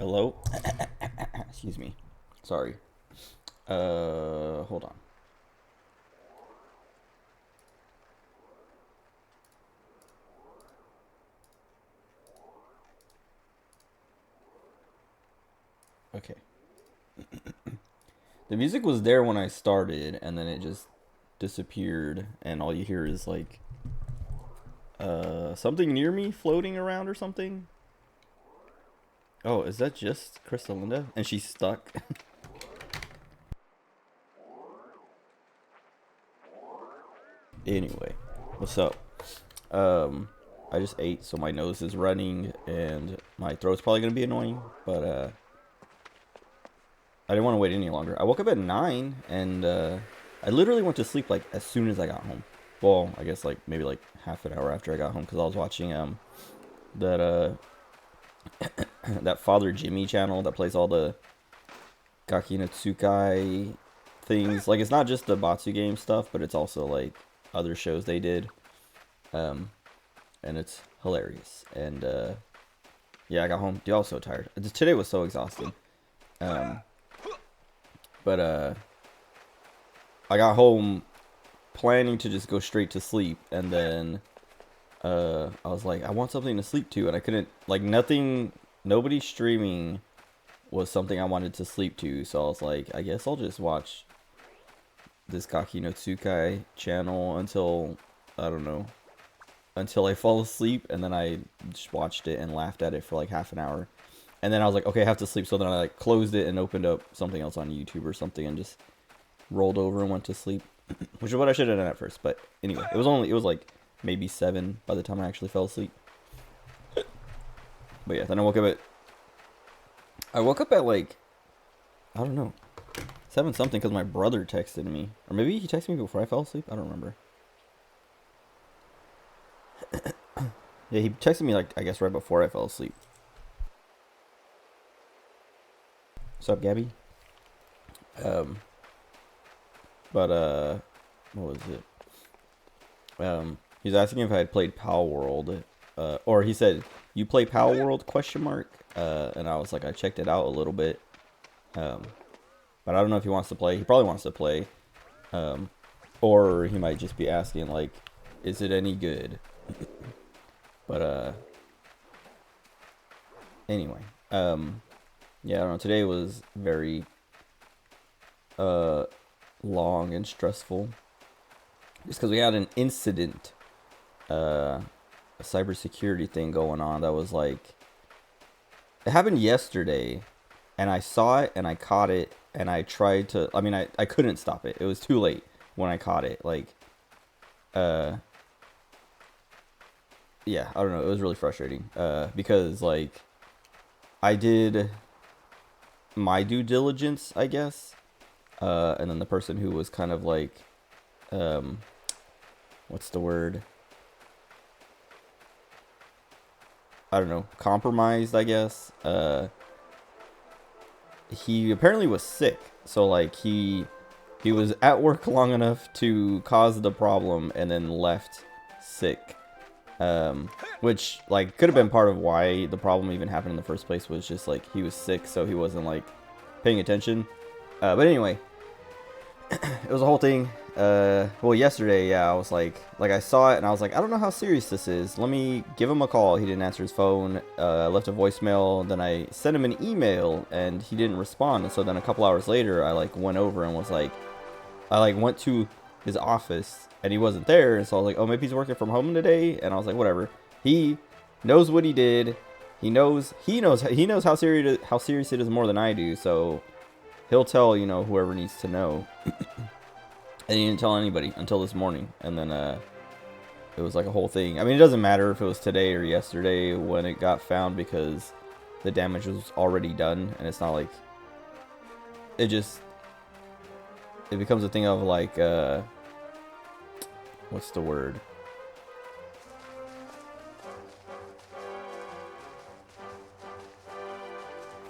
Hello? Excuse me. Sorry. Hold on. Okay. The music was there when I started, and then it just disappeared, and all you hear is like, something near me floating around or something. Oh, is that just Crystalinda? And she's stuck? Anyway, what's up? Um, I just ate, so my nose is running, and my throat's probably gonna be annoying, but, I didn't want to wait any longer. I woke up at 9 and I literally went to sleep like as soon as I got home. Well, I guess like maybe like half an hour after I got home because I was watching that that Father Jimmy channel that plays all the Gaki no Tsukai things. Like it's not just the Batsu game stuff, but it's also like other shows they did. Um and it's hilarious. And yeah, I got home. Dude, I was so tired. Today was so exhausting. Um but I got home planning to just go straight to sleep, and then I was like, I want something to sleep to, and I couldn't, like, nobody streaming was something I wanted to sleep to, so I was like, I guess I'll just watch this Gaki no Tsukai channel until, I don't know, until I fall asleep, and then I just watched it and laughed at it for like half an hour. And then I was like, okay, I have to sleep, so then I like closed it and opened up something else on YouTube or something and just rolled over and went to sleep, which is what I should have done at first. But anyway, it was like maybe 7 by the time I actually fell asleep. But yeah, then I woke up at like, I don't know, 7 something because my brother texted me, or maybe he texted me before I fell asleep. I don't remember. Yeah, he texted me like I guess right before I fell asleep. What's up, Gabby? Um, but what was it? He's asking if I had played Pal World, or he said, "You play Pal World?" Question mark. And I was like, I checked it out a little bit, um, but I don't know if he wants to play. He probably wants to play, um, or he might just be asking like, "Is it any good?" But anyway, yeah, I don't know. Today was very uh long and stressful, just because we had an incident, a cybersecurity thing going on that was like, it happened yesterday, and I saw it and I caught it and I tried to. I mean, I couldn't stop it. It was too late when I caught it. Like, uh, yeah, I don't know. It was really frustrating. Because like I did my due diligence, I guess. And then the person who was kind of like, um, what's the word? I don't know, compromised, I guess. He apparently was sick, so like he was at work long enough to cause the problem and then left sick. Which like could have been part of why the problem even happened in the first place, was just like he was sick, so he wasn't like paying attention. But anyway, it was a whole thing. Well, yesterday, yeah, I was like I saw it and I was like, I don't know how serious this is. Let me give him a call. He didn't answer his phone. I left a voicemail. Then I sent him an email and he didn't respond. And so then a couple hours later, I like went over and was like, I like went to his office and he wasn't there. And so I was like, oh, maybe he's working from home today. And I was like, whatever. He knows what he did. He knows how serious it is more than I do. So he'll tell, whoever needs to know. And he didn't tell anybody until this morning. And then it was like a whole thing. I mean, it doesn't matter if it was today or yesterday when it got found, because the damage was already done. And it's not like, it just, it becomes a thing of like, what's the word?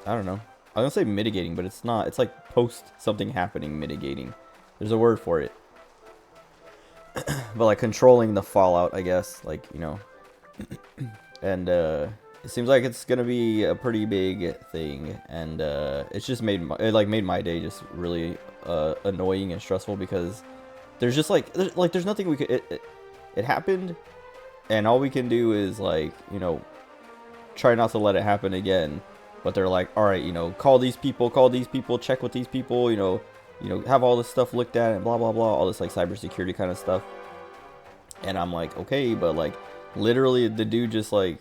I don't know. I was gonna say mitigating, but it's not. It's like post something happening mitigating. There's a word for it. But like controlling the fallout, I guess. Like, and it seems like it's gonna be a pretty big thing, and it's just made made my day just really annoying and stressful because there's just there's nothing we could. It happened, and all we can do is like, you know, try not to let it happen again. But they're like, all right, you know, call these people, check with these people, you know, have all this stuff looked at and blah blah blah, all this like cybersecurity kind of stuff. And I'm like, okay, but like literally the dude just like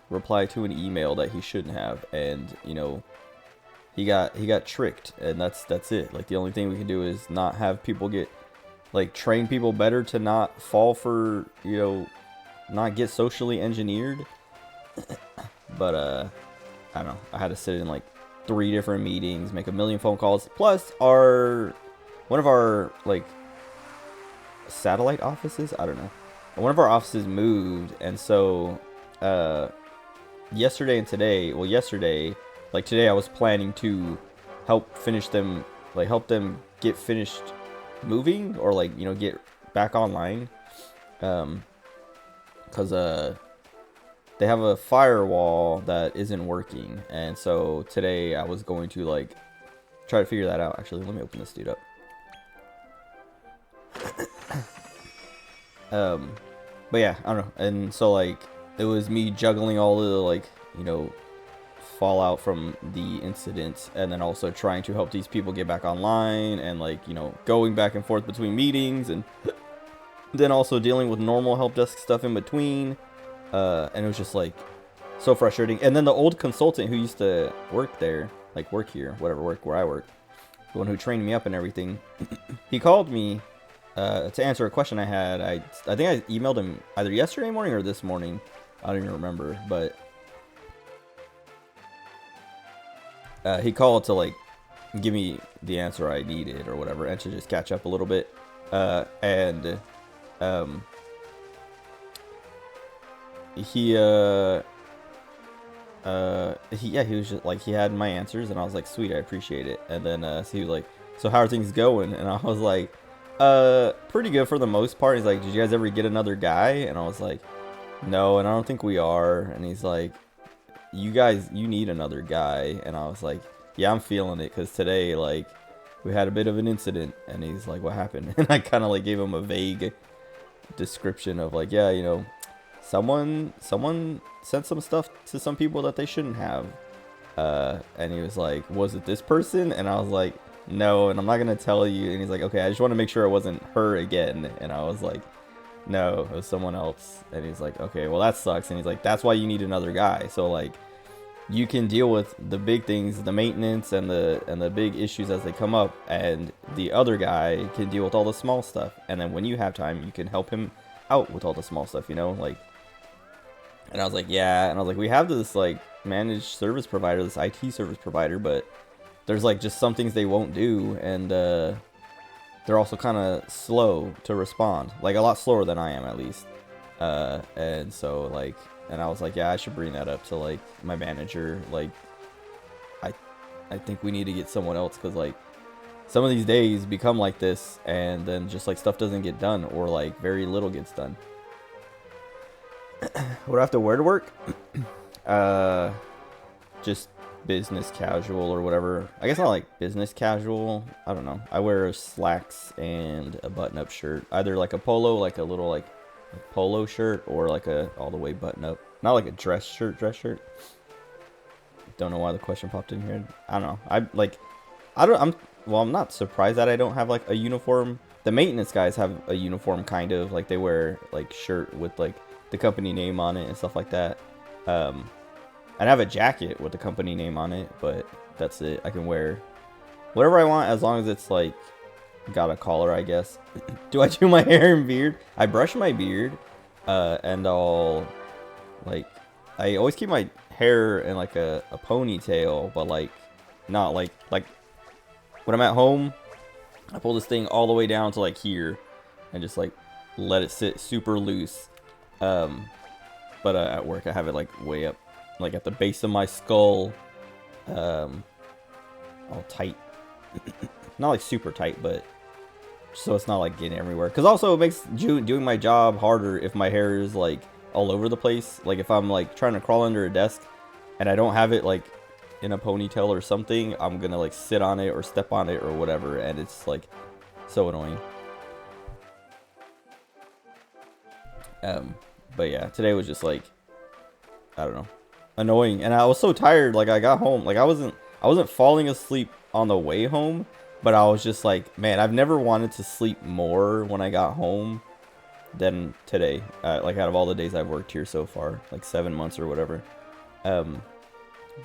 replied to an email that he shouldn't have, and you know, he got tricked, and that's it. Like the only thing we can do is not have people get like train people better to not fall for, you know, not get socially engineered. But I don't know. I had to sit in like 3 different meetings, make a million phone calls. Plus, one of our like satellite offices, I don't know. One of our offices moved, and so yesterday and today, well, yesterday, like today, I was planning to help them get finished moving, or like, you know, get back online, because they have a firewall that isn't working, and so today I was going to like try to figure that out. Actually, let me open this dude up. But yeah, I don't know. And so like it was me juggling all the like, you know, fallout from the incident, and then also trying to help these people get back online, and like, you know, going back and forth between meetings, and then also dealing with normal help desk stuff in between. And it was just like so frustrating. And then the old consultant who used to work there, like work here, work where I work, the one who trained me up and everything, he called me to answer a question I had. I think I emailed him either yesterday morning or this morning. I don't even remember, but he called to like give me the answer I needed or whatever, and to just catch up a little bit. He was just like, he had my answers, and I was like, sweet, I appreciate it. And then so he was like, so how are things going? And I was like, pretty good for the most part. He's like, did you guys ever get another guy? And I was like, no, and I don't think we are. And he's like, you need another guy. And I was like, yeah, I'm feeling it, because today like we had a bit of an incident. And he's like, what happened? And I kind of like gave him a vague description of like, yeah, you know, someone sent some stuff to some people that they shouldn't have. And he was like, was it this person? And I was like, no, and I'm not gonna tell you. And he's like, okay, I just want to make sure it wasn't her again. And I was like, no, it was someone else. And he's like, okay, well, that sucks. And he's like, that's why you need another guy, so like you can deal with the big things, the maintenance and the big issues as they come up, and the other guy can deal with all the small stuff. And then when you have time, you can help him out with all the small stuff, you know, like. And I was like, yeah. And I was like, we have this like managed service provider, this IT service provider, but there's like just some things they won't do, and they're also kind of slow to respond, like a lot slower than I am, at least. And so like, and I was like, yeah, I should bring that up to like my manager. Like, I think we need to get someone else, because like some of these days become like this, and then just like stuff doesn't get done, or like very little gets done. What do I have to wear to work? Just business casual or whatever. I guess not like business casual. I don't know. I wear slacks and a button-up shirt. Either like a polo, like a little like polo shirt, or like a all the way button-up. Not like a dress shirt. Don't know why the question popped in here. I don't know. I'm not surprised that I don't have like a uniform. The maintenance guys have a uniform, kind of like they wear like shirt with like the company name on it and stuff like that. I'd have a jacket with the company name on it, but that's it. I can wear whatever I want as long as it's like got a collar, I guess. Do I do my hair and beard? I brush my beard, and I'll like, I always keep my hair in like a ponytail, but like not like when I'm at home, I pull this thing all the way down to like here and just like let it sit super loose. But at work I have it like way up, like at the base of my skull, all tight. Not like super tight, but so it's not like getting everywhere. Because also it makes doing my job harder if my hair is like all over the place. Like if I'm like trying to crawl under a desk and I don't have it like in a ponytail or something, I'm gonna like sit on it or step on it or whatever, and it's like so annoying. But yeah, today was just like, I don't know, annoying, and I was so tired. Like I got home, like I wasn't falling asleep on the way home, but I was just like, man, I've never wanted to sleep more when I got home than today. Like out of all the days I've worked here so far, like 7 months or whatever.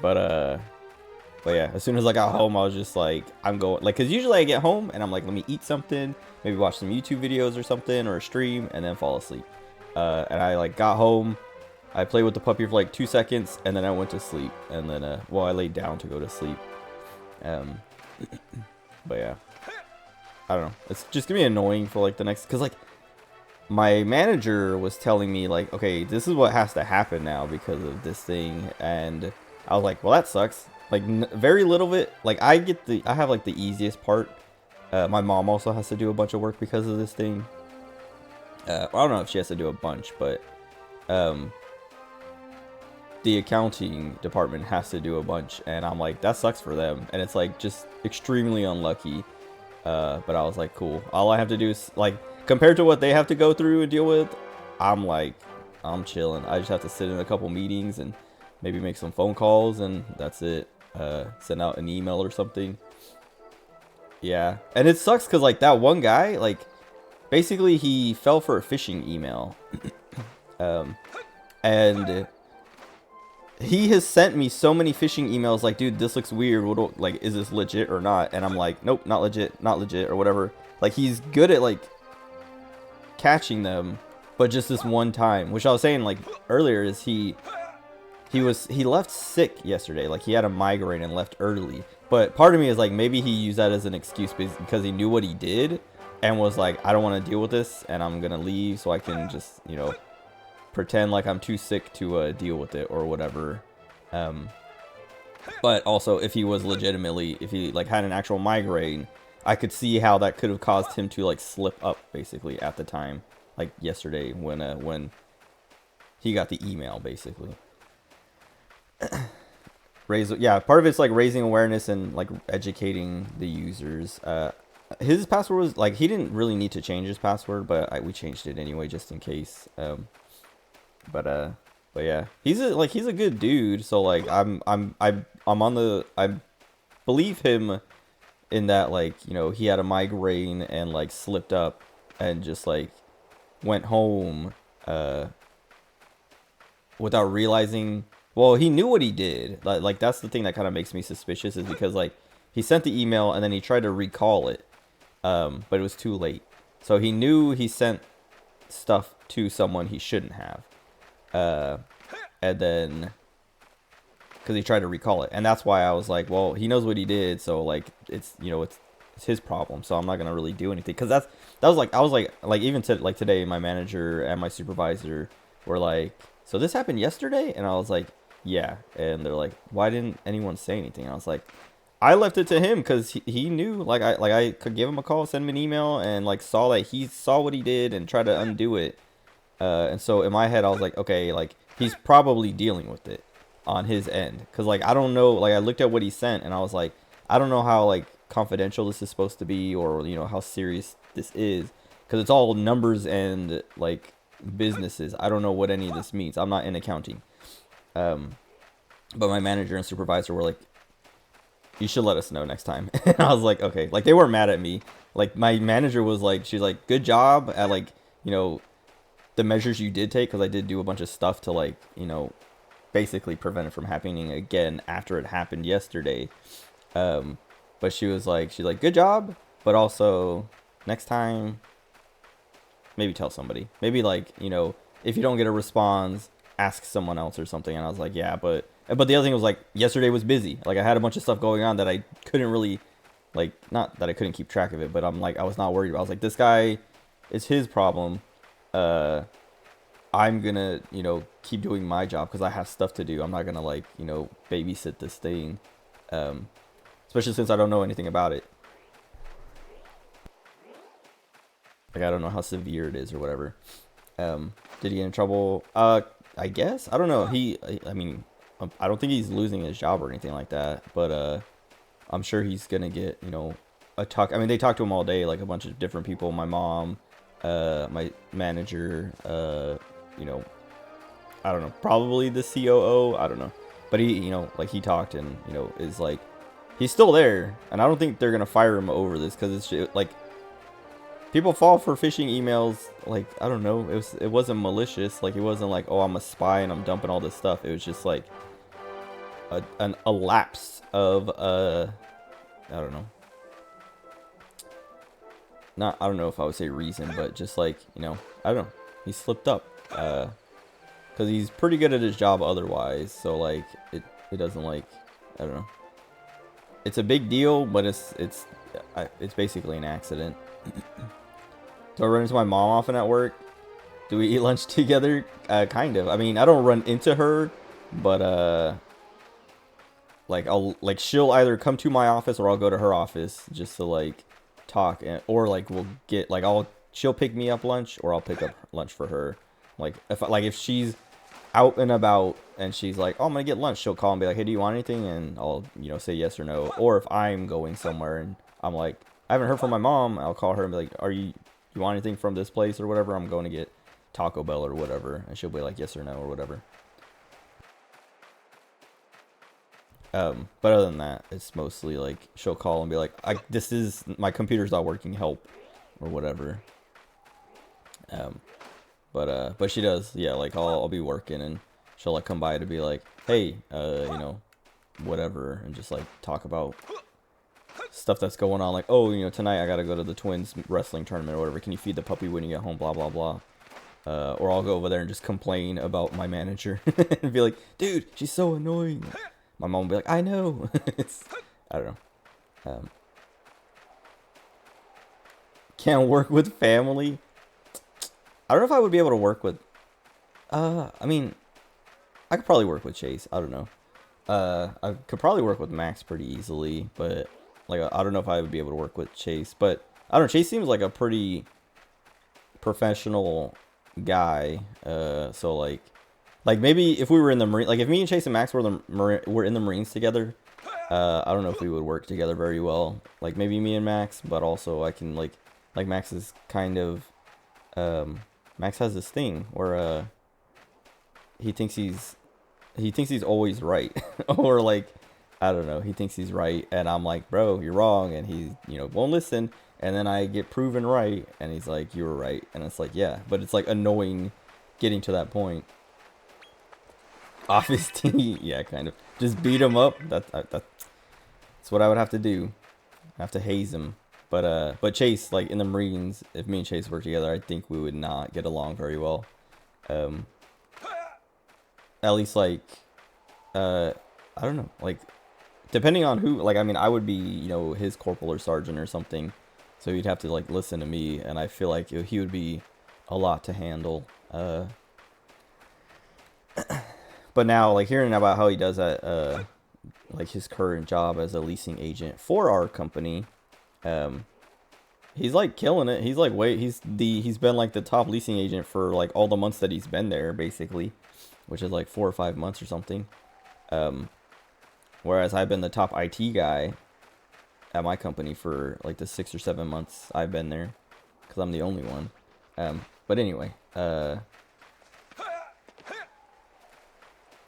But yeah, as soon as I got home, I was just like, I'm going, like, because usually I get home and I'm like, let me eat something, maybe watch some YouTube videos or something, or a stream, and then fall asleep. And I like got home, I played with the puppy for like 2 seconds, and then I went to sleep. And then, well, I laid down to go to sleep. But yeah, I don't know. It's just gonna be annoying for like the next, because like my manager was telling me like, okay, this is what has to happen now because of this thing, and I was like, well, that sucks. Like very little of it. Like I have like the easiest part. My mom also has to do a bunch of work because of this thing. I don't know if she has to do a bunch, but the accounting department has to do a bunch, and I'm like, that sucks for them, and it's like just extremely unlucky. But I was like, cool. All I have to do is like, compared to what they have to go through and deal with, I'm like, I'm chilling. I just have to sit in a couple meetings and maybe make some phone calls, and that's it. Send out an email or something. Yeah, and it sucks because like that one guy, like basically he fell for a phishing email. And he has sent me so many phishing emails like, dude, this looks weird, like, is this legit or not? And I'm like, nope, not legit, or whatever. Like he's good at like catching them, but just this one time, which I was saying like earlier, is he left sick yesterday. Like he had a migraine and left early. But part of me is like, maybe he used that as an excuse because he knew what he did and was like, I don't want to deal with this, and I'm gonna leave so I can just, you know, pretend like I'm too sick to deal with it or whatever. But also, if he was legitimately, if he like had an actual migraine, I could see how that could have caused him to like slip up basically at the time, like yesterday when he got the email basically. Yeah, part of it's like raising awareness and like educating the users. His password was like, he didn't really need to change his password, but we changed it anyway just in case. But yeah, he's a good dude. So like I'm on the, I believe him in that, like, you know, he had a migraine and like slipped up and just like went home without realizing. Well, he knew what he did. Like that's the thing that kind of makes me suspicious, is because like he sent the email and then he tried to recall it, but it was too late. So he knew he sent stuff to someone he shouldn't have, and then because he tried to recall it, and that's why I was like, well, he knows what he did, so like it's, you know, it's his problem. So I'm not gonna really do anything, because that was like, I was like even like today, my manager and my supervisor were like, so this happened yesterday, and I was like, yeah. And they're like, why didn't anyone say anything? And I was like, I left it to him because he knew, like I could give him a call, send him an email, and like saw that he saw what he did and tried to undo it. And so in my head, I was like, okay, like he's probably dealing with it on his end, because like I don't know, like I looked at what he sent and I was like, I don't know how like confidential this is supposed to be, or, you know, how serious this is, because it's all numbers and like businesses. I don't know what any of this means. I'm not in accounting. But my manager and supervisor were like, you should let us know next time. And I was like, okay. Like they weren't mad at me. Like my manager was like, she's like, good job at like, you know, the measures you did take, because I did do a bunch of stuff to like, you know, basically prevent it from happening again after it happened yesterday. But she's like, good job, but also next time, maybe tell somebody. Maybe like, you know, if you don't get a response, ask someone else or something. And I was like, yeah, but the other thing was like, yesterday was busy. Like I had a bunch of stuff going on that I couldn't really, like, not that I couldn't keep track of it, but I'm like, I was not worried about. I was like, this guy, it's his problem. I'm gonna, you know, keep doing my job because I have stuff to do. I'm not gonna like, you know, babysit this thing, especially since I don't know anything about it. Like I don't know how severe it is or whatever. Did he get in trouble? I guess. I don't know. I mean, I don't think he's losing his job or anything like that, but I'm sure he's gonna get, you know, a talk. I mean, they talk to him all day, like a bunch of different people. My mom, my manager, you know, I don't know, probably the COO. I don't know, but he, you know, like he talked and, you know, is like, he's still there, and I don't think they're gonna fire him over this because it's like people fall for phishing emails. Like, I don't know, it wasn't malicious. Like, it wasn't like, oh, I'm a spy and I'm dumping all this stuff. It was just like a lapse of I don't know. I don't know if I would say reason, but just like, you know, I don't know. He slipped up. Because he's pretty good at his job otherwise. So like it doesn't, like, I don't know. It's a big deal, but it's basically an accident. Do I run into my mom often at work? Do we eat lunch together? Kind of. I mean, I don't run into her, but like she'll either come to my office or I'll go to her office just to like talk, or like we'll get like she'll pick me up lunch or I'll pick up lunch for her. Like if she's out and about and she's like, oh, I'm gonna get lunch, she'll call and be like, hey, do you want anything? And I'll, you know, say yes or no. Or if I'm going somewhere and I'm like, I haven't heard from my mom, I'll call her and be like, you want anything from this place or whatever? I'm going to get Taco Bell or whatever, and she'll be like yes or no or whatever. But other than that, it's mostly like she'll call and be like, this is my computer's not working, help, or whatever. But she does, yeah, like I'll be working and she'll like come by to be like, hey, you know, whatever, and just like talk about stuff that's going on, like, oh, you know, tonight I gotta go to the Twins wrestling tournament or whatever, can you feed the puppy when you get home, blah blah blah. Or I'll go over there and just complain about my manager and be like, dude, she's so annoying. My mom will be like, I know. I don't know. Can't work with family. I don't know if I would be able to work with. I mean, I could probably work with Chase. I don't know. I could probably work with Max pretty easily, but like I don't know if I would be able to work with Chase. But I don't know. Chase seems like a pretty professional guy. So like maybe if we were in the Marine, like if me and Chase and Max were in the Marines together, I don't know if we would work together very well. Like maybe me and Max, but also I can like Max is kind of Max has this thing where he thinks he's always right. Or like, I don't know, he thinks he's right and I'm like, bro, you're wrong, and he, you know, won't listen, and then I get proven right and he's like, you were right, and it's like, yeah, but it's like annoying getting to that point. Office T, yeah, kind of. Just beat him up. That's what I would have to do. I have to haze him. But Chase, like in the Marines, if me and Chase work together, I think we would not get along very well. At least like, I don't know, like depending on who. Like, I mean, I would be, you know, his corporal or sergeant or something, so he'd have to like listen to me, and I feel like he would be a lot to handle. But now, like, hearing about how he does at, like, his current job as a leasing agent for our company, he's, like, killing it. He's, like, he's been, like, the top leasing agent for, like, all the months that he's been there, basically, which is, like, 4 or 5 months or something. Whereas I've been the top IT guy at my company for, like, the 6 or 7 months I've been there, because I'm the only one. But anyway,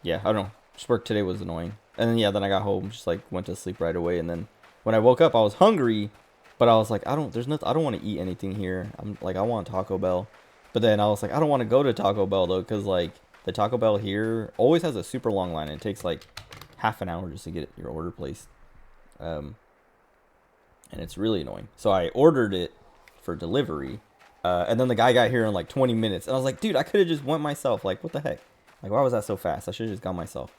yeah, I don't know. Just work today was annoying. And then, yeah, then I got home, just like went to sleep right away. And then when I woke up, I was hungry, but I was like, I don't want to eat anything here. I'm like, I want Taco Bell. But then I was like, I don't want to go to Taco Bell though, because like the Taco Bell here always has a super long line. It takes like half an hour just to get your order placed. And it's really annoying. So I ordered it for delivery. And then the guy got here in like 20 minutes. And I was like, dude, I could have just went myself. Like, what the heck? Like, why was that so fast? I should have just gone myself.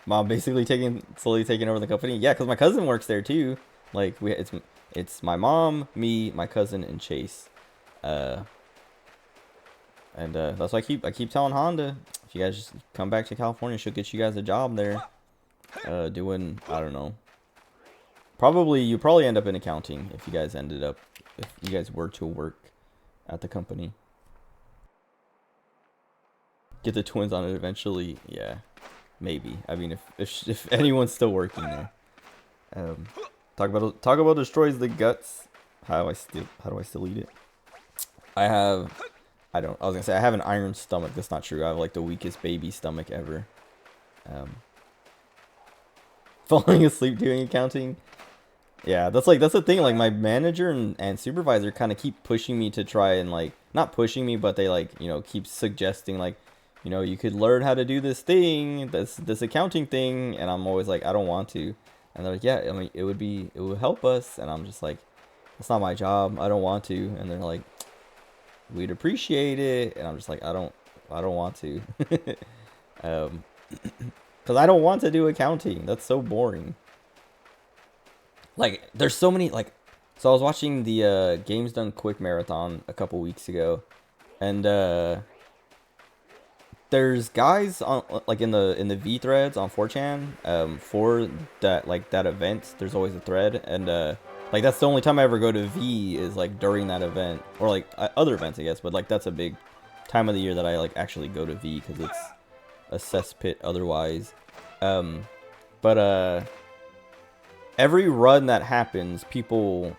Mom basically slowly taking over the company. Yeah, because my cousin works there too. Like, it's my mom, me, my cousin, and Chase. And that's why I keep telling Honda, if you guys just come back to California, she'll get you guys a job there. Doing, I don't know. You probably end up in accounting if you guys were to work at the company. get the twins on it eventually. Yeah, maybe. I mean, if anyone's still working there. Talk about destroys the guts. How do I still eat it? I was gonna say I have an iron stomach. That's not true. I have like the weakest baby stomach ever. Falling asleep doing accounting. Yeah, that's the thing. Like my manager and supervisor kind of keep pushing me to try and like, not pushing me, but they like, you know, keep suggesting like, you know, you could learn how to do this thing, this accounting thing, and I'm always like, I don't want to. And they're like, yeah, I mean, it would help us, and I'm just like, it's not my job. I don't want to. And they're like, we'd appreciate it, and I'm just like, I don't want to. Because I don't want to do accounting. That's so boring. Like, there's so many, like, so I was watching the Games Done Quick marathon a couple weeks ago, and there's guys on like in the V threads on 4chan for that event. There's always a thread, and like that's the only time I ever go to V is like during that event, or like other events I guess, but like that's a big time of the year that I like actually go to V because it's a cesspit otherwise. But every run that happens, people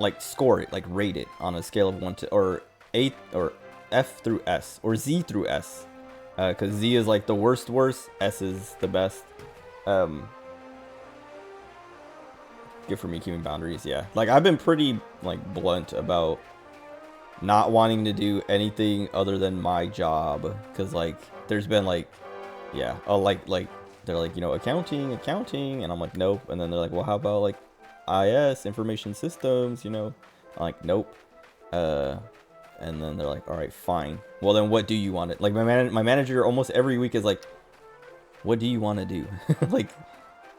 like score it, like rate it on a scale of 1 to or 8 or F through S or Z through S, because Z is like the worst, S is the best. Good for me keeping boundaries. Yeah, like I've been pretty like blunt about not wanting to do anything other than my job, because like there's been like, yeah, oh like they're like, you know, accounting, and I'm like, nope. And then they're like, well, how about like IS, information systems, you know? I'm like, nope. And then they're like, all right, fine. Well, then what do you want it? Like my manager almost every week is like, what do you want to do? Like,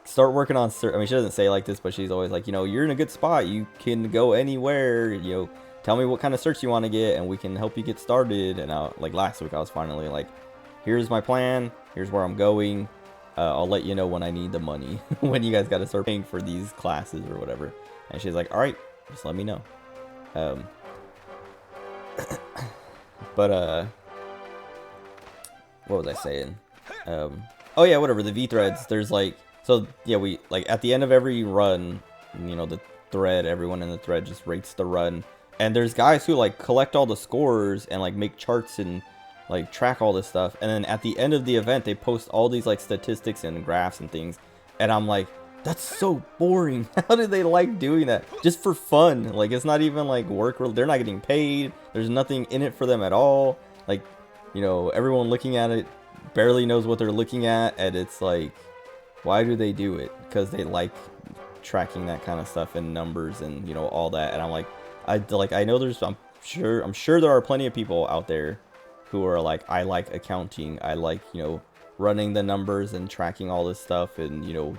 start working on I mean, she doesn't say like this, but she's always like, you know, you're in a good spot. You can go anywhere. You know, tell me what kind of certs you want to get, and we can help you get started. And like last week, I was finally like, here's my plan. Here's where I'm going. I'll let you know when I need the money, when you guys got to start paying for these classes or whatever. And she's like, all right, just let me know. But what was I saying? Oh yeah, whatever, the V threads, there's like, so yeah, we like at the end of every run, you know, the thread, everyone in the thread just rates the run, and there's guys who like collect all the scores and like make charts and like track all this stuff, and then at the end of the event they post all these like statistics and graphs and things, and I'm like, that's so boring. How do they like doing that? Just for fun. Like, it's not even like work. They're not getting paid. There's nothing in it for them at all. Like, you know, everyone looking at it barely knows what they're looking at, and it's like, why do they do it? Because they like tracking that kind of stuff and numbers and, you know, all that. And I'm like, I know there's, I'm sure there are plenty of people out there who are like, I like accounting. I like, you know, running the numbers and tracking all this stuff and, you know,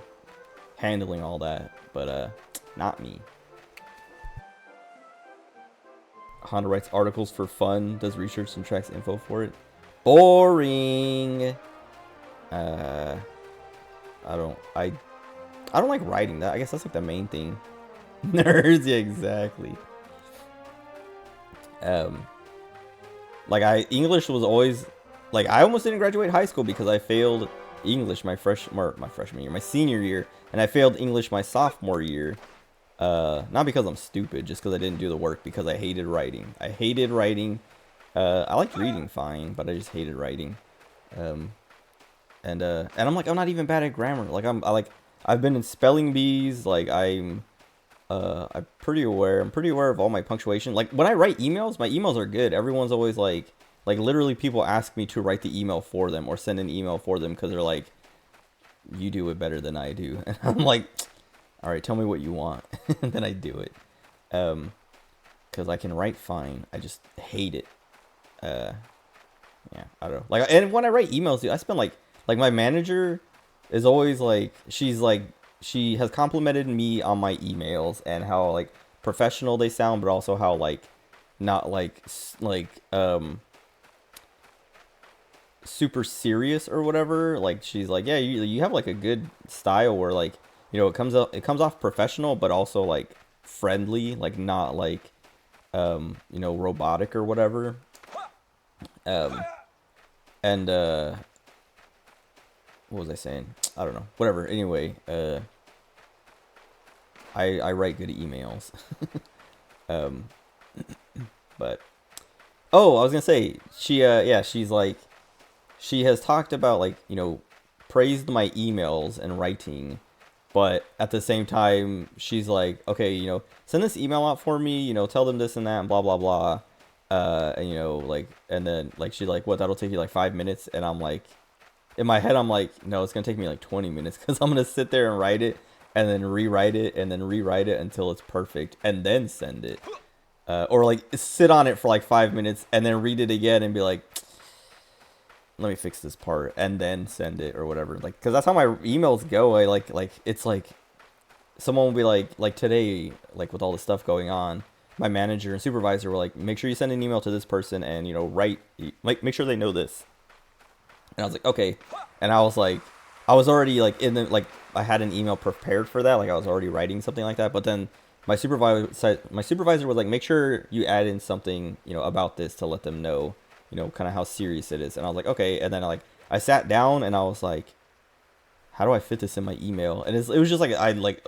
handling all that, but not me. Honda writes articles for fun, does research and tracks info for it. Boring. I don't like writing that. I guess that's like the main thing. Nerds, yeah, exactly. Like English was always like, I almost didn't graduate high school because I failed English my senior year, and I failed English my sophomore year. Not because I'm stupid, just because I didn't do the work, because I hated writing. I liked reading fine, but I just hated writing. And I'm like, I'm not even bad at grammar. Like I've been in spelling bees. Like I'm pretty aware of all my punctuation. Like when I write emails, my emails are good. Everyone's always like literally people ask me to write the email for them or send an email for them because they're like, you do it better than I do. And I'm like, all right, tell me what you want. And then I do it. Because I can write fine. I just hate it. Yeah, I don't know. Like, and when I write emails, dude, I spend like my manager is always like, she has complimented me on my emails and how like professional they sound, but also how like not like super serious or whatever. Like she's like, yeah, you have like a good style where like, you know, it comes off professional, but also like friendly, like not like you know, robotic or whatever. And what was I saying? I don't know. Whatever. Anyway, I write good emails. But oh, I was gonna say yeah, she's like, she has talked about, like, you know, praised my emails and writing, but at the same time she's like, okay, you know, send this email out for me, you know, tell them this and that and blah blah blah, and you know, like, and then like she's like, what, that'll take you like 5 minutes, and I'm like, in my head I'm like, no, it's gonna take me like 20 minutes because I'm gonna sit there and write it and then rewrite it and then rewrite it until it's perfect and then send it. Or like sit on it for like 5 minutes and then read it again and be like, let me fix this part and then send it or whatever. Like, because that's how my emails go. I like it's like someone will be like today, like with all the stuff going on, my manager and supervisor were like, make sure you send an email to this person and, you know, write, like, make sure they know this. And I was like, okay. And I was like, I was already like in the, like, I had an email prepared for that. Like I was already writing something like that. But then my supervisor was like, make sure you add in something, you know, about this to let them know, you know, kind of how serious it is. And I was like, okay. And then I sat down and I was like, how do I fit this in my email? And it was just like,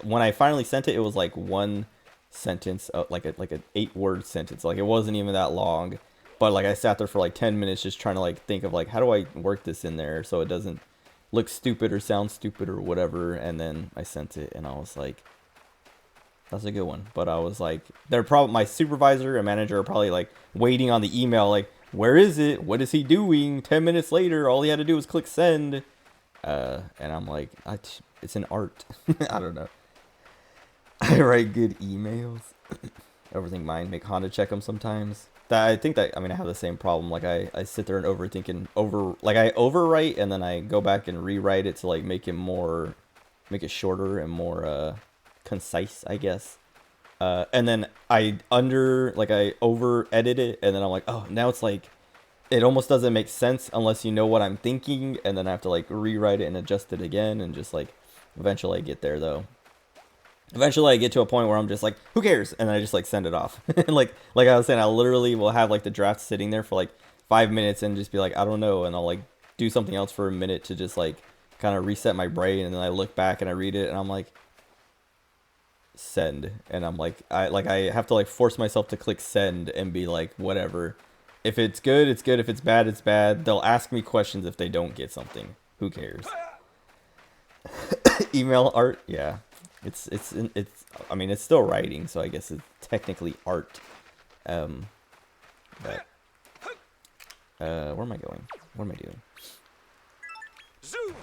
when I finally sent it, it was like one sentence, like an 8-word sentence. Like it wasn't even that long, but like I sat there for like 10 minutes just trying to like think of like, how do I work this in there so it doesn't look stupid or sound stupid or whatever. And then I sent it and I was like, that's a good one. But I was like, they're probably, my supervisor and manager are probably like waiting on the email, like, where is it? What is he doing? 10 minutes later, all he had to do was click send. And I'm like, it's an art. I don't know. I write good emails. Overthink mine. Make Honda check them sometimes. I think that, I mean, I have the same problem. Like I sit there and like I overwrite and then I go back and rewrite it to like make it shorter and more concise, I guess. And then I over edit it, and then I'm like, oh, now it's like, it almost doesn't make sense unless you know what I'm thinking, and then I have to like rewrite it and adjust it again, and just like, eventually I get there though. Eventually I get to a point where I'm just like, who cares? And then I just like send it off. like I was saying, I literally will have like the draft sitting there for like 5 minutes and just be like, I don't know, and I'll like do something else for a minute to just like kind of reset my brain, and then I look back and I read it and I'm like, send. And I'm like, I have to like force myself to click send and be like, whatever. If it's good, it's good. If it's bad, it's bad. They'll ask me questions if they don't get something. Who cares? Email art, yeah. It's I mean, it's still writing, so I guess it's technically art. But where am I going? What am I doing? Zoom.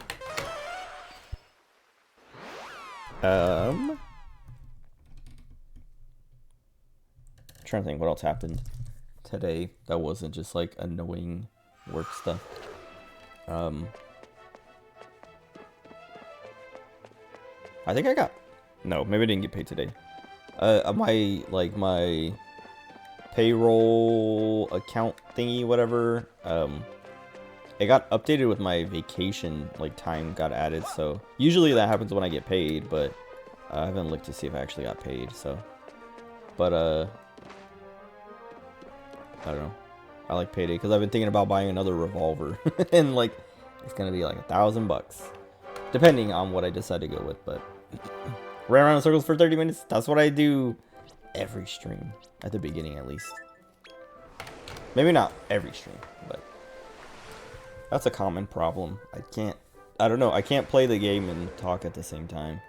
Trying to think what else happened today that wasn't just like annoying work stuff. I think I got, no, maybe I didn't get paid today. My payroll account thingy, whatever, it got updated with my vacation, like time got added, so usually that happens when I get paid, but I haven't looked to see if I actually got paid, so, but I don't know. I like payday because I've been thinking about buying another revolver, and like it's gonna be like $1,000, depending on what I decide to go with. But run around in circles for 30 minutes. That's what I do every stream, at the beginning at least. Maybe not every stream, but that's a common problem. I don't know. I can't play the game and talk at the same time.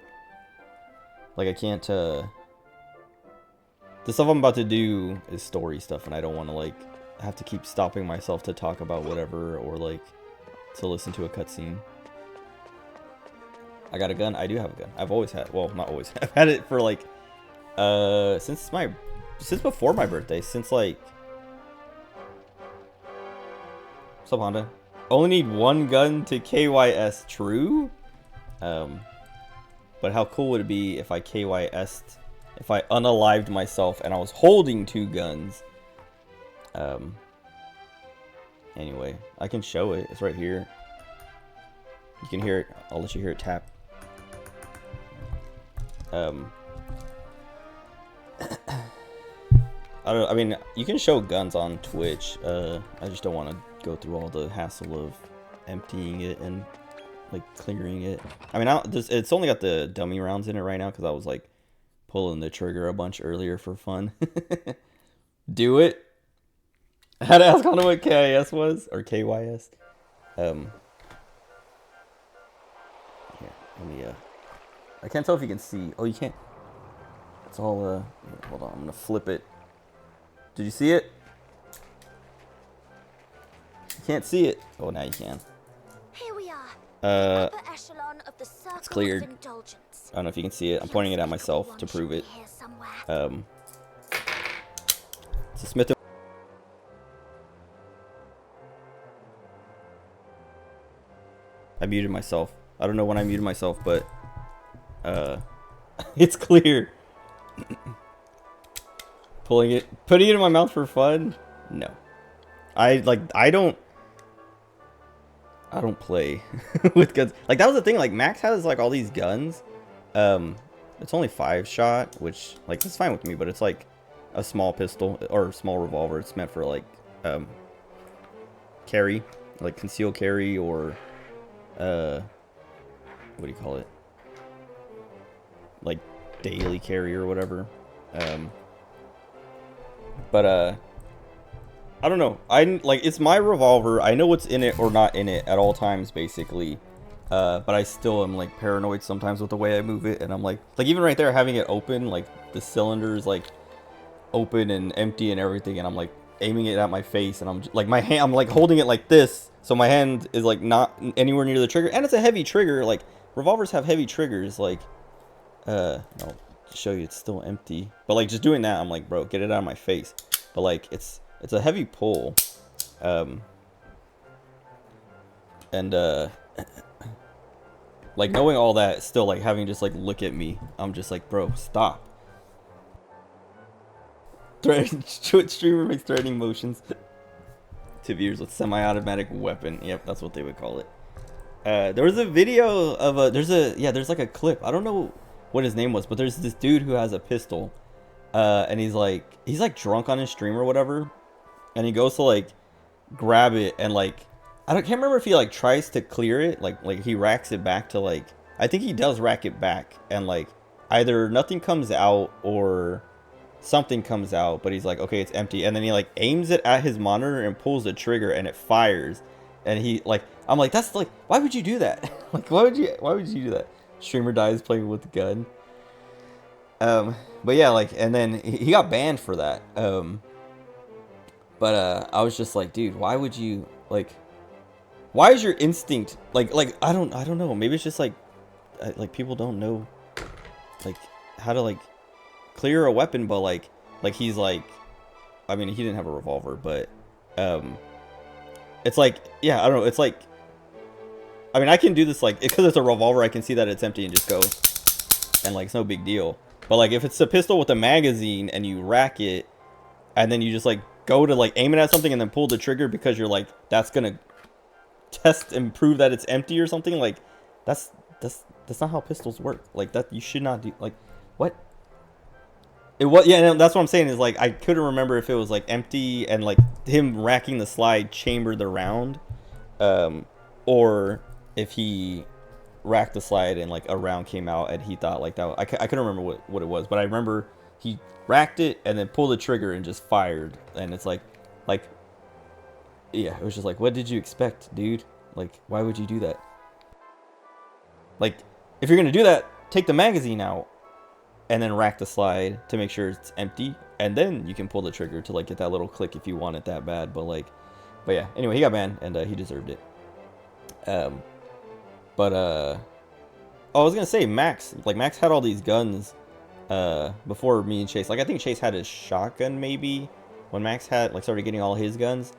Like I can't. The stuff I'm about to do is story stuff, and I don't want to like have to keep stopping myself to talk about whatever, or like to listen to a cutscene. I got a gun. I do have a gun. I've always had, well, not always. I've had it for like since before my birthday. Since like, what's up, Honda? Only need one gun to KYS. True. But how cool would it be if I KYS'd? If I unalived myself and I was holding 2 guns. Anyway, I can show it. It's right here. You can hear it. I'll let you hear it tap. I mean, you can show guns on Twitch. I just don't want to go through all the hassle of emptying it and like clearing it. I mean, it's only got the dummy rounds in it right now because I was like pulling the trigger a bunch earlier for fun. Do it. I had to ask on what KIS was or KYS. Here, let me I can't tell if you can see. Oh, you can't. It's all hold on, I'm gonna flip it. Did you see it? You can't see it. Oh, now you can. Here we are. Upper echelon of the circle it's cleared. of indulgence. I don't know if you can see it. I'm pointing it at myself to prove it. It's a Smith. I muted myself. I don't know when I muted myself, but it's clear. Putting it in my mouth for fun? No. I don't play with guns. Like, that was the thing, like Max has like all these guns. It's only 5-shot, which like that's fine with me, but it's like a small pistol or small revolver. It's meant for like carry, like concealed carry, or what do you call it? Like daily carry or whatever. But I don't know. It's my revolver. I know what's in it or not in it at all times, basically. But I still am like paranoid sometimes with the way I move it, and I'm like even right there, having it open, like the cylinder is like open and empty and everything, and I'm like aiming it at my face, and I'm like my hand, I'm like holding it like this, so my hand is like not anywhere near the trigger, and it's a heavy trigger. Like revolvers have heavy triggers. Like I'll show you, it's still empty, but like just doing that, I'm like, bro, get it out of my face. But like it's a heavy pull, and like knowing all that, still like having just like look at me, I'm just like, bro, stop. Twitch streamer makes threatening motions to viewers with semi-automatic weapon. Yep, that's what they would call it. There was a video of there's like a clip. I don't know what his name was, but there's this dude who has a pistol, and he's like drunk on his stream or whatever, and he goes to like grab it, and like can't remember if he like tries to clear it, like he racks it back to like, I think he does rack it back, and like either nothing comes out or something comes out, but he's like, okay, it's empty, and then he like aims it at his monitor and pulls the trigger and it fires, and he like, I'm like, that's like, why would you do that? Like, why would you do that? Streamer dies playing with the gun. But yeah, like, and then he got banned for that. But I was just like, dude, why would you, like, why is your instinct like I don't know, maybe it's just like people don't know like how to like clear a weapon, but like he's like, I mean, he didn't have a revolver, but it's like, yeah, I don't know, it's like, I mean, I can do this like, because it's a revolver, I can see that it's empty and just go, and like it's no big deal. But like if it's a pistol with a magazine and you rack it and then you just like go to like aim it at something and then pull the trigger because you're like, that's gonna test and prove that it's empty or something, like that's not how pistols work. Like that, you should not do, like, what? It was, yeah, no, that's what I'm saying, is like I couldn't remember if it was like empty and like him racking the slide chambered the round, or if he racked the slide and like a round came out and he thought like that. I couldn't remember what it was, but I remember he racked it and then pulled the trigger and just fired, and it's like yeah, it was just like, what did you expect, dude? Like, why would you do that? Like, if you're gonna do that, take the magazine out and then rack the slide to make sure it's empty, and then you can pull the trigger to like get that little click if you want it that bad. But yeah, anyway, he got banned, and he deserved it. Oh, I was gonna say, Max had all these guns before me and Chase. Like, I think Chase had his shotgun maybe when Max had like started getting all his guns.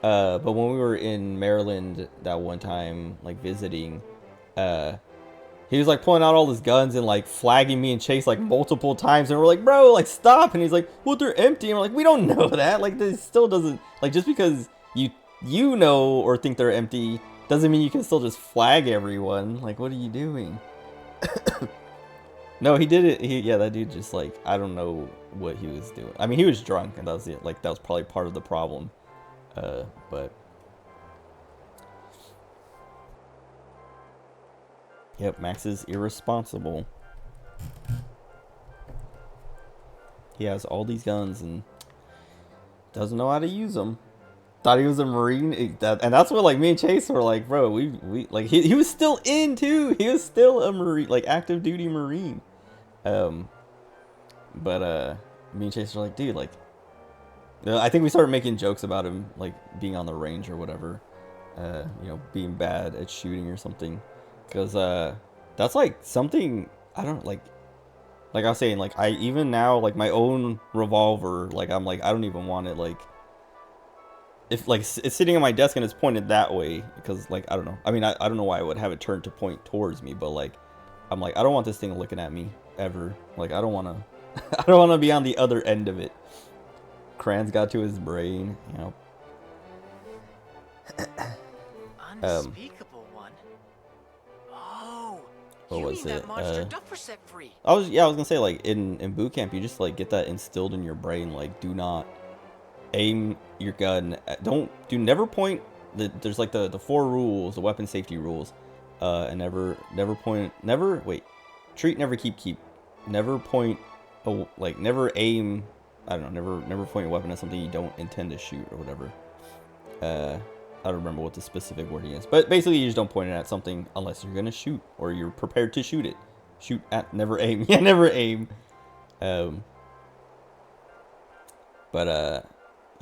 But when we were in Maryland that one time, like visiting, he was like pulling out all his guns and like flagging me and Chase like multiple times, and we're like, bro, like, stop. And he's like, well, they're empty. And we're like, we don't know that. Like, this still doesn't, like, just because you know or think they're empty doesn't mean you can still just flag everyone. Like, what are you doing? No, he did it. Yeah, that dude just like, I don't know what he was doing. I mean, he was drunk, and that was it. Like, that was probably part of the problem. But Yep, Max is irresponsible. He has all these guns and doesn't know how to use them. Thought he was a Marine, and that's what like me and Chase were like, bro. We like he was still in too. He was still a Marine, like active duty Marine. But me and Chase were like, dude, like, I think we started making jokes about him like being on the range or whatever. You know, being bad at shooting or something, because that's like something I don't like I was saying, like I even now like my own revolver, like I'm like I don't even want it, like if like it's sitting on my desk and it's pointed that way, because like I don't know, I mean I don't know why I would have it turned to point towards me, but like I'm like I don't want this thing looking at me ever, like I don't want to I don't want to be on the other end of it. Kranz got to his brain, you know. Unspeakable one. Oh, what you was mean it? that monster Duffer set free? I was gonna say, like in boot camp, you just like get that instilled in your brain, like do not aim your gun never point there's like the 4 rules, the weapon safety rules, and never point, treat, never keep, never point, like never aim, I don't know, never point your weapon at something you don't intend to shoot or whatever. I don't remember what the specific wording is, but basically you just don't point it at something unless you're gonna shoot or you're prepared to shoot it. Shoot at, never aim. Yeah, never aim.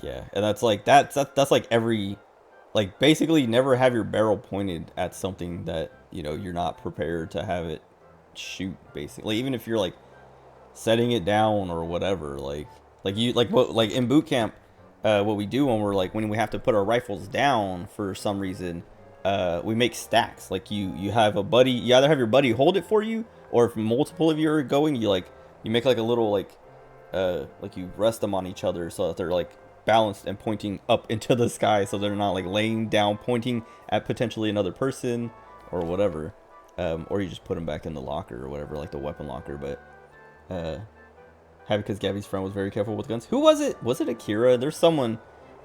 Yeah, and that's like that's like every, like basically never have your barrel pointed at something that, you know, you're not prepared to have it shoot, basically. Even if you're like setting it down or whatever, like you like what, like in boot camp, what we do when we have to put our rifles down for some reason, we make stacks. Like you have a buddy, you either have your buddy hold it for you, or if multiple of you are going, you make like a little like you rest them on each other so that they're like balanced and pointing up into the sky, so they're not like laying down pointing at potentially another person or whatever. Or you just put them back in the locker or whatever, like the weapon locker. But because Gabby's friend was very careful with guns. Who was it? Was it Akira? There's someone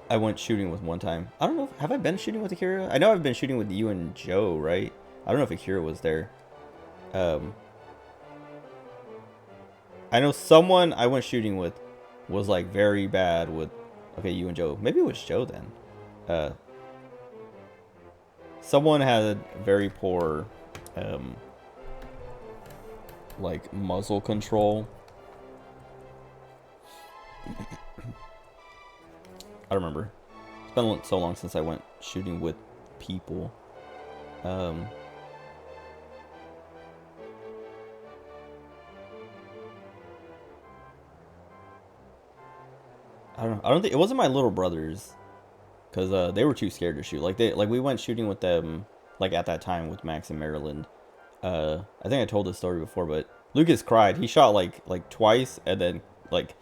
I went shooting with one time. I don't know. Have I been shooting with Akira? I know I've been shooting with you and Joe, right? I don't know if Akira was there. I know someone I went shooting with was like very bad with, okay, you and Joe. Maybe it was Joe then. Someone had very poor, like muzzle control. I don't remember. It's been so long since I went shooting with people. I don't know. I don't think it wasn't my little brothers, because they were too scared to shoot. Like we went shooting with them like at that time with Max in Maryland. I think I told this story before, but Lucas cried. He shot like twice and then like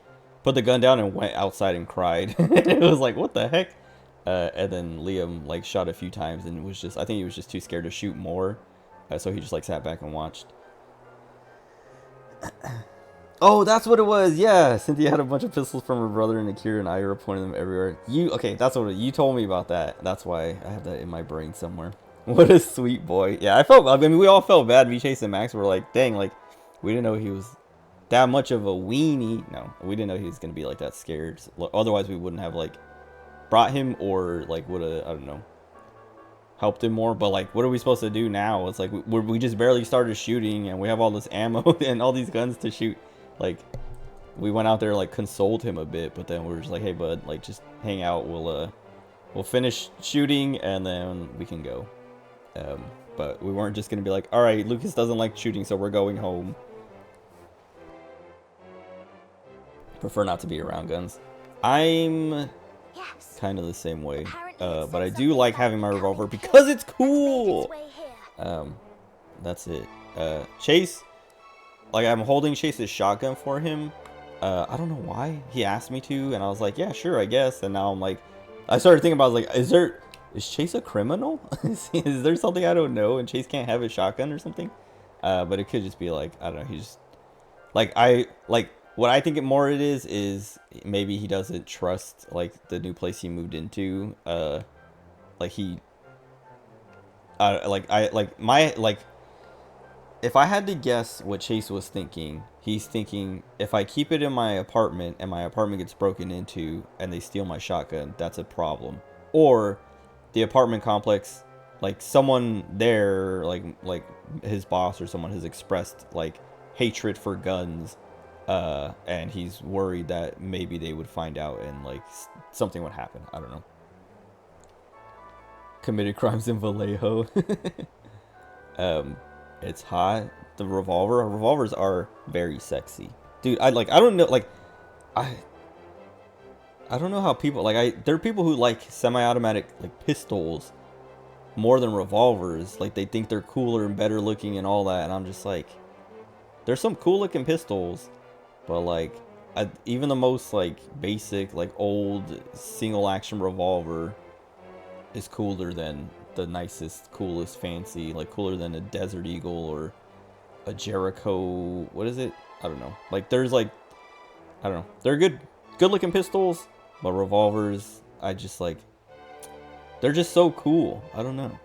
put the gun down and went outside and cried. It was like, what the heck? And then Liam like shot a few times and was just, I think he was just too scared to shoot more, so he just like sat back and watched. Oh, that's what it was. Yeah, Cynthia had a bunch of pistols from her brother, and Akira and Ira pointed them everywhere. Okay, that's what you told me about that. That's why I have that in my brain somewhere. What a sweet boy. Yeah, I mean, we all felt bad. Me, Chase, and Max were like, dang, like we didn't know he was that much of a weenie. No, we didn't know he was gonna be like that scared. Otherwise, we wouldn't have like brought him, or like would have, I don't know, helped him more. But like, what are we supposed to do now? It's like we just barely started shooting, and we have all this ammo and all these guns to shoot. Like, we went out there, like, consoled him a bit, but then we were just like, hey, bud, like, just hang out. We'll finish shooting, and then we can go. But we weren't just going to be like, all right, Lucas doesn't like shooting, so we're going home. Prefer not to be around guns. I'm kind of the same way. But I do like having my revolver because it's cool. That's it. Chase... Like, I'm holding Chase's shotgun for him. I don't know why. He asked me to, and I was like, yeah, sure, I guess. And now I'm like, I started thinking about, like, is Chase a criminal? Is there something I don't know, and Chase can't have a shotgun or something? But it could just be, like, I don't know, he just, like, what I think more it is maybe he doesn't trust, like, the new place he moved into. Like, if I had to guess what Chase was thinking, he's thinking if I keep it in my apartment and my apartment gets broken into and they steal my shotgun, that's a problem. Or the apartment complex, like someone there, like his boss or someone has expressed like hatred for guns, and he's worried that maybe they would find out and like something would happen. I don't know. Committed crimes in Vallejo. It's hot. The revolvers are very sexy, dude. I don't know, like I don't know how people there are people who like semi-automatic like pistols more than revolvers. Like they think they're cooler and better looking and all that, and I'm just like, there's some cool looking pistols, but like even the most like basic like old single action revolver is cooler than the nicest, coolest, fancy, like cooler than a Desert Eagle or a Jericho. What is it? I don't know. Like there's like, I don't know. They're good looking pistols, but revolvers, I just like, they're just so cool. I don't know.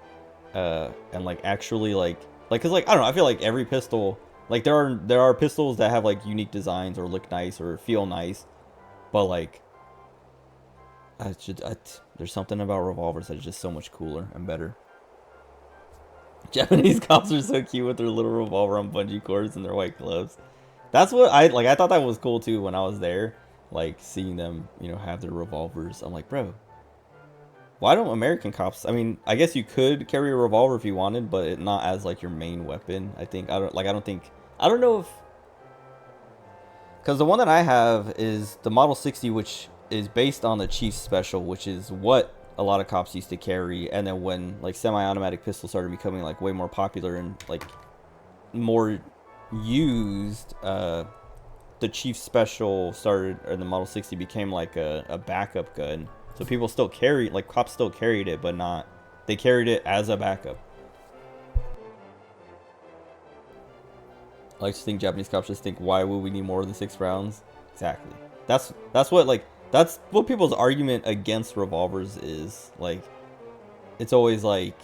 And like actually cause like, I don't know. I feel like every pistol, like there are pistols that have like unique designs or look nice or feel nice, but like, there's something about revolvers that is just so much cooler and better. Japanese cops are so cute with their little revolver on bungee cords and their white gloves. That's what I thought that was cool too when I was there. Like seeing them, you know, have their revolvers. I'm like, bro, why don't American cops? I mean, I guess you could carry a revolver if you wanted, but not as like your main weapon. I don't know if, because the one that I have is the Model 60, which is based on the Chiefs Special, which is what a lot of cops used to carry. And then when like semi-automatic pistols started becoming like way more popular and like more used, the Chiefs Special started, or the Model 60 became like a backup gun. So people still carry, like cops still carried it, but not, they carried it as a backup. I like to think Japanese cops just think, why would we need more than 6 rounds? Exactly. That's what people's argument against revolvers is. Like, it's always like,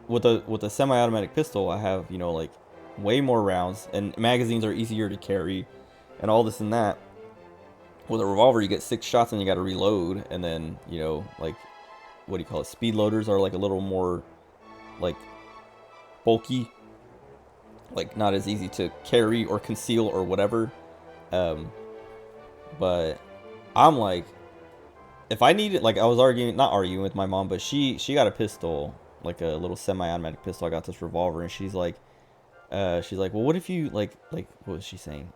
with a semi-automatic pistol, I have, you know, like way more rounds and magazines are easier to carry and all this and that. With a revolver, you get 6 shots and you got to reload, and then, you know, like, what do you call it? Speed loaders are like a little more like bulky, like not as easy to carry or conceal or whatever. But I'm like, if I needed, like, I was not arguing with my mom, but she got a pistol, like a little semi-automatic pistol. I got this revolver, and she's like, well, what if you like what was she saying?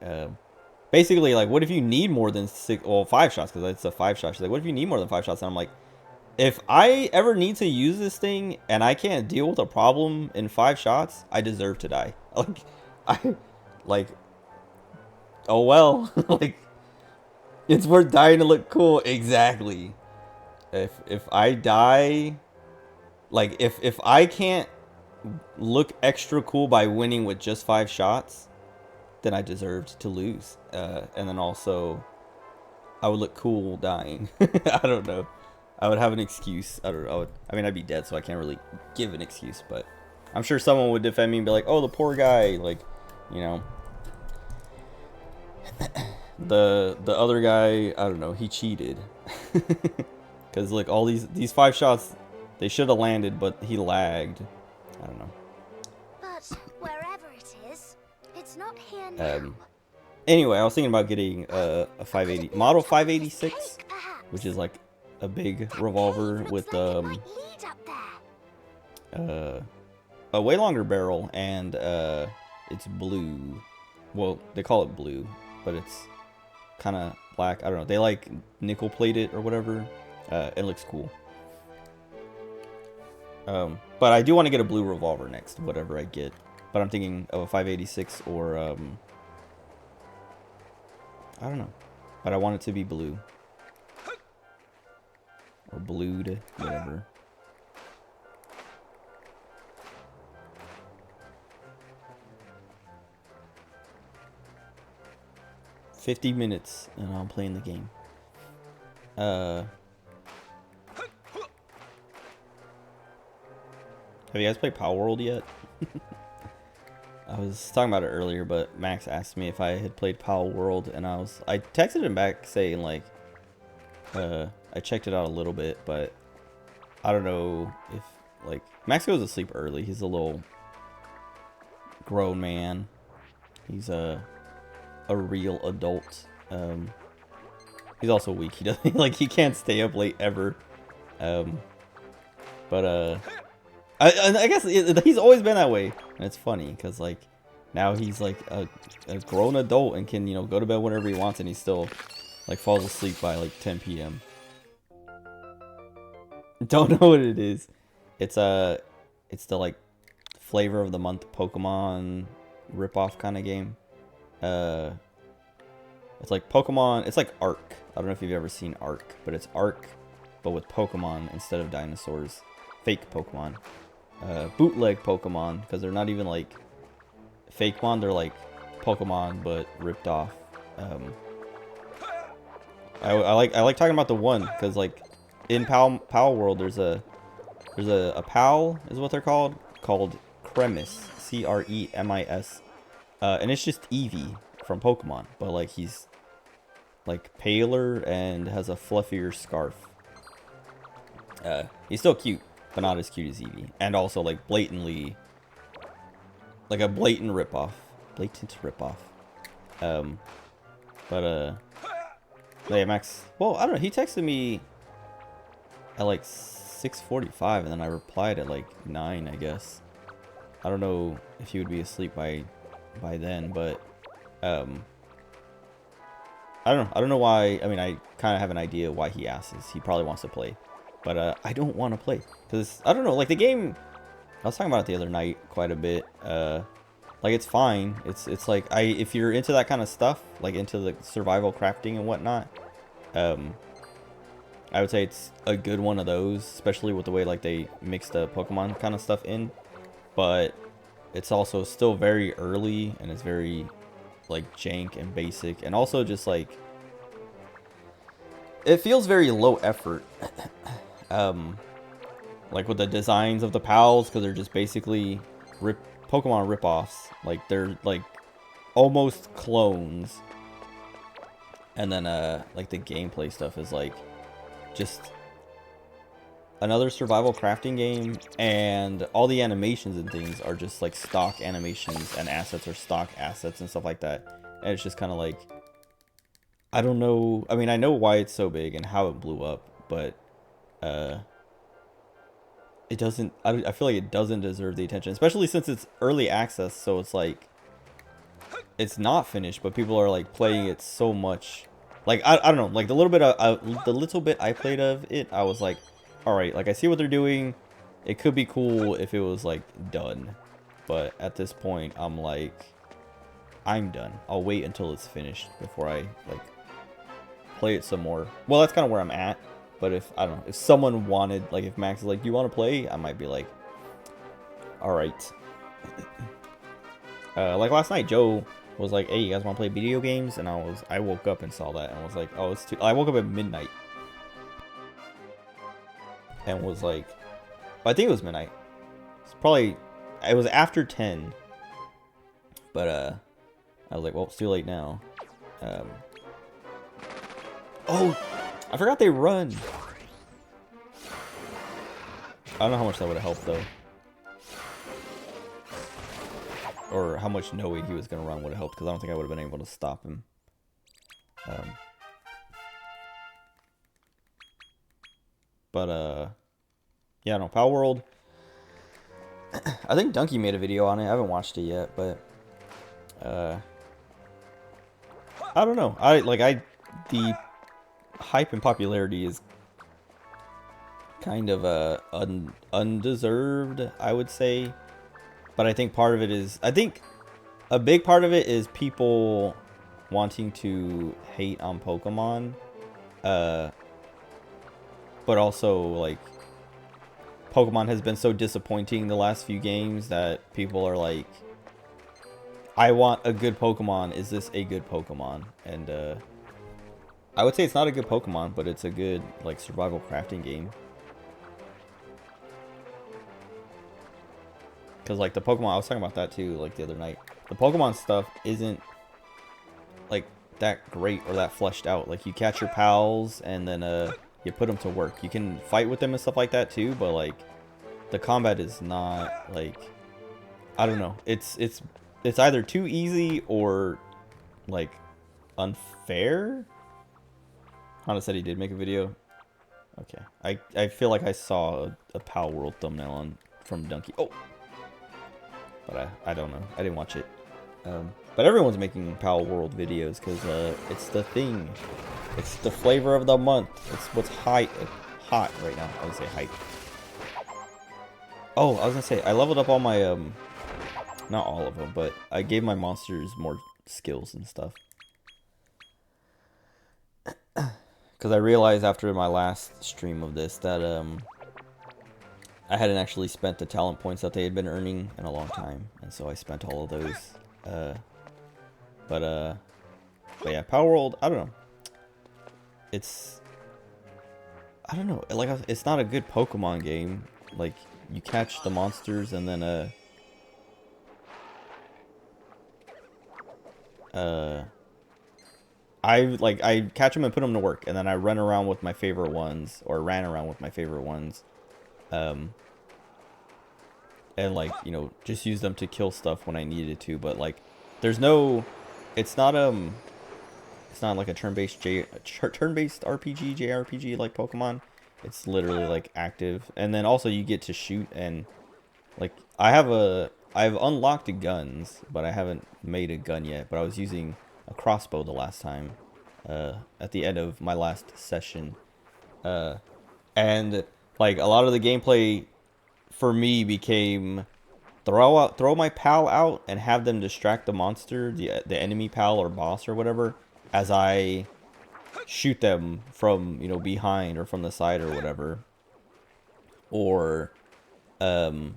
Basically, like, what if you need more than 5 shots? Because it's a 5 shot. She's like, what if you need more than 5 shots? And I'm like, if I ever need to use this thing and I can't deal with a problem in 5 shots, I deserve to die. Oh well, like, it's worth dying to look cool. Exactly. If I die, like, if I can't look extra cool by winning with just 5 shots, then I deserved to lose. And then also, I would look cool dying. I don't know. I would have an excuse. I don't know. I'd be dead, so I can't really give an excuse. But I'm sure someone would defend me and be like, "Oh, the poor guy." Like, you know, the other guy. I don't know. He cheated. Because like all these 5 shots, they should have landed, but he lagged. I don't know. But wherever it is, it's not here now. Anyway, I was thinking about getting a 580 model 586, which is like a big revolver with a way longer barrel, and it's blue. Well, they call it blue, but it's kind of black. I don't know. They like nickel plate it or whatever. It looks cool. But I do want to get a blue revolver next, whatever I get. But I'm thinking of a 586 or I don't know. But I want it to be blue. Or blued, whatever. "50 minutes and I'm playing the game." Have you guys played Power World yet? I was talking about it earlier, but Max asked me if I had played Pal World, and I texted him back saying like, I checked it out a little bit, but I don't know if like Max goes to sleep early. He's a little grown man. He's a real adult. He's also weak. He doesn't like he can't stay up late ever. But I guess he's always been that way, and it's funny because like now he's like a grown adult and can, you know, go to bed whenever he wants, and he still like falls asleep by like 10 p.m. Don't know what it is. It's the like flavor of the month Pokemon ripoff kind of game. It's like Pokemon. It's like Ark. I don't know if you've ever seen Ark, but it's Ark, but with Pokemon instead of dinosaurs. Fake Pokemon. Bootleg Pokemon, because they're not even like fake mon, they're like Pokemon but ripped off. I like talking about the one because like in Pal World there's a Pal is what they're called Cremis, Cremis, and it's just Eevee from Pokemon, but like he's like paler and has a fluffier scarf. He's still cute, but not as cute as Eevee, and also like blatantly, like a blatant ripoff. Yeah, Max. Well, I don't know. He texted me at like 6:45, and then I replied at like 9, I guess. I don't know if he would be asleep by then, but I don't know why. I mean, I kind of have an idea why he asks this. He probably wants to play, but I don't want to play because I don't know. Like the game, I was talking about it the other night quite a bit. Like it's fine. It's like if you're into that kind of stuff, like into the survival crafting and whatnot, I would say it's a good one of those, especially with the way like they mix the Pokemon kind of stuff in. But it's also still very early and it's very like jank and basic, and also just like it feels very low effort. Like with the designs of the pals, because they're just basically Pokemon ripoffs. Like they're like almost clones, and then like the gameplay stuff is like just another survival crafting game, and all the animations and things are just like stock animations, and assets are stock assets and stuff like that. And it's just kind of like, I don't know. I mean, I know why it's so big and how it blew up, but it doesn't, I feel like it doesn't deserve the attention, especially since it's early access. So it's like, it's not finished, but people are like playing it so much. Like, I don't know, like the little bit I played of it, I was like, all right, like I see what they're doing. It could be cool if it was like done, but at this point I'm like, I'm done. I'll wait until it's finished before I like play it some more. Well, that's kind of where I'm at. But if, I don't know, if someone wanted, like if Max is like, do you want to play? I might be like, all right. Like last night, Joe was like, hey, you guys want to play video games? And I woke up and saw that and was like, oh, it's too, I woke up at midnight. And was like, I think it was midnight. It's probably, it was after 10. But I was like, well, it's too late now. Oh, I forgot they run. I don't know how much that would have helped though, or how much knowing he was gonna run would have helped, because I don't think I would have been able to stop him. Yeah, no, Pal World. I think Donkey made a video on it. I haven't watched it yet, but I don't know. The hype and popularity is kind of undeserved, I would say. But I think part of it is, I think a big part of it is people wanting to hate on Pokemon, but also like Pokemon has been so disappointing the last few games that people are like, I want a good Pokemon. Is this a good Pokemon? And I would say it's not a good Pokemon, but it's a good like survival crafting game. Because, like, the Pokemon, I was talking about that too, like, the other night. The Pokemon stuff isn't, like, that great or that fleshed out. Like, you catch your pals, and then, you put them to work. You can fight with them and stuff like that too, but, like, the combat is not, like, I don't know. It's either too easy or, like, unfair. Hana said he did make a video. Okay. I feel like I saw a Pal World thumbnail from Donkey. Oh! But I don't know. I didn't watch it. But everyone's making Pal World videos because it's the thing. It's the flavor of the month. It's what's hot right now. I would say hype. Oh, I was gonna say I leveled up all my not all of them, but I gave my monsters more skills and stuff. Because I realized after my last stream of this that I hadn't actually spent the talent points that they had been earning in a long time, and so I spent all of those. But yeah, Power World. I don't know. I don't know. Like, it's not a good Pokemon game. Like, you catch the monsters and then I catch them and put them to work, and then I run around with my favorite ones, or ran around with my favorite ones, and, like, you know, just use them to kill stuff when I needed to. But, like, there's no, it's not like a turn-based RPG, JRPG like Pokemon. It's literally like active, and then also you get to shoot, and like I've unlocked the guns, but I haven't made a gun yet. But I was using a crossbow the last time, at the end of my last session, and like a lot of the gameplay for me became throw my pal out and have them distract the monster, the enemy pal or boss or whatever, as I shoot them from, you know, behind or from the side or whatever, or run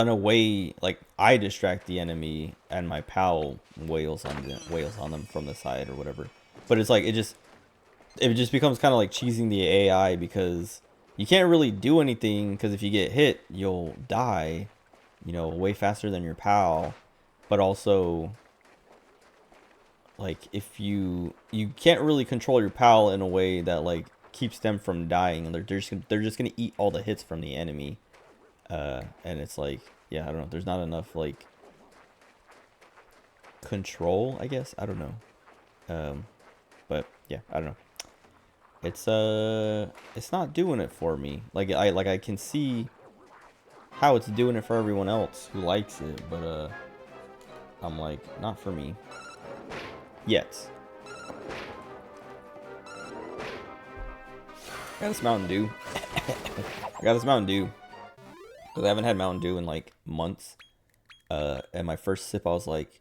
away. Like, I distract the enemy and my pal wails on them from the side or whatever. But it's like it just becomes kind of like cheesing the AI, because you can't really do anything, because if you get hit you'll die, you know, way faster than your pal. But also, like, if you can't really control your pal in a way that, like, keeps them from dying. They're just gonna eat all the hits from the enemy, and it's like, yeah, I don't know, there's not enough, like, control, I guess. I don't know. But yeah, I don't know. It's not doing it for me. Like, I can see how it's doing it for everyone else who likes it, but I'm like, not for me. Yet. I got this Mountain Dew. I got this Mountain Dew because I haven't had Mountain Dew in like months. And my first sip, I was like,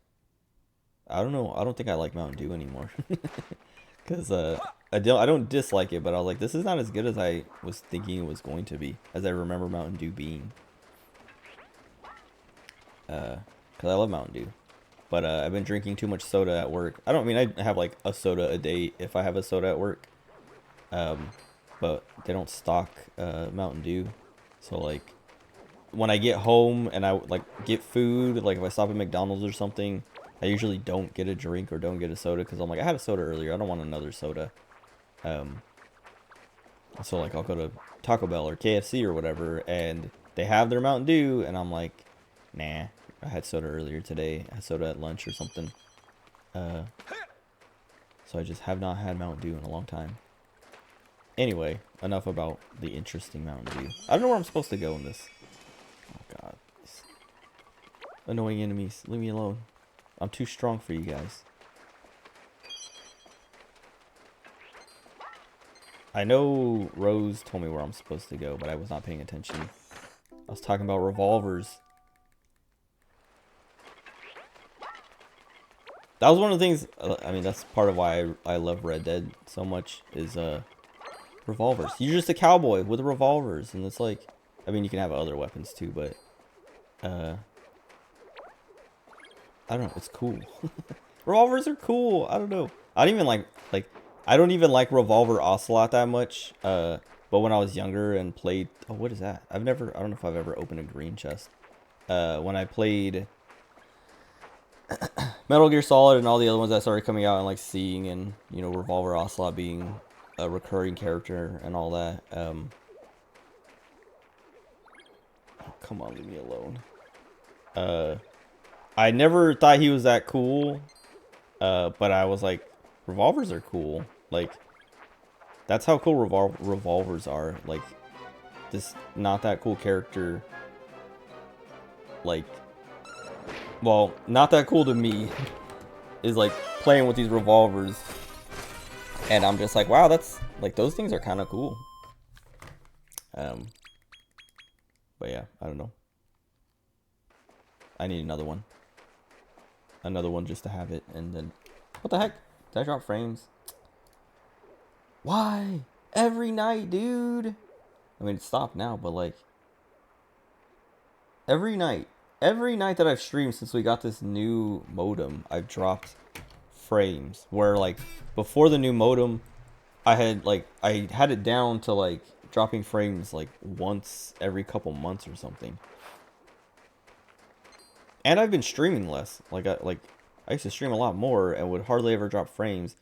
I don't know. I don't think I like Mountain Dew anymore. Because I don't dislike it, but I was like, this is not as good as I was thinking it was going to be, as I remember Mountain Dew being. Because I love Mountain Dew. But I've been drinking too much soda at work. I have like a soda a day if I have a soda at work. But they don't stock Mountain Dew. So, like, when I get home and I, like, get food, like if I stop at McDonald's or something, I usually don't get a drink or don't get a soda, because I'm like, I had a soda earlier, I don't want another soda. So, like, I'll go to Taco Bell or KFC or whatever, and they have their Mountain Dew, and I'm like, nah. I had soda earlier today. I had soda at lunch or something. So I just have not had Mountain Dew in a long time. Anyway, enough about the interesting Mountain Dew. I don't know where I'm supposed to go in this. Oh god. These annoying enemies. Leave me alone. I'm too strong for you guys. I know Rose told me where I'm supposed to go, but I was not paying attention. I was talking about revolvers. That was one of the things, I mean, that's part of why I love Red Dead so much, is revolvers. You're just a cowboy with revolvers, and it's like, I mean, you can have other weapons too, but I don't know, it's cool. Revolvers are cool. I don't know. I don't even like I don't even like Revolver Ocelot that much. But when I was younger and played, oh, what is that? I don't know if I've ever opened a green chest. When I played Metal Gear Solid and all the other ones that started coming out and like seeing, and you know, Revolver Ocelot being a recurring character and all that. Oh, come on, leave me alone. I never thought he was that cool, but I was like, revolvers are cool. Like, that's how cool revolvers are. Like, this not that cool character, like, well, not that cool to me, is like playing with these revolvers, and I'm just like, wow, that's like, those things are kind of cool. But yeah, I don't know. I need another one. Another one just to have it, and then, what the heck? Did I drop frames? Why? Every night, dude. I mean, it's stopped now, but like, every night that I've streamed since we got this new modem, I've dropped frames. Where like, before the new modem, I had it down to like dropping frames like once every couple months or something. And I've been streaming less. Like I used to stream a lot more and would hardly ever drop frames.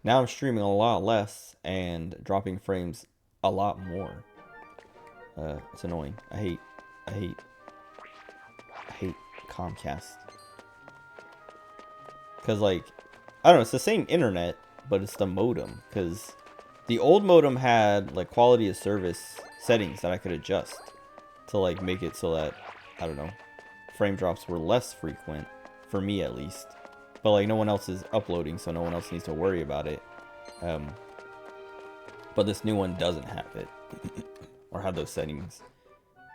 Now I'm streaming a lot less and dropping frames a lot more. It's annoying. I hate Comcast. Cause like, I don't know, it's the same internet, but it's the modem. Cause the old modem had like quality of service settings that I could adjust to like make it so that, I don't know, frame drops were less frequent, for me at least. But like, no one else is uploading, so no one else needs to worry about it. But this new one doesn't have it, or have those settings.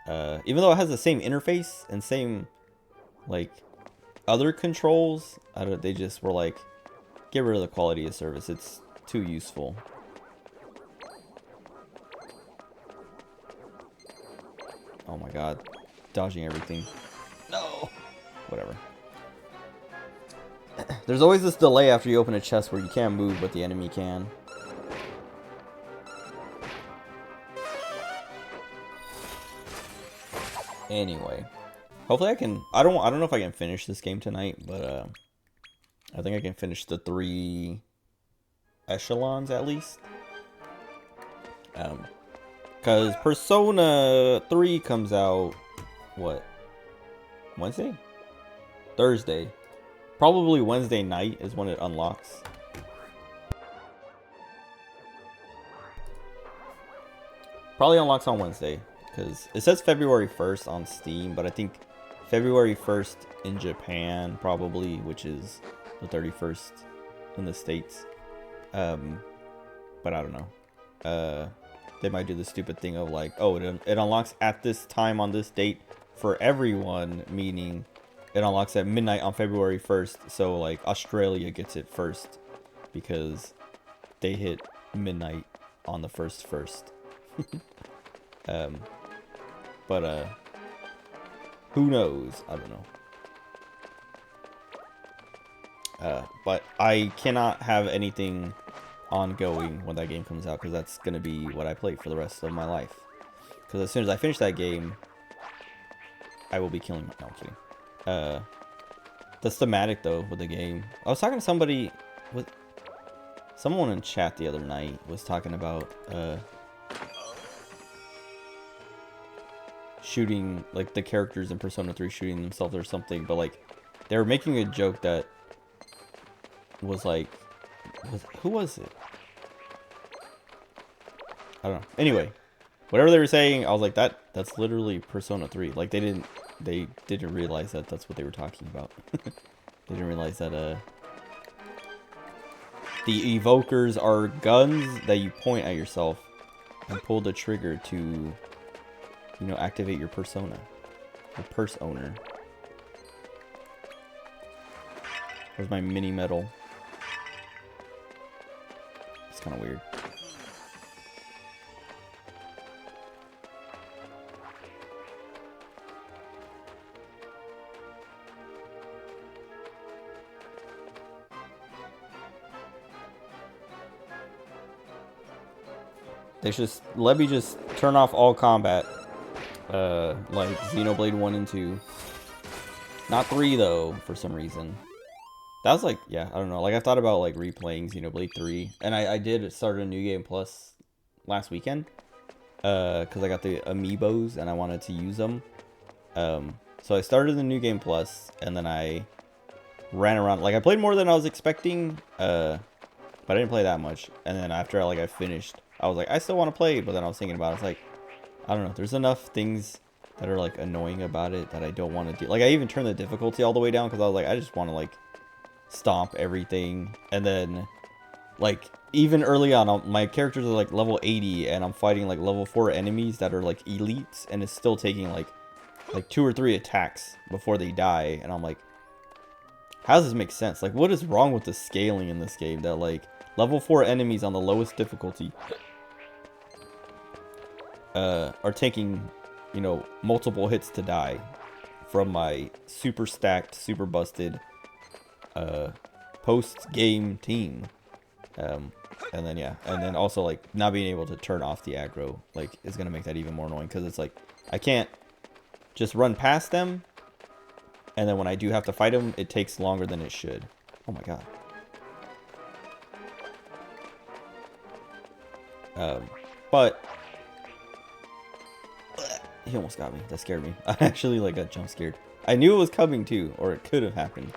Even though it has the same interface and same like other controls, they just were like, get rid of the quality of service. It's too useful. Oh my god, dodging everything. No, whatever. There's always this delay after you open a chest where you can't move, but the enemy can. Anyway, hopefully I can. I don't know if I can finish this game tonight, but I think I can finish the 3 echelons at least. Because Persona 3 comes out, what, Wednesday? Thursday. Probably Wednesday night is when it unlocks. Probably unlocks on Wednesday, because it says February 1st on Steam, but I think February 1st in Japan, probably, which is the 31st in the States. But I don't know. They might do the stupid thing of like, oh, it unlocks at this time on this date for everyone, meaning it unlocks at midnight on February 1st, so like Australia gets it first because they hit midnight on the first. But who knows? I don't know. But I cannot have anything ongoing when that game comes out, because that's gonna be what I play for the rest of my life. Because as soon as I finish that game, I will be killing. No, I'm kidding. The thematic though with the game, I was talking to somebody, with someone in chat the other night was talking about shooting, like the characters in Persona 3 shooting themselves or something, but like they were making a joke that was like, who was it? I don't know. Anyway, whatever they were saying, I was like, that's literally Persona 3. Like they didn't realize that that's what they were talking about. They didn't realize that the evokers are guns that you point at yourself and pull the trigger to, you know, activate your persona. The purse owner. Where's my mini medal? It's kind of weird. They should let me just turn off all combat. Like Xenoblade 1 and 2. Not 3 though, for some reason. That was like, yeah, I don't know. Like I thought about like replaying Xenoblade 3. And I did start a New Game Plus last weekend. Because I got the amiibos and I wanted to use them. So I started the New Game Plus and then I ran around. Like I played more than I was expecting. But I didn't play that much. And then after I finished, I was like, I still want to play it. But then I was thinking about it. It's like, I don't know. There's enough things that are like annoying about it that I don't want to do. Like I even turned the difficulty all the way down because I was like, I just want to like stomp everything. And then like even early on, my characters are like level 80 and I'm fighting like level 4 enemies that are like elites, and it's still taking like 2 or 3 attacks before they die. And I'm like, how does this make sense? Like what is wrong with the scaling in this game that like level 4 enemies on the lowest difficulty are taking, you know, multiple hits to die from my super stacked, super busted post-game team. And then yeah, and then also like not being able to turn off the aggro like is gonna make that even more annoying, because it's like I can't just run past them, and then when I do have to fight them, it takes longer than it should. Oh my god. But he almost got me. That scared me. I actually like got jump scared. I knew it was coming too, or it could have happened.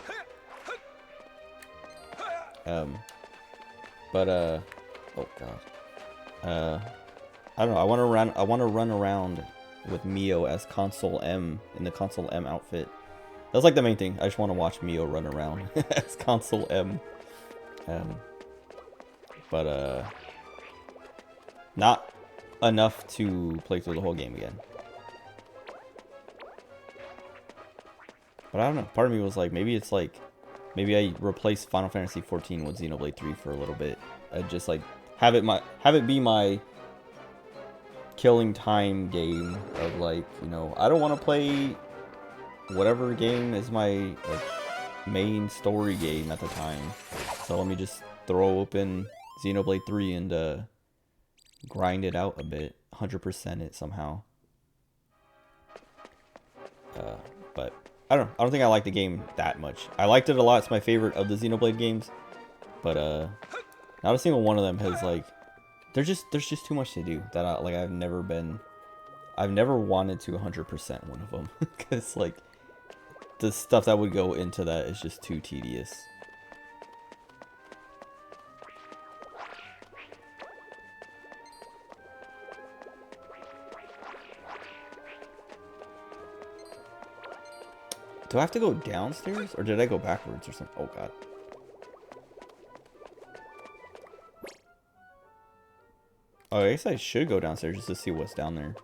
Oh god. I don't know. I want to run around with Mio as Console M in the Console M outfit. That's like the main thing. I just want to watch Mio run around as Console M. Not enough to play through the whole game again. But I don't know. Part of me was like, maybe it's like, maybe I replace Final Fantasy 14 with Xenoblade 3 for a little bit. I'd just like have it be my killing time game of like, you know, I don't want to play whatever game is my like main story game at the time. So let me just throw open Xenoblade 3 and grind it out a bit, 100% it somehow. But I don't know. I don't think I like the game that much. I liked it a lot. It's my favorite of the Xenoblade games. But not a single one of them has like, there's just too much to do that I've never wanted to 100% one of them, because like the stuff that would go into that is just too tedious. Do I have to go downstairs, or did I go backwards or something? Oh god. Oh, I guess I should go downstairs just to see what's down there.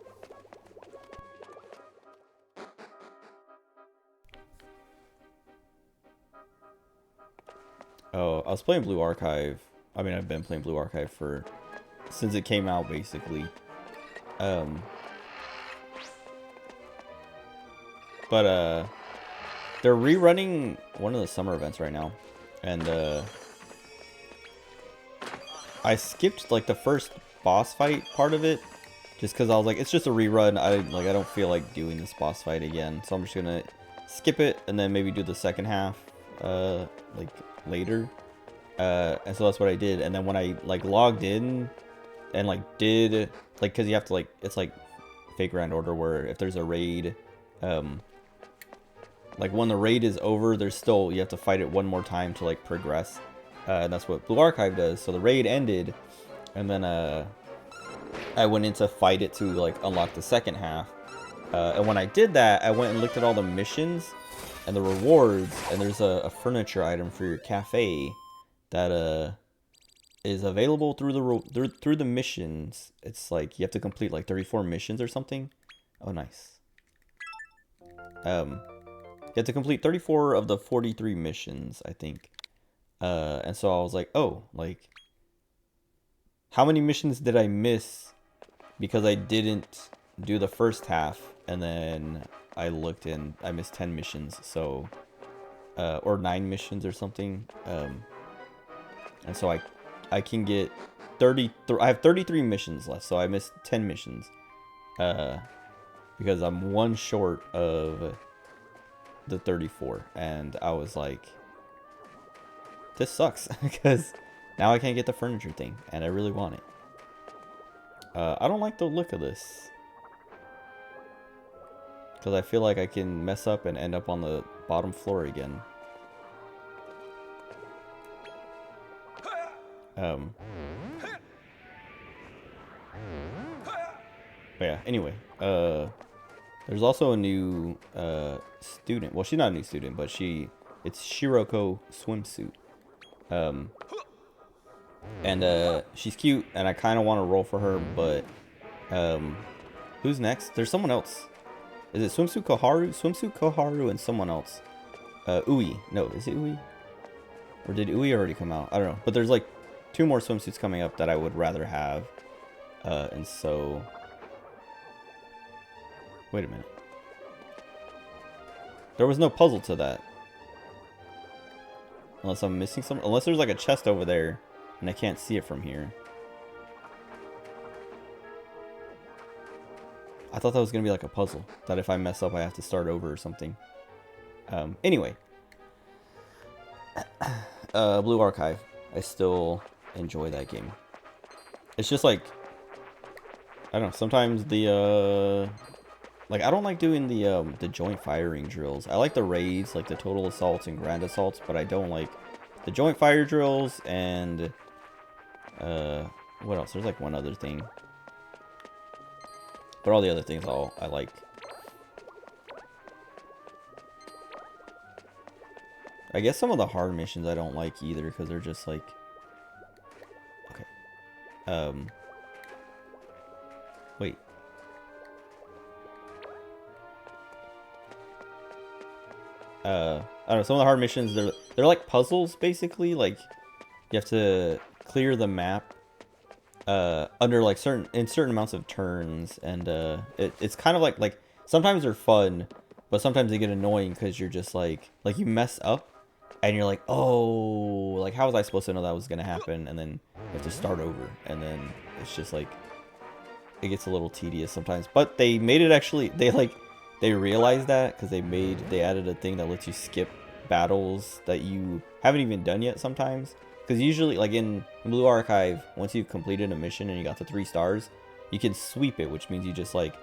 Oh, I was playing Blue Archive. I mean, I've been playing Blue Archive since it came out, basically. But they're rerunning one of the summer events right now, and I skipped like the first boss fight part of it just because I was like, it's just a rerun. I don't feel like doing this boss fight again, so I'm just gonna skip it and then maybe do the second half like later. And so that's what I did. And then when I like logged in and like did like, because you have to like, it's like Fate Grand Order where if there's a raid, like when the raid is over, there's still, you have to fight it one more time to like progress. And that's what Blue Archive does. So the raid ended, and then I went in to fight it to like unlock the second half. And when I did that, I went and looked at all the missions and the rewards, and there's a furniture item for your cafe that is available through the missions. It's like you have to complete like 34 missions or something. Oh, nice. You have to complete 34 of the 43 missions, I think. And so I was like, oh, like, how many missions did I miss because I didn't do the first half? And then I looked and I missed 10 missions, so, or 9 missions or something. And so I can get I have 33 missions left, so I missed 10 missions. Because I'm one short of the 34, and I was like, this sucks because now I can't get the furniture thing, and I really want it. I don't like the look of this because I feel like I can mess up and end up on the bottom floor again. But yeah, anyway, there's also a new student. Well, she's not a new student, but it's Shiroko Swimsuit. And she's cute, and I kind of want to roll for her, but who's next? There's someone else. Is it Swimsuit Koharu? Swimsuit Koharu and someone else. Ui. No, is it Ui? Or did Ui already come out? I don't know. But there's like 2 more swimsuits coming up that I would rather have. And so... Wait a minute. There was no puzzle to that. Unless I'm missing something. Unless there's like a chest over there and I can't see it from here. I thought that was going to be like a puzzle. That if I mess up I have to start over or something. Anyway. Blue Archive. I still enjoy that game. It's just like... I don't know. Sometimes the... Like, I don't like doing the joint firing drills. I like the raids, like the total assaults and grand assaults, but I don't like the joint fire drills and, what else? There's like one other thing. But all the other things I like. I guess some of the hard missions I don't like either, because they're just like... Okay. Wait. I don't know, some of the hard missions, they're like puzzles, basically. Like, you have to clear the map under like certain amounts of turns, and it's kind of like sometimes they're fun, but sometimes they get annoying because you're just like you mess up and you're like, oh, like how was I supposed to know that was gonna happen? And then you have to start over, and then it's just like it gets a little tedious sometimes. But they made it actually, they realized that because they added a thing that lets you skip battles that you haven't even done yet sometimes. Because usually, like in Blue Archive, once you've completed a mission and you got the 3 stars, you can sweep it, which means you just like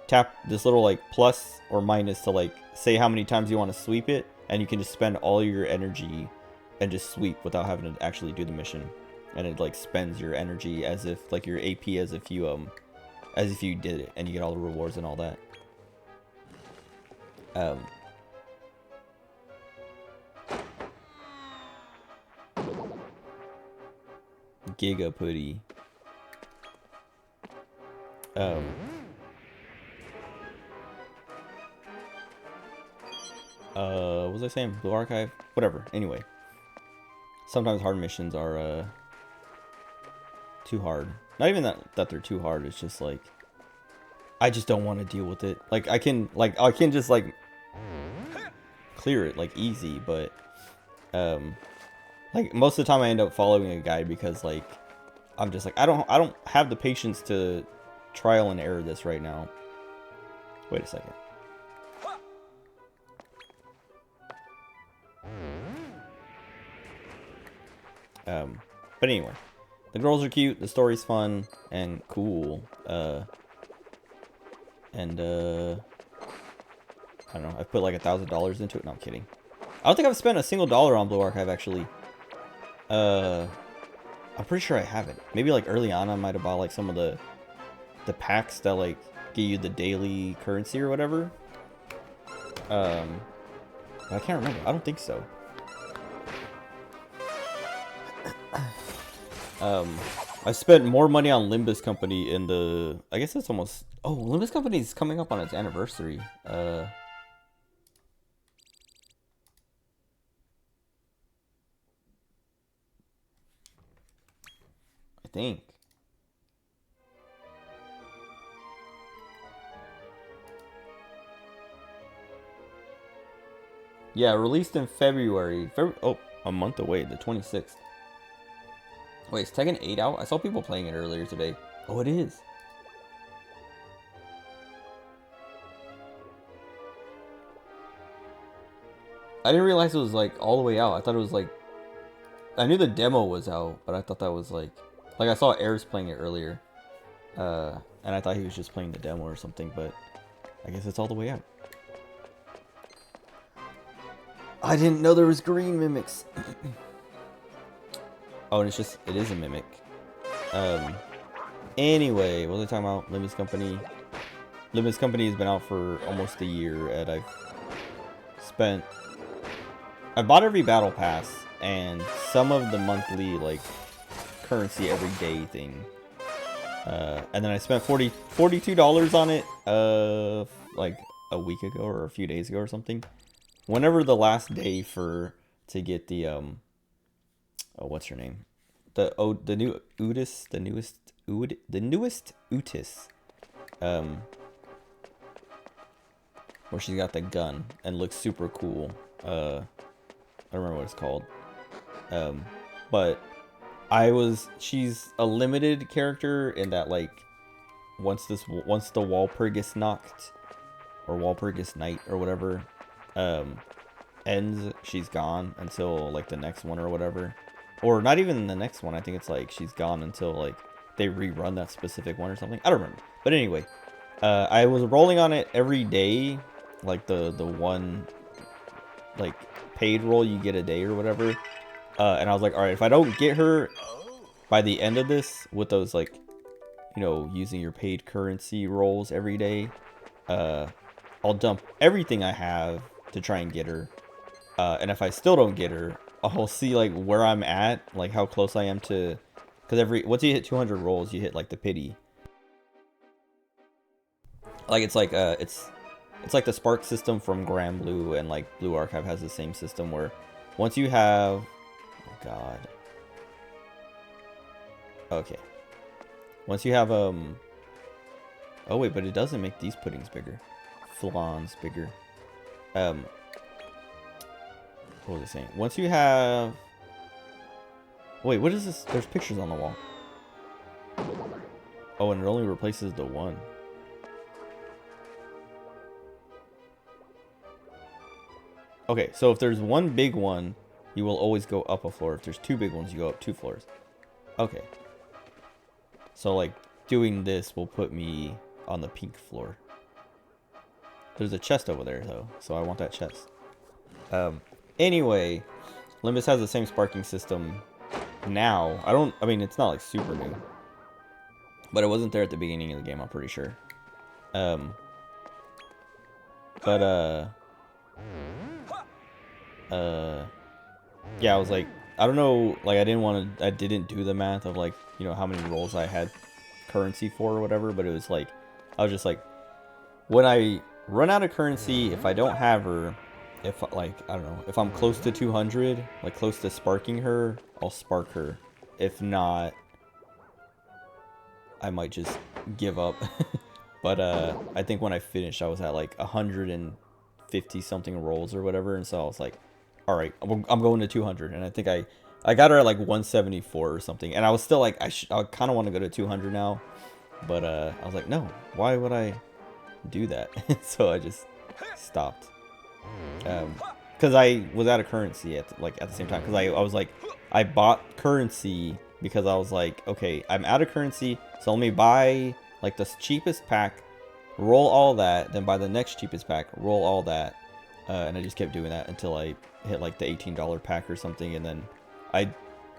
tap this little like plus or minus to like say how many times you want to sweep it, and you can just spend all your energy and just sweep without having to actually do the mission. And it like spends your energy as if like your AP as if you did it, and you get all the rewards and all that. Giga Putty. What was I saying? Blue Archive? Whatever. Anyway. Sometimes hard missions are, too hard. Not even that they're too hard, it's just like... I just don't want to deal with it. Like, I can just, like... clear it, like, easy, but... like, most of the time I end up following a guide because, like... I'm just like, I don't have the patience to trial and error this right now. Wait a second. But anyway, the girls are cute, the story's fun and cool. I don't know, I've put like $1,000 into it. No, I'm kidding. I don't think I've spent a single dollar on Blue Archive actually. I'm pretty sure I haven't. Maybe like early on I might have bought like some of the packs that like give you the daily currency or whatever. I can't remember. I don't think so. I spent more money on Limbus Company in the... I guess it's almost... Oh, Limbus Company is coming up on its anniversary. I think. Yeah, released in February. Oh, a month away, the 26th. Wait, is Tekken 8 out? I saw people playing it earlier today. Oh, it is. I didn't realize it was like all the way out. I thought it was like, I knew the demo was out, but I thought that was like I saw Airs playing it earlier. And I thought he was just playing the demo or something, but I guess it's all the way out. I didn't know there was green mimics. Oh, and it is a mimic. Anyway, what was I talking about? Limits Company. Limits Company has been out for almost a year, and I bought every battle pass and some of the monthly like currency every day thing. And then I spent $42 on it like a week ago or a few days ago or something. Whenever the last day to get the oh, what's her name? The new Utis, the newest Utis. Where she's got the gun and looks super cool. I don't remember what it's called. But she's a limited character in that like once the Walpurgis Nacht or Walpurgis Night or whatever ends, she's gone until like the next one or whatever. Or not even the next one. I think it's like she's gone until like they rerun that specific one or something. I don't remember. But anyway, I was rolling on it every day, like the one like paid roll you get a day or whatever. And I was like, all right, if I don't get her by the end of this with those like, you know, using your paid currency rolls every day, I'll dump everything I have to try and get her. And if I still don't get her, I'll see like where I'm at, like how close I am to, because once you hit 200 rolls, you hit like the pity. Like it's like the Spark system from Grand Blue, and like Blue Archive has the same system where once you have, oh god, okay, once you have oh wait, but it doesn't make these puddings bigger, flans bigger. What was I saying? Once you have... Wait, what is this? There's pictures on the wall. Oh, and it only replaces the one. Okay, so if there's one big one, you will always go up a floor. If there's two big ones, you go up 2 floors. Okay. So, like, doing this will put me on the pink floor. There's a chest over there, though, so I want that chest. Anyway, Limbus has the same sparking system now. I mean, it's not like super new, but it wasn't there at the beginning of the game, I'm pretty sure. Yeah, I was like, I don't know, like, I didn't do the math of like, you know, how many rolls I had currency for or whatever, but it was like, I was just like, when I run out of currency, if I don't have her, if like, I don't know, if I'm close to 200, like close to sparking her, I'll spark her. If not, I might just give up. But I think when I finished, I was at like 150 something rolls or whatever, and so I was like, all right, I'm going to 200, and I think I got her at like 174 or something, and I was still like, I kind of want to go to 200 now, but I was like, no, why would I do that? So I just stopped. Because I was out of currency at the same time, because I was like, I bought currency because I was like, okay, I'm out of currency, so let me buy like the cheapest pack, roll all that, then buy the next cheapest pack, roll all that, and I just kept doing that until I hit like the $18 pack or something, and then I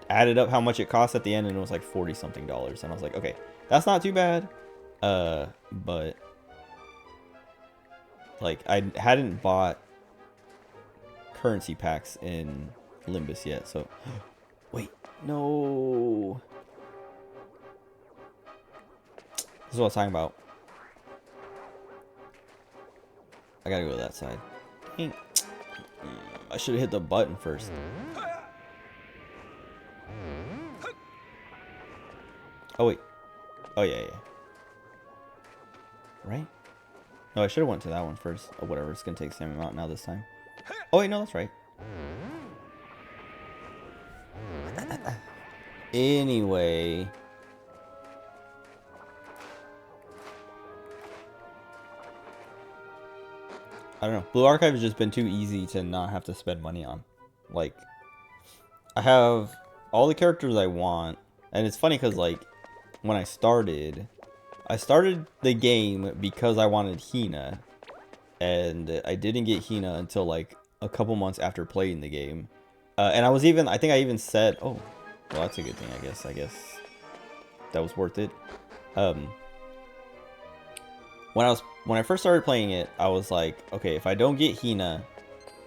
added up how much it cost at the end, and it was like $40 something, and I was like, okay, that's not too bad. But like, I hadn't bought currency packs in Limbus yet, so wait, no, this is what I was talking about. I gotta go to that side. I should have hit the button first. Oh wait, oh yeah, right? No, I should have went to that one first. Oh, whatever, it's gonna take the same amount now this time. Oh wait, no, that's right. Anyway. I don't know. Blue Archive has just been too easy to not have to spend money on. Like, I have all the characters I want. And it's funny because, like, when I started the game because I wanted Hina. And I didn't get Hina until, like, a couple months after playing the game. And I think I even said, oh, well, that's a good thing, I guess that was worth it. When I first started playing it, I was like, okay, if I don't get Hina,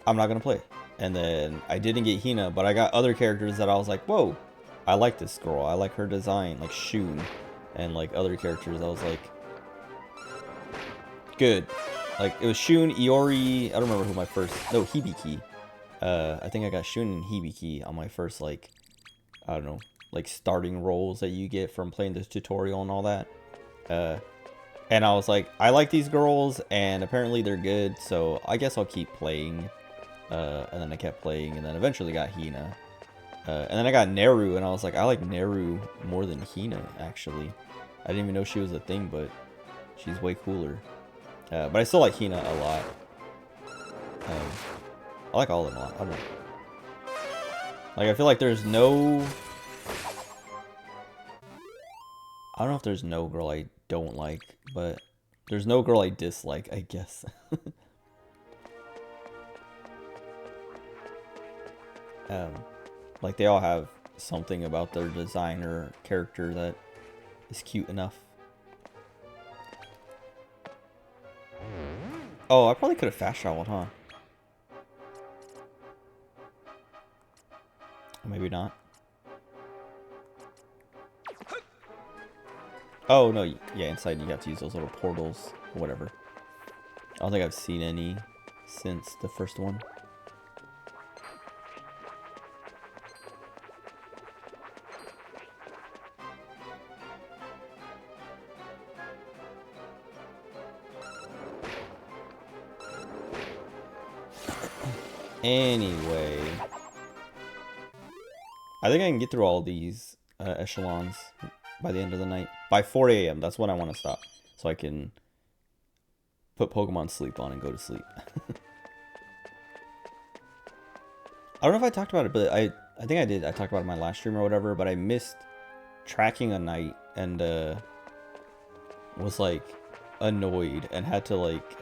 I'm not gonna play. And then I didn't get Hina, but I got other characters that I was like, whoa, I like this girl. I like her design, like Shun, and like other characters. I was like, good. Like it was Shun, Iori. I don't remember who my first. No, Hibiki. I think I got Shun and Hibiki on my first, like, I don't know, like starting roles that you get from playing this tutorial and all that. And I was like, I like these girls, and apparently they're good, so I guess I'll keep playing. And then I kept playing, and then eventually got Hina. And then I got Neru, and I was like, I like Neru more than Hina, actually. I didn't even know she was a thing, but she's way cooler. But I still like Hina a lot. I like all of them a lot. I don't know. Like, I feel like there's no... I don't know if there's no girl I don't like, but there's no girl I dislike, I guess. Like, they all have something about their design or character that is cute enough. Oh, I probably could have fast traveled, huh? Maybe not. Oh, no, yeah, inside you have to use those little portals, or whatever. I don't think I've seen any since the first one. Anyway, I think I can get through all these echelons by the end of the night. By 4 a.m. That's when I want to stop, so I can put Pokemon Sleep on and go to sleep. I don't know if I talked about it, but I think I did. I talked about it in my last stream or whatever, but I missed tracking a night and was like annoyed and had to like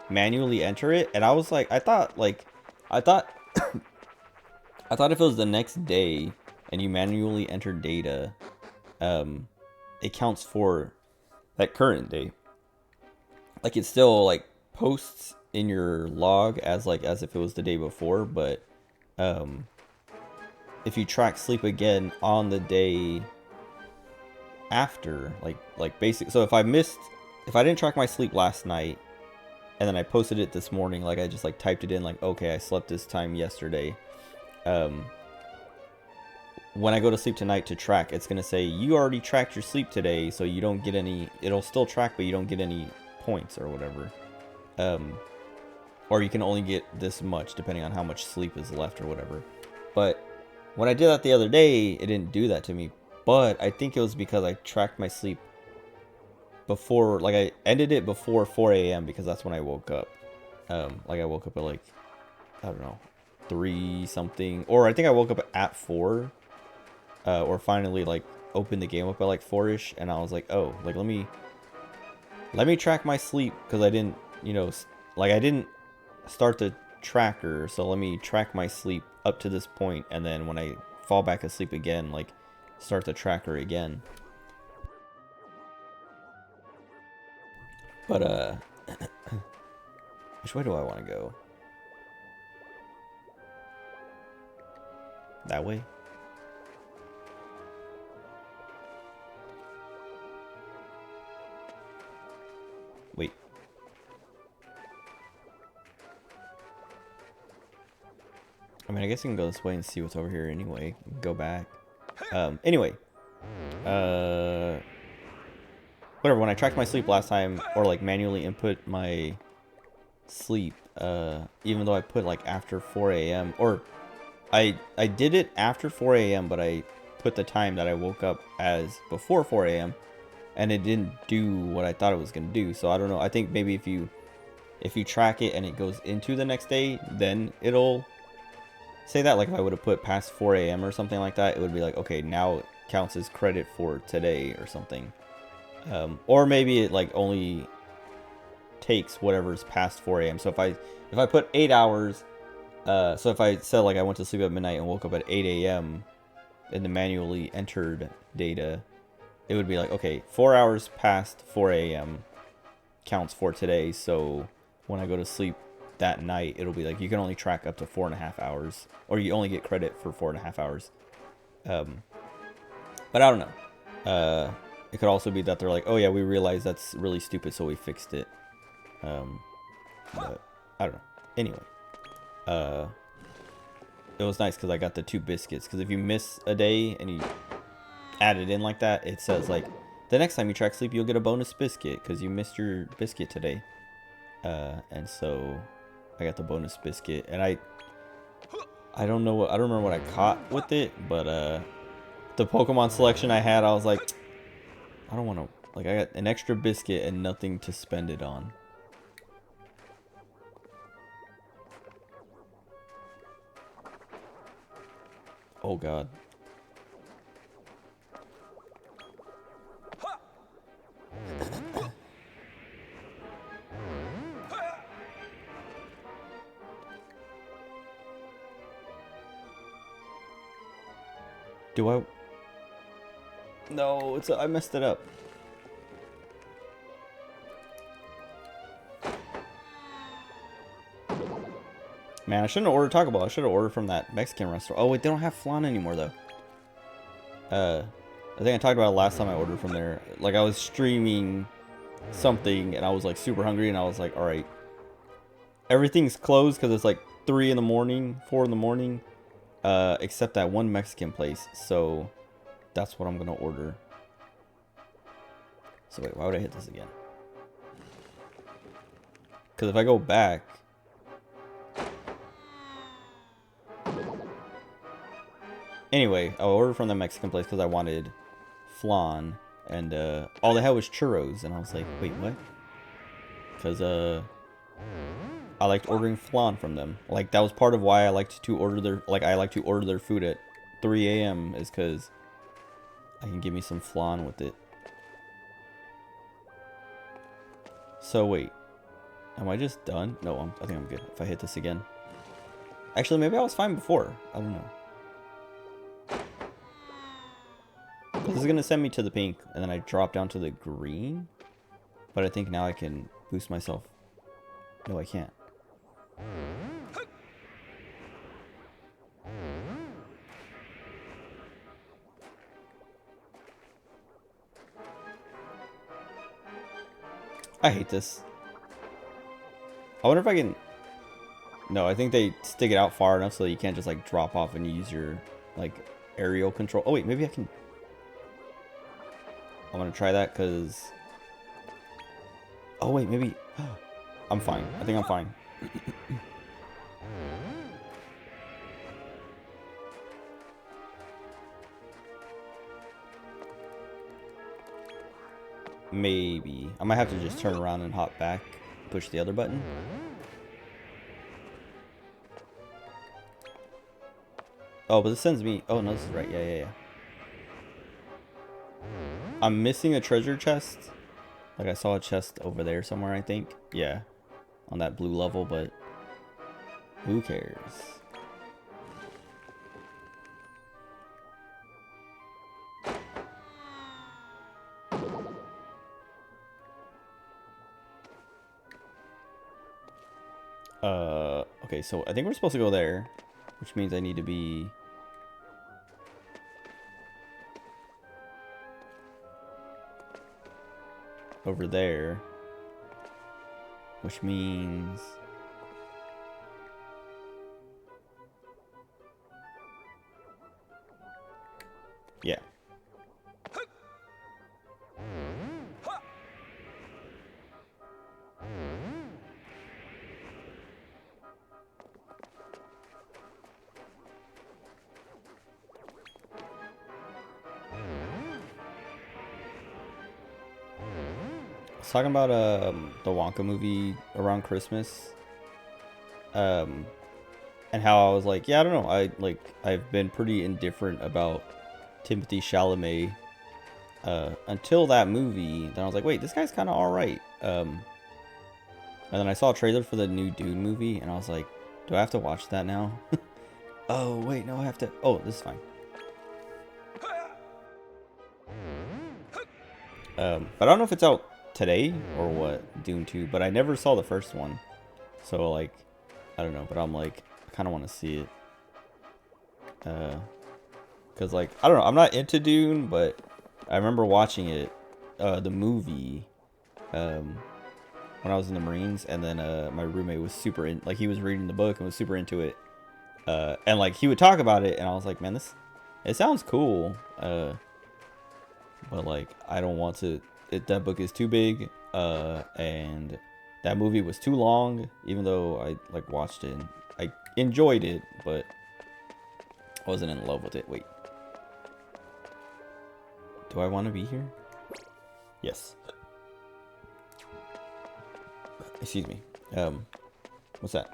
manually enter it. And I was like, I thought I thought if it was the next day and you manually enter data, it counts for that current day. Like, it still like posts in your log as if it was the day before, but if you track sleep again on the day after, like basic, so if I didn't track my sleep last night and then I posted it this morning, like I just like typed it in like, okay, I slept this time yesterday, when I go to sleep tonight to track, it's gonna say you already tracked your sleep today, so you don't get any. It'll still track, but you don't get any points or whatever. Or you can only get this much depending on how much sleep is left or whatever. But when I did that the other day, it didn't do that to me. But I think it was because I tracked my sleep before, like I ended it before 4 a.m. because that's when I woke up. Like I woke up at like, I don't know, 3 something, or I think I woke up at 4. Or finally like opened the game up at like 4ish, and I was like, oh, like let me track my sleep, because I didn't, you know, like I didn't start the tracker, so let me track my sleep up to this point, and then when I fall back asleep again, like start the tracker again. But which way do I want to go? That way? Wait. I mean, I guess I can go this way and see what's over here anyway. Go back. Anyway. Whatever, when I tracked my sleep last time, or like manually input my sleep, even though I put like after 4 a.m. or I did it after 4 a.m., but I put the time that I woke up as before 4 a.m. and it didn't do what I thought it was gonna do. So I don't know. I think maybe if you track it and it goes into the next day, then it'll say that. Like if I would have put past 4 a.m. or something like that, it would be like, okay, now it counts as credit for today or something. Or maybe it like only takes whatever's past 4 a.m. So if I put 8 hours, so if I said like I went to sleep at midnight and woke up at 8 a.m. in the manually entered data, it would be like, okay, 4 hours past 4 a.m. counts for today. So when I go to sleep that night, it'll be like you can only track up to 4.5 hours, or you only get credit for 4.5 hours. But I don't know. It could also be that they're like, oh yeah, we realized that's really stupid, so we fixed it. But I don't know. Anyway, it was nice because I got the 2 biscuits. Because if you miss a day and you add it in like that, it says like the next time you track sleep, you'll get a bonus biscuit because you missed your biscuit today. And so I got the bonus biscuit, and I don't remember what I caught with it, but the Pokemon selection I had, I was like, I don't want to, like, I got an extra biscuit and nothing to spend it on. Oh god. Do I? No, I messed it up. Man, I shouldn't have ordered Taco Bell. I should have ordered from that Mexican restaurant. Oh wait, they don't have flan anymore though. I think I talked about it last time I ordered from there. Like I was streaming something and I was like super hungry and I was like, all right, everything's closed because it's like 3 in the morning, 4 in the morning, except that one Mexican place. So that's what I'm gonna order. So wait, why would I hit this again? Because if I go back, anyway, I'll order from the Mexican place because I wanted flan, and all they had was churros, and I was like, wait, what? Because I liked ordering flan from them. Like that was part of why I liked to order their food at 3 a.m. is because I can give me some flan with it. So wait, am I just done? No, I think I'm good. If I hit this again, actually, maybe I was fine before. I don't know. This is gonna send me to the pink, and then I drop down to the green. But I think now I can boost myself. No, I can't. I hate this. I wonder if I can... No, I think they stick it out far enough so that you can't just like drop off and use your like aerial control. Oh wait, maybe I can... I'm gonna try that because... Oh wait, maybe... I'm fine. I think I'm fine. Maybe. I might have to just turn around and hop back. Push the other button. Oh, but this sends me... Oh, no, this is right. Yeah. I'm missing a treasure chest. Like, I saw a chest over there somewhere, I think. Yeah. On that blue level, but... Who cares? Okay, so I think we're supposed to go there, which means I need to be over there, which means yeah. talking about the Wonka movie around Christmas. And how I was like, yeah, I don't know. I've been pretty indifferent about Timothée Chalamet until that movie. Then I was like, wait, this guy's kind of all right. And then I saw a trailer for the new Dune movie, and I was like, do I have to watch that now? Oh, wait, no, I have to. Oh, this is fine. But I don't know if it's out today or what, Dune 2, but I never saw the first one. So, like, I don't know, but I'm like, I kind of want to see it. Because, like, I don't know, I'm not into Dune, but I remember watching it, the movie, when I was in the Marines, and then my roommate was super in, like, he was reading the book and was super into it. And, like, he would talk about it, and I was like, man, it sounds cool. But, like, I don't want to, that book is too big, and that movie was too long, even though I, like, watched it, and I enjoyed it, but I wasn't in love with it. Wait. Do I want to be here? Yes. Excuse me. What's that?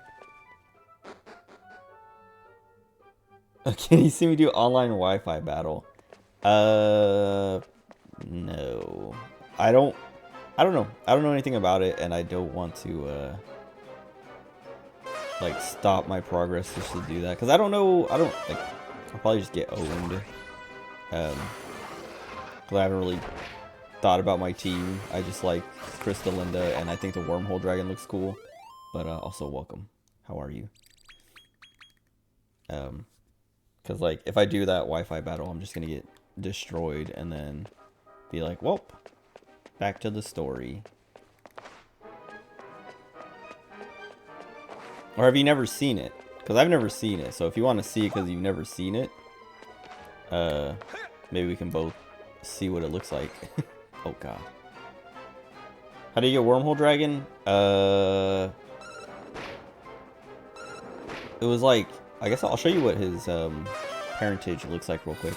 Can you see me do online Wi-Fi battle? No. I don't know. I don't know anything about it, and I don't want to, like, stop my progress just to do that. Because I don't know, like, I'll probably just get owned. Because I haven't really thought about my team. I just like Crystalinda, and I think the Wormhole Dragon looks cool. But, also, welcome. How are you? Because, like, if I do that Wi-Fi battle, I'm just going to get destroyed and then be like, well, back to the story. Or have you never seen it? Because I've never seen it. So if you want to see it because you've never seen it, maybe we can both see what it looks like. Oh, God. How do you get Wormhole Dragon? It was like, I guess I'll show you what his parentage looks like real quick.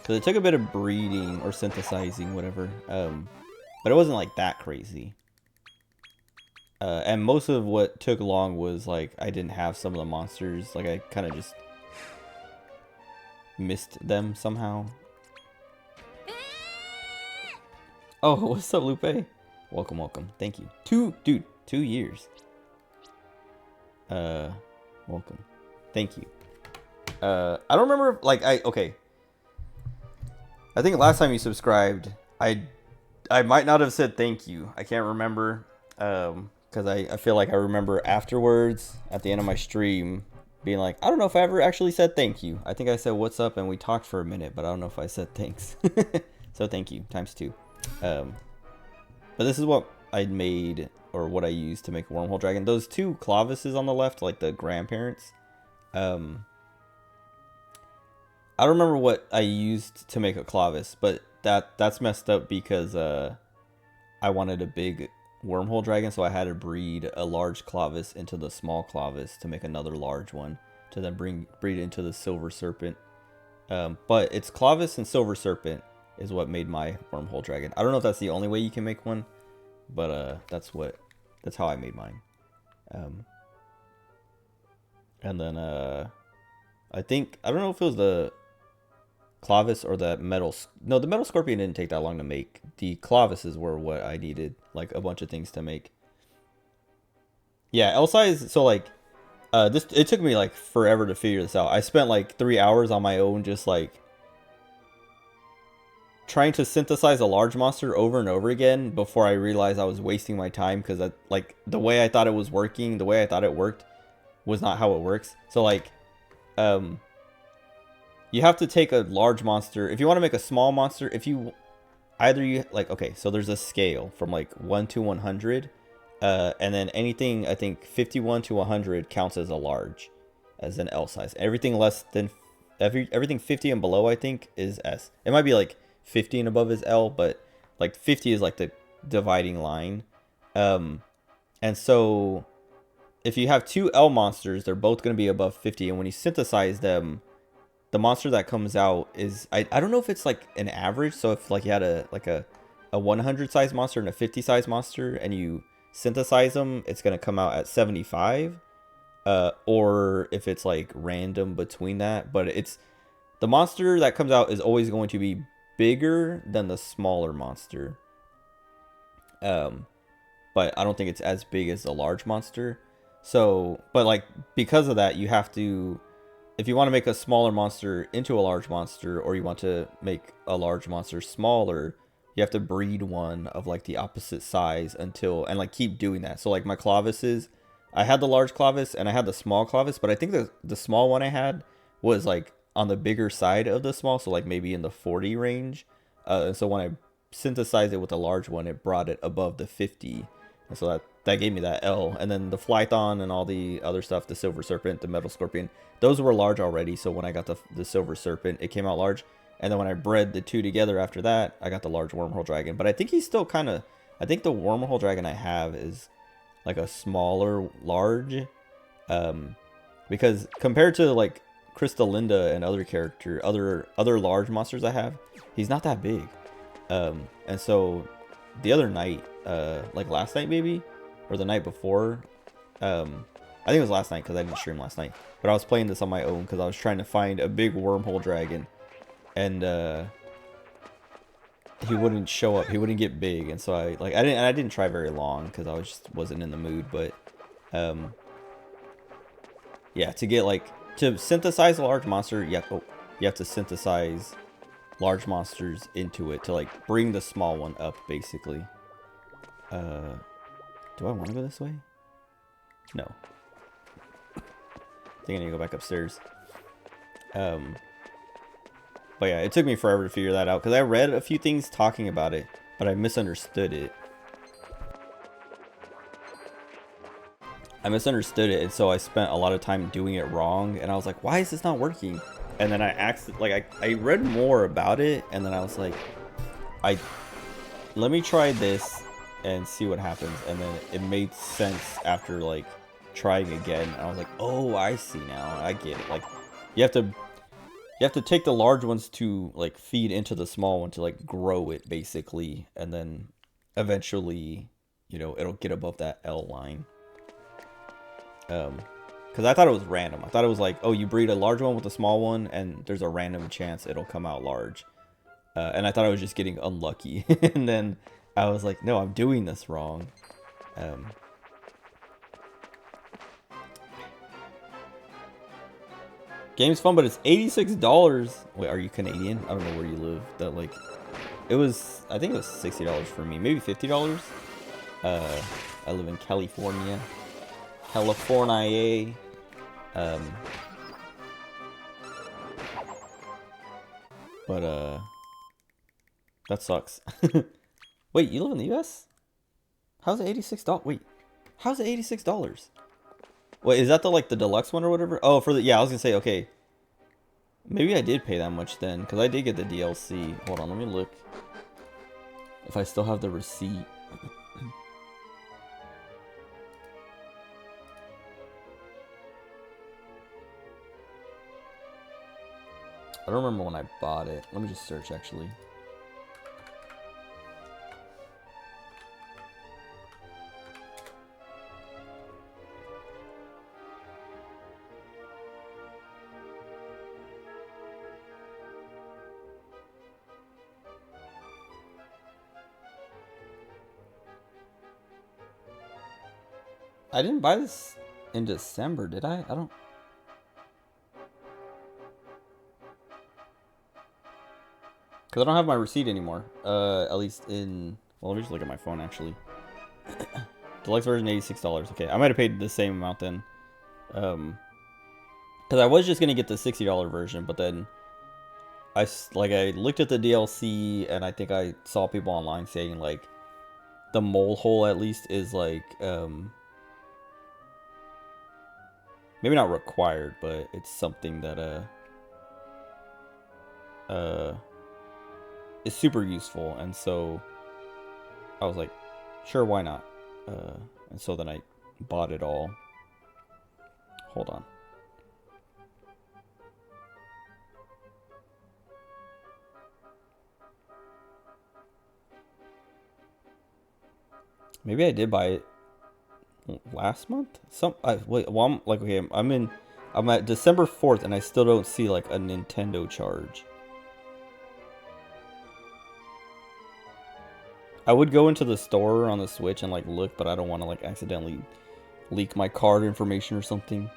So it took a bit of breeding or synthesizing, whatever. But it wasn't like that crazy. And most of what took long was like I didn't have some of the monsters. Like I kind of just missed them somehow. Oh, what's up, Lupe? Welcome, welcome. Thank you. 2 years. Welcome. Thank you. I don't remember, like, okay. I think last time you subscribed, I might not have said thank you. I can't remember, because I feel like I remember afterwards, at the end of my stream, being like, I don't know if I ever actually said thank you. I think I said what's up, and we talked for a minute, but I don't know if I said thanks. So thank you, ×2. But this is what I made, or what I used to make a Wormhole Dragon. Those 2 Clavises on the left, like the grandparents, I don't remember what I used to make a Clavis, but that's messed up because I wanted a big Wormhole Dragon, so I had to breed a large Clavis into the small Clavis to make another large one to then breed into the Silver Serpent. But it's Clavis and Silver Serpent is what made my Wormhole Dragon. I don't know if that's the only way you can make one, but that's how I made mine. And then I don't know if it was the Clavis or the metal. No, the metal scorpion didn't take that long to make. The Clavises were what I needed, like a bunch of things to make. Yeah, Elsize. So like, it took me like forever to figure this out. I spent like 3 hours on my own, just like trying to synthesize a large monster over and over again before I realized I was wasting my time, because like the way I thought it was working, the way I thought it worked, was not how it works. So like, you have to take a large monster. If you want to make a small monster, okay, so there's a scale from like 1 to 100, and then anything, I think 51 to 100 counts as a large, as an L size. Everything less than, everything 50 and below, I think, is S. It might be like 50 and above is L, but like 50 is like the dividing line. And so if you have 2 L monsters, they're both going to be above 50, and when you synthesize them, the monster that comes out is, I don't know if it's like an average. So if like you had a a 100 size monster and a 50 size monster, and you synthesize them, it's gonna come out at 75. Or if it's like random between that, but it's the monster that comes out is always going to be bigger than the smaller monster. But I don't think it's as big as a large monster. So, but like because of that, you have to, if you want to make a smaller monster into a large monster, or you want to make a large monster smaller, you have to breed one of like the opposite size until, and like keep doing that. So like my Clavises, I had the large Clavis and I had the small Clavis, but I think the small one I had was like on the bigger side of the small, so like maybe in the 40 range. And so when I synthesized it with the large one, it brought it above the 50. And so that gave me that L. And then the Flython and all the other stuff, the Silver Serpent, the Metal Scorpion, those were large already. So when I got the Silver Serpent, it came out large. And then when I bred the two together after that, I got the large Wormhole Dragon. But I think he's still kind of, I think the Wormhole Dragon I have is like a smaller large. Because compared to like Crystalinda and other large monsters I have, he's not that big. And so the other night, like last night maybe, or the night before, I think it was last night because I didn't stream last night, but I was playing this on my own because I was trying to find a big Wormhole Dragon, and he wouldn't show up, he wouldn't get big, and so I didn't try very long because I wasn't in the mood. But yeah, to synthesize a large monster, you have to synthesize large monsters into it to like bring the small one up, basically. Do I want to go this way? No. I think I need to go back upstairs. But yeah, it took me forever to figure that out because I read a few things talking about it, but I misunderstood it. And so I spent a lot of time doing it wrong, and I was like, why is this not working? And then I read more about it, and then I was like, let me try this and see what happens. And then it made sense after like trying again. And I was like, oh, I see now. I get it. Like you have to take the large ones to like feed into the small one to like grow it, basically, and then eventually, it'll get above that L line. Because I thought it was random. I thought it was like, oh, you breed a large one with a small one, and there's a random chance it'll come out large. And I thought I was just getting unlucky. And then I was like, no, I'm doing this wrong. Game's fun, but it's $86. Wait, are you Canadian? I don't know where you live. I think it was $60 for me. Maybe $50. I live in California. California. But that sucks. Wait, you live in the US? How's it $86? Wait, how's it $86? Wait, is that the deluxe one or whatever? Oh, yeah, I was gonna say, okay, maybe I did pay that much then, because I did get the DLC. Hold on, let me look if I still have the receipt. I don't remember when I bought it. Let me just search, actually. I didn't buy this in December, did I? I don't... Because I don't have my receipt anymore. At least in... Well, let me just look at my phone, actually. Deluxe version, $86. Okay, I might have paid the same amount then. Because I was just going to get the $60 version, but then... I looked at the DLC, and I think I saw people online saying, like... The mole hole, at least, is, like... maybe not required, but it's something that... is super useful, and so I was like, sure, why not? And so then I bought it all. Hold on. Maybe I did buy it last month. Wait. Well, I'm like, okay, I'm at December 4th, and I still don't see like a Nintendo charge. I would go into the store on the Switch and like look, but I don't want to like accidentally leak my card information or something.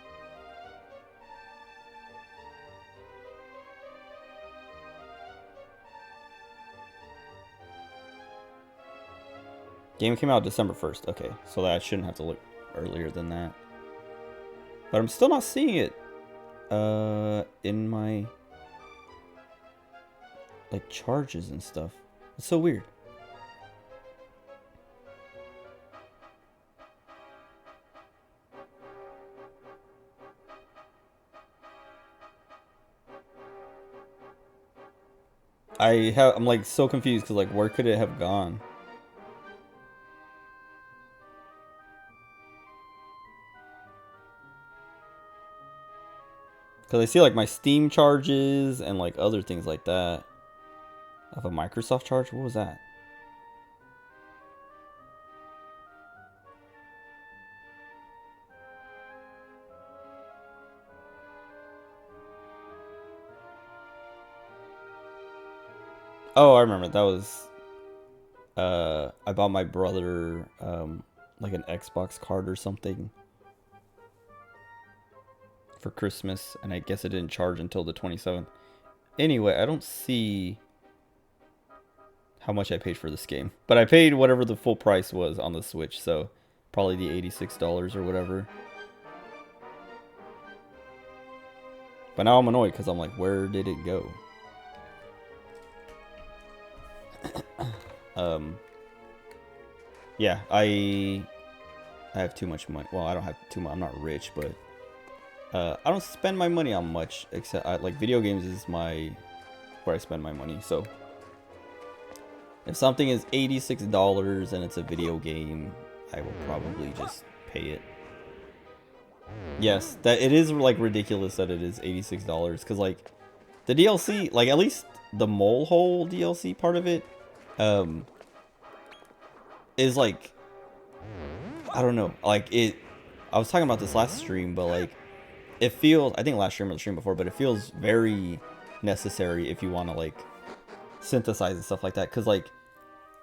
Game came out December 1st. Okay, so that I shouldn't have to look earlier than that. But I'm still not seeing it in my like charges and stuff. It's so weird. I'm like so confused because like where could it have gone? Because I see like my Steam charges and like other things like that. I have a Microsoft charge? What was that? Oh, I remember. That was... I bought my brother like an Xbox card or something for Christmas, and I guess it didn't charge until the 27th. Anyway, I don't see how much I paid for this game, but I paid whatever the full price was on the Switch, so probably the $86 or whatever. But now I'm annoyed because I'm like, where did it go? Yeah, I have too much money. Well, I don't have too much. I'm not rich, but I don't spend my money on much, except like video games is where I spend my money. So if something is $86 and it's a video game, I will probably just pay it. Yes, that it is like ridiculous that it is $86 because like the DLC, like at least the Mole Hole DLC part of it, is like, I don't know, like I was talking about this last stream, but like it feels, I think last stream or the stream before, but it feels very necessary if you want to like synthesize and stuff like that, because like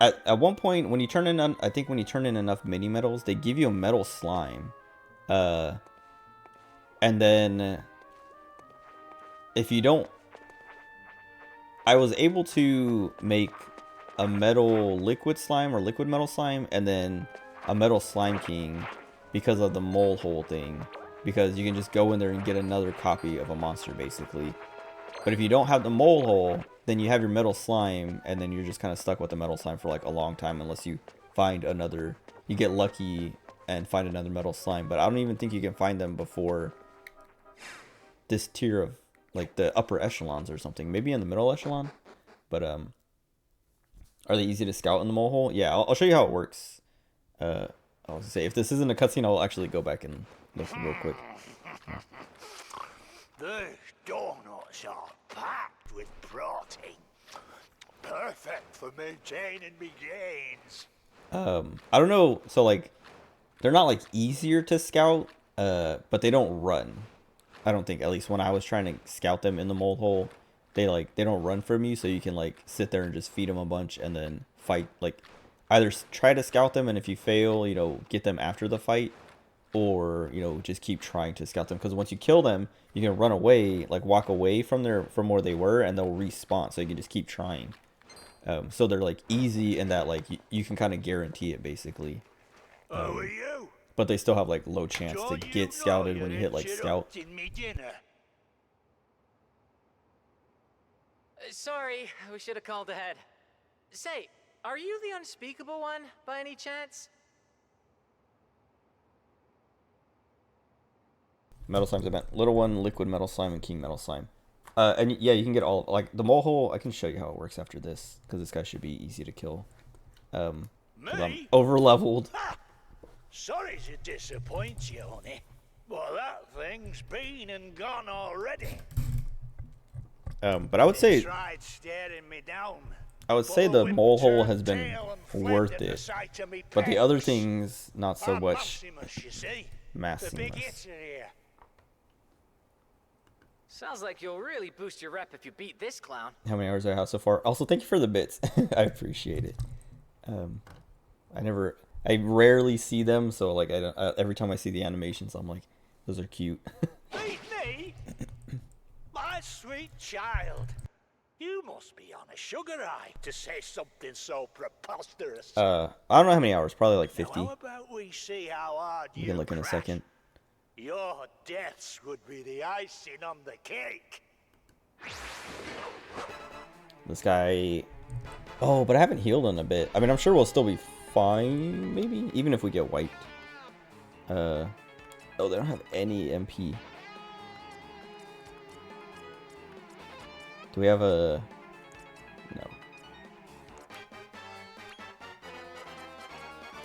at one point when you turn in, I think when you turn in enough mini medals, they give you a metal slime, and then if you don't, I was able to make a metal liquid slime or liquid metal slime and then a metal slime king because of the mole hole thing, because you can just go in there and get another copy of a monster basically. But if you don't have the mole hole, then you have your metal slime and then you're just kind of stuck with the metal slime for like a long time unless you find another, you get lucky and find another metal slime. But I don't even think you can find them before this tier of like the upper echelons or something, maybe in the middle echelon. But are they easy to scout in the mole hole? Yeah, I'll show you how it works. I was gonna say, if this isn't a cutscene, I'll actually go back and look real quick. These donuts are packed with protein. Perfect for maintaining me gains. I don't know, so like, they're not like easier to scout, but they don't run. I don't think, at least when I was trying to scout them in the mole hole, they don't run from you, so you can like sit there and just feed them a bunch and then fight, like either try to scout them, and if you fail, you know, get them after the fight, or you know, just keep trying to scout them, because once you kill them, you can run away, like walk away from where they were, and they'll respawn, so you can just keep trying. So they're like easy in that like you can kind of guarantee it basically. How are you? But they still have like low chance to get scouted when you hit like scout. Sorry, we should have called ahead. Say, are you the unspeakable one, by any chance? Metal slimes event. Little one, liquid metal slime, and king metal slime. And yeah, you can get all, like, the mole hole, I can show you how it works after this, because this guy should be easy to kill. I'm over leveled. Sorry to disappoint you, honey. But that thing's been and gone already. But I would say, Tried staring me down. I would say the But mole hole turned has been tail and fled worth at the it, sight of me but the other pets. things not so I'm much. Maximus, you see. The big Maximus. hitter here. Sounds like you'll really boost your rep if you beat this clown. How many hours do I have so far? Also, thank you for the bits. I appreciate it. I rarely see them, so like I don't. Every time I see the animations, I'm like, those are cute. Beat me? My sweet child. You must be on a sugar high to say something so preposterous. I don't know how many hours. Probably like Now, 50. how about we see how hard You you can look in a crack? second. Your deaths would be the icing on the cake. This guy. Oh, but I haven't healed in a bit. I mean, I'm sure we'll still be fine, maybe, even if we get wiped. Oh, they don't have any MP. Do we have a... No.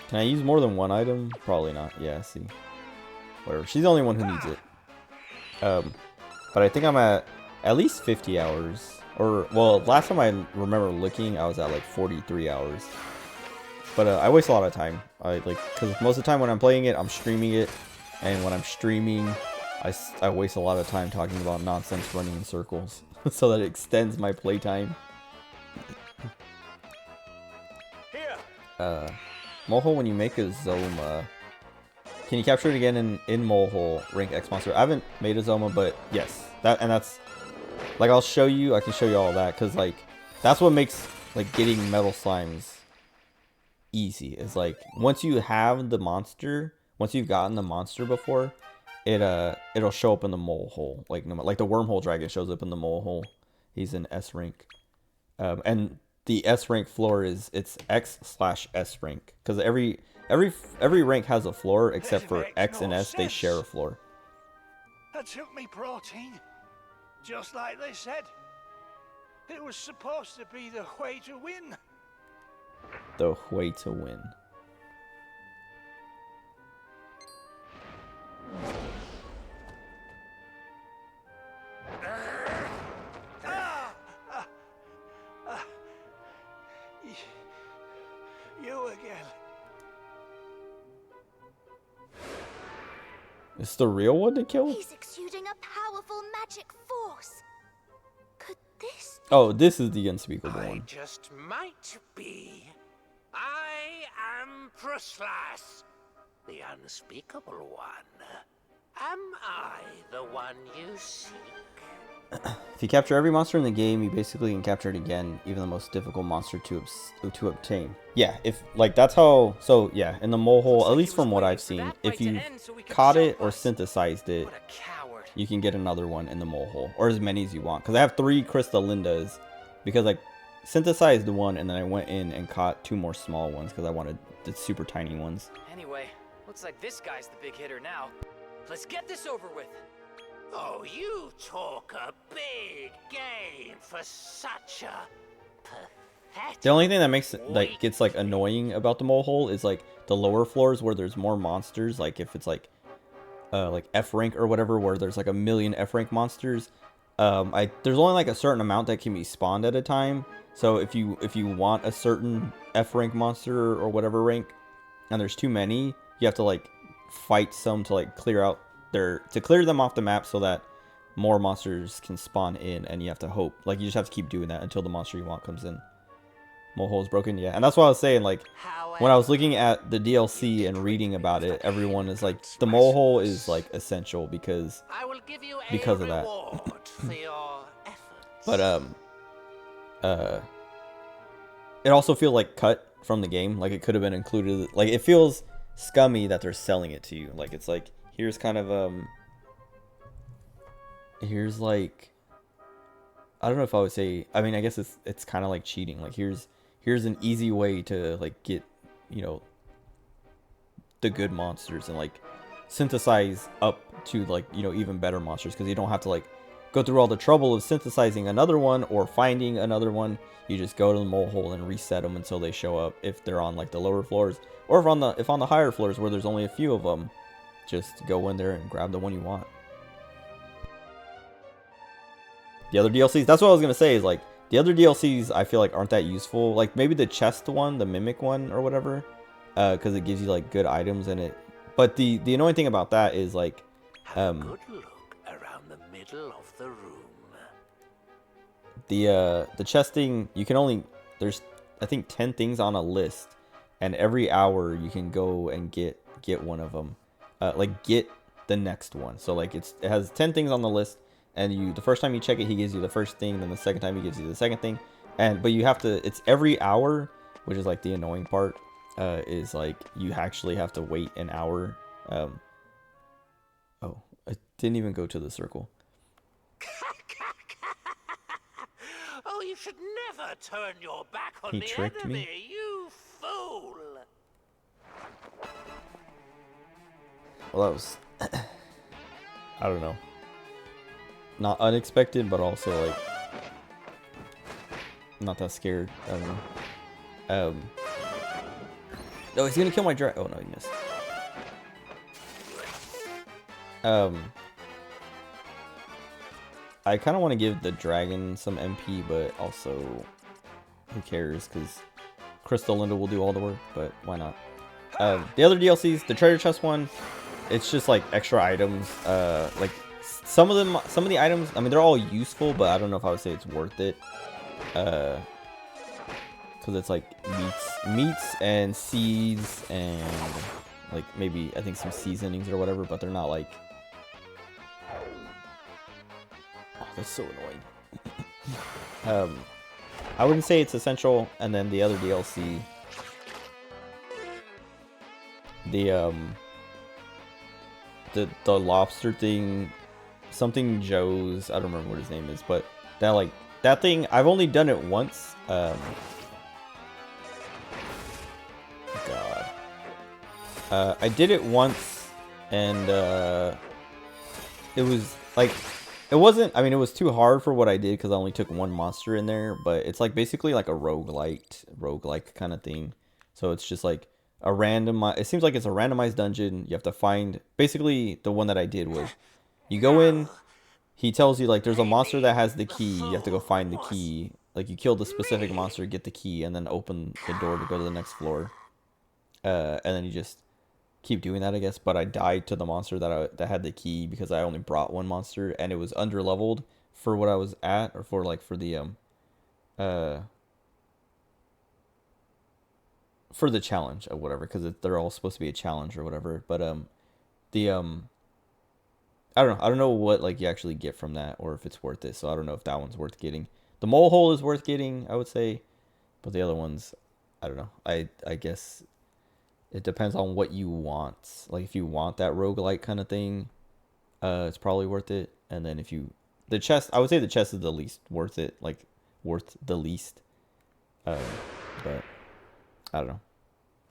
Can I use more than one item? Probably not. Yeah, see. Whatever. She's the only one who needs it. But I think I'm at least 50 hours. Or, well, last time I remember looking, I was at like 43 hours. But I waste a lot of time. Because most of the time when I'm playing it, I'm streaming it. And when I'm streaming, I waste a lot of time talking about nonsense running in circles. So that it extends my playtime. Here. Molehole, when you make a Zoma, can you capture it again in Molehole rank X monster? I haven't made a Zoma, but yes, that's like I can show you all that because like that's what makes like getting metal slimes easy. Is like once you have the monster, once you've gotten the monster before, it'll show up in the Molehole. Like the Wormhole Dragon shows up in the Molehole. He's in S rank, and the S rank floor it's X/S rank because every rank has a floor except for X and S. They share a floor. That took me protein. Just like they said. It was supposed to be the way to win. The way to win. You again. It's the real one to kill? He's exuding a powerful magic force. Could this... Oh, this is the unspeakable I one. just might be. I am Proslas, the unspeakable one. Am I the one you seek? If you capture every monster in the game, you basically can capture it again, even the most difficult monster to obtain. Yeah, if like that's how. So yeah, in the Molehole, at least from what I've seen, if you caught it or synthesized it, What a coward. you can get another one in the Molehole, or as many as you want. Because I have 3 Crystalindas, because I synthesized one and then I went in and caught 2 more small ones because I wanted the super tiny ones. Anyway, looks like this guy's the big hitter now. Let's get this over with. Oh, you talk a big game for such a pathetic. The only thing that makes it like gets like annoying about the Molehole is like the lower floors where there's more monsters. Like if it's like F rank or whatever, where there's like a million F rank monsters. There's only like a certain amount that can be spawned at a time. So if you want a certain F rank monster or whatever rank, and there's too many, you have to like fight some to like clear them off the map so that more monsters can spawn in, and you have to hope. Like you just have to keep doing that until the monster you want comes in. Molehole is broken, yeah, and that's what I was saying. Like when I was looking at the DLC and reading about it, everyone is like the Molehole is like essential because I will give you a of that. reward for your efforts. But it also feels like cut from the game. Like it could have been included. Like it feels scummy that they're selling it to you. Like it's like here's kind of here's like I don't know if I would say. I mean, I guess it's kind of like cheating. Like here's an easy way to like get the good monsters and like synthesize up to like even better monsters, because you don't have to like go through all the trouble of synthesizing another one or finding another one. You just go to the Molehole and reset them until they show up if they're on like the lower floors, or if on the higher floors where there's only a few of them, just go in there and grab the one you want. The other DLCs, that's what I was gonna say, is like The other DLCs I feel like aren't that useful. Like maybe the chest one, the mimic one or whatever, because it gives you like good items in it. But the annoying thing about that is like, Have a good look around the middle of the room. the chesting, you can only, there's I think 10 things on a list, and every hour you can go and get one of them, like get the next one. So like it has 10 things on the list, and the first time you check it, he gives you the first thing, then the second time he gives you the second thing, but you have to, it's every hour, which is like the annoying part, is like you actually have to wait an hour. Oh, I didn't even go to the circle. Oh, you should never turn your back on He the tricked enemy, me. you fool! Well, that was, I don't know, not unexpected, but also like not that scared. I don't know. Oh, he's gonna kill my dragon. Oh no, he missed. I kind of want to give the dragon some MP, but also who cares, because Crystal Linda will do all the work, but why not? The other DLCs, the treasure chest one, it's just like extra items. Like some of the items, I mean, they're all useful, but I don't know if I would say it's worth it. Because it's like meats and seeds and like maybe I think some seasonings or whatever, but they're not like. Oh, that's so annoying. I wouldn't say it's essential. And then the other DLC, the lobster thing, something Joe's, I don't remember what his name is, but that thing, I've only done it once. God. I did it once, and it was like, it wasn't, I mean, it was too hard for what I did because I only took one monster in there, but it's like basically like a roguelike kind of thing. So it's just like a it seems like it's a randomized dungeon. You have to find, basically the one that I did was, you go in, he tells you like there's a monster that has the key, you have to go find the key. Like you kill the specific monster, get the key, and then open the door to go to the next floor. And then you just keep doing that, I guess. But I died to the monster that had the key because I only brought one monster, and it was under leveled for what I was at, or for the challenge or whatever, because they're all supposed to be a challenge or whatever. But I don't know what like you actually get from that, or if it's worth it. So I don't know if that one's worth getting. The mole hole is worth getting, I would say, but the other ones, I don't know. I guess it depends on what you want. Like if you want that roguelike kind of thing, it's probably worth it. And then if you, the chest, I would say the chest is the least worth it, like worth the least. But I don't know.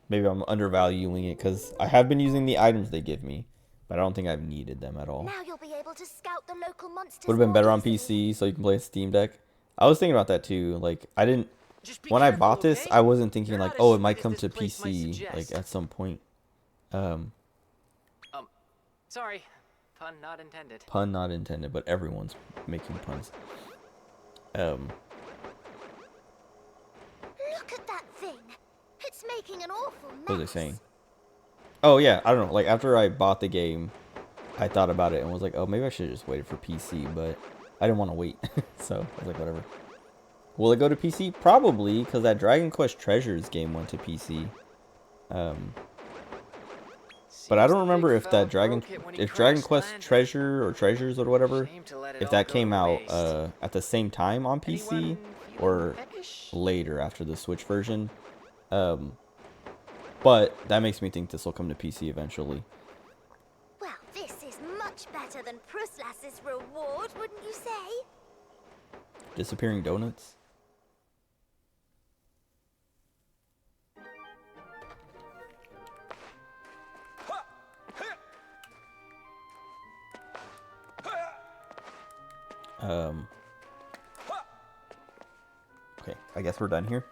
Maybe I'm undervaluing it because I have been using the items they give me, but I don't think I've needed them at all. Now you'll be able to scout the local monsters. Would have been better on more easily. PC so you can play a Steam Deck. I was thinking about that too. Like I didn't, Just be when I careful, bought this, okay? I wasn't thinking You're like, not oh, as it might sweet come as to this place might PC suggest. like at some point. Sorry, pun not intended. Pun not intended, but everyone's making puns. Look at that thing. It's making an awful mess. What was I saying? Oh yeah, I don't know. Like after I bought the game, I thought about it and was like, oh, maybe I should have just waited for PC, but I didn't want to wait, so I was like, whatever. Will it go to PC? Probably, because that Dragon Quest Treasures game went to PC. But I don't remember if that Dragon Quest Treasure or Treasures or whatever, if that came out at the same time on PC or later after the Switch version. But that makes me think this will come to PC eventually. Well, this is much better than Pruslas's reward, wouldn't you say? Disappearing donuts? Okay, I guess we're done here.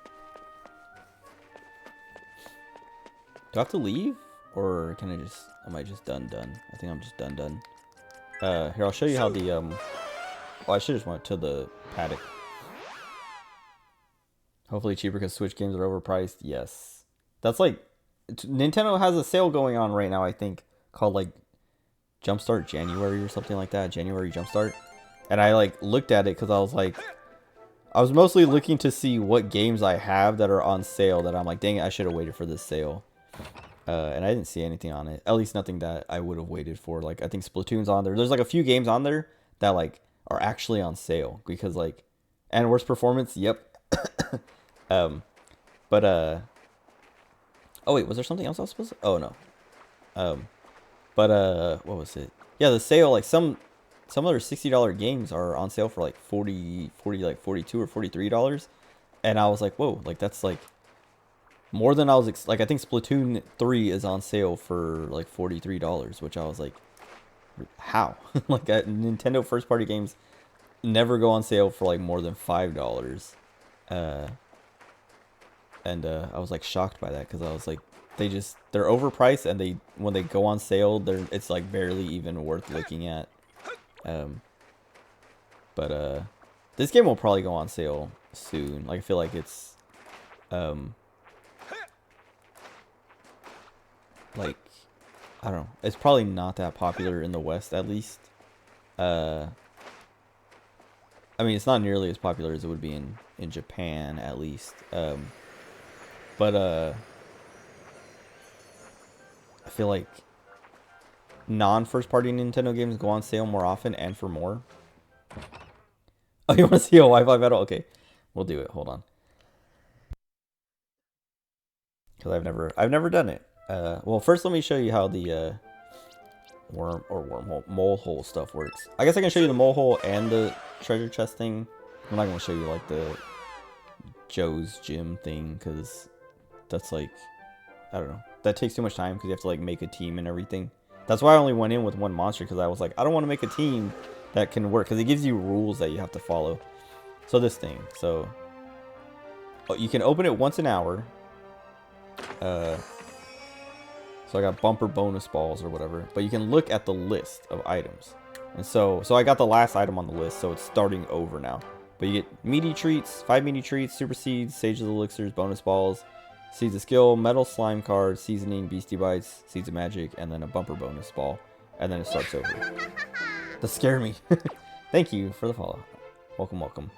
Do I have to leave? Or can I just, am I just done? I think I'm just done. Here, I'll show you how the, well, I should just went to the paddock. Hopefully cheaper because Switch games are overpriced. Yes. That's like... Nintendo has a sale going on right now, I think, called like Jumpstart January or something like that. January Jumpstart. And I like looked at it because I was like... I was mostly looking to see what games I have that are on sale that I'm like, dang it, I should have waited for this sale. And I didn't see anything on it. At least nothing that I would have waited for. Like, I think Splatoon's on there. There's like a few games on there that like are actually on sale because like... And worst performance, yep. Oh wait, was there something else I was supposed to... Oh no. What was it? Yeah, the sale, like some other $60 games are on sale for like 40 like $42 or $43. And I was like, whoa, like that's like more than I was like I think Splatoon 3 is on sale for like $43, which I was like, how? Like Nintendo first party games never go on sale for like more than $5. And I was like shocked by that because I was like, they're overpriced, and when they go on sale, it's like barely even worth looking at. This game will probably go on sale soon. Like I feel like it's like I don't know. It's probably not that popular in the West, at least. I mean, it's not nearly as popular as it would be in Japan, at least. I feel like non-first party Nintendo games go on sale more often and for more. Oh, you want to see a Wi-Fi battle? Okay, we'll do it. Hold on. Because I've never done it. Well, first let me show you how the mole hole stuff works. I guess I can show you the mole hole and the treasure chest thing. I'm not gonna show you like the Joe's gym thing because that's like, I don't know, that takes too much time because you have to like make a team and everything. That's why I only went in with one monster, because I was like, I don't want to make a team that can work, because it gives you rules that you have to follow. So this thing, so you can open it once an hour. So I got bumper bonus balls or whatever, but you can look at the list of items. And so I got the last item on the list, so it's starting over now. But you get meaty treats, 5 meaty treats, super seeds, sages elixirs, bonus balls, seeds of skill, metal slime cards, seasoning, beastie bites, seeds of magic, and then a bumper bonus ball. And then it starts over. That scared me. Thank you for the follow. Welcome, welcome.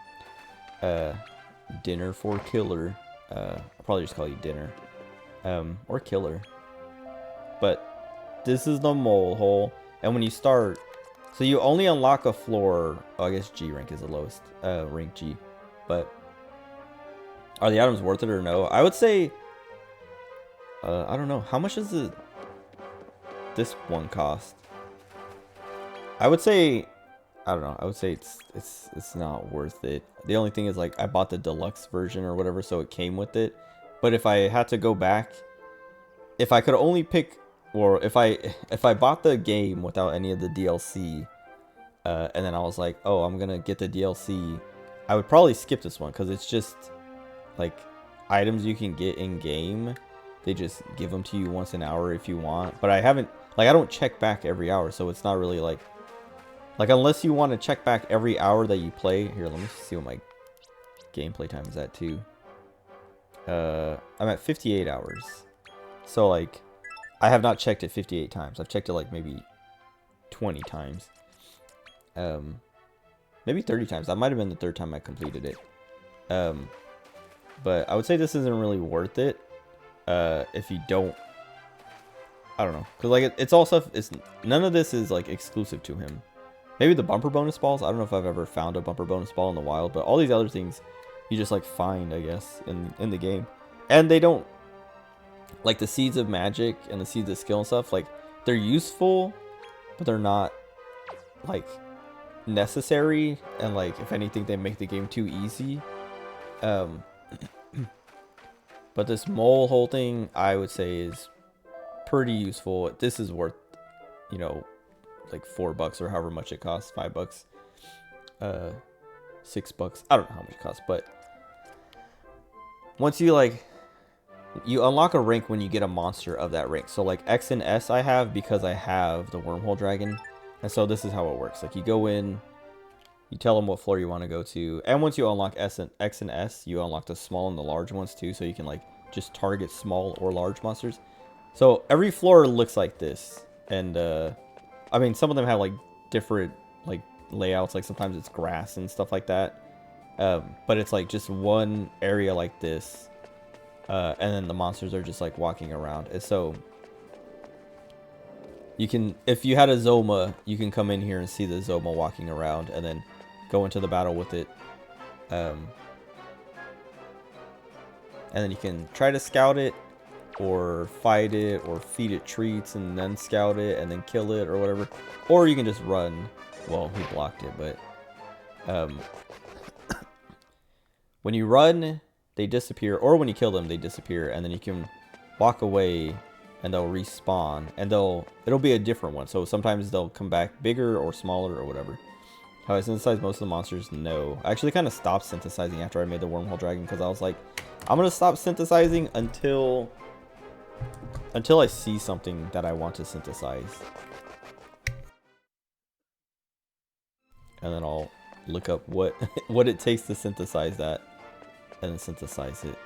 Dinner for killer. I'll probably just call you dinner. Or killer. But this is the mole hole. And when you start, so you only unlock a floor. Oh, I guess G rank is the lowest. Rank G. But are the items worth it or no? I would say, I don't know. How much does this one cost? I would say, I don't know. I would say it's not worth it. The only thing is, like, I bought the deluxe version or whatever, so it came with it. But if I had to go back, if I could only pick, or if I bought the game without any of the DLC, and then I was like, oh, I'm gonna get the DLC, I would probably skip this one, because it's just like items you can get in game. They just give them to you once an hour if you want. But I haven't, like, I don't check back every hour, so it's not really like unless you want to check back every hour that you play. Here, let me see what my gameplay time is at too. I'm at 58 hours. So like, I have not checked it 58 times. I've checked it like maybe 20 times. Maybe 30 times. That might have been the third time I completed it. But I would say this isn't really worth it. If you don't, I don't know, because like it's all stuff. None of this is like exclusive to him. Maybe the bumper bonus balls. I don't know if I've ever found a bumper bonus ball in the wild, but all these other things you just like find, I guess, in the game. And they don't, like the seeds of magic and the seeds of skill and stuff, like they're useful, but they're not like necessary. And like, if anything, they make the game too easy. But this mole hole thing, I would say, is pretty useful. This is worth, you know, like $4 or however much it costs. $5, $6. I don't know how much it costs, but once you you unlock a rank when you get a monster of that rank. So like X and S I have because I have the wormhole dragon, and so this is how it works. Like you go in, You tell them what floor you want to go to, and once you unlock X and S, you unlock the small and the large ones too, so you can like just target small or large monsters. So every floor looks like this, and I mean some of them have like different like layouts, like sometimes it's grass and stuff like that, but it's like just one area like this, and then the monsters are just like walking around. And so you can, if you had a Zoma, you can come in here and see the Zoma walking around, and then go into the battle with it, and then you can try to scout it, or fight it, or feed it treats and then scout it and then kill it or whatever, or you can just run. Well, he blocked it, but when you run, they disappear, or when you kill them, they disappear, and then you can walk away and they'll respawn, and it'll be a different one. So sometimes they'll come back bigger or smaller or whatever. How I synthesize most of the monsters? No. I actually kind of stopped synthesizing after I made the Wormhole Dragon, because I was like, I'm going to stop synthesizing until I see something that I want to synthesize. And then I'll look up what it takes to synthesize that, and then synthesize it.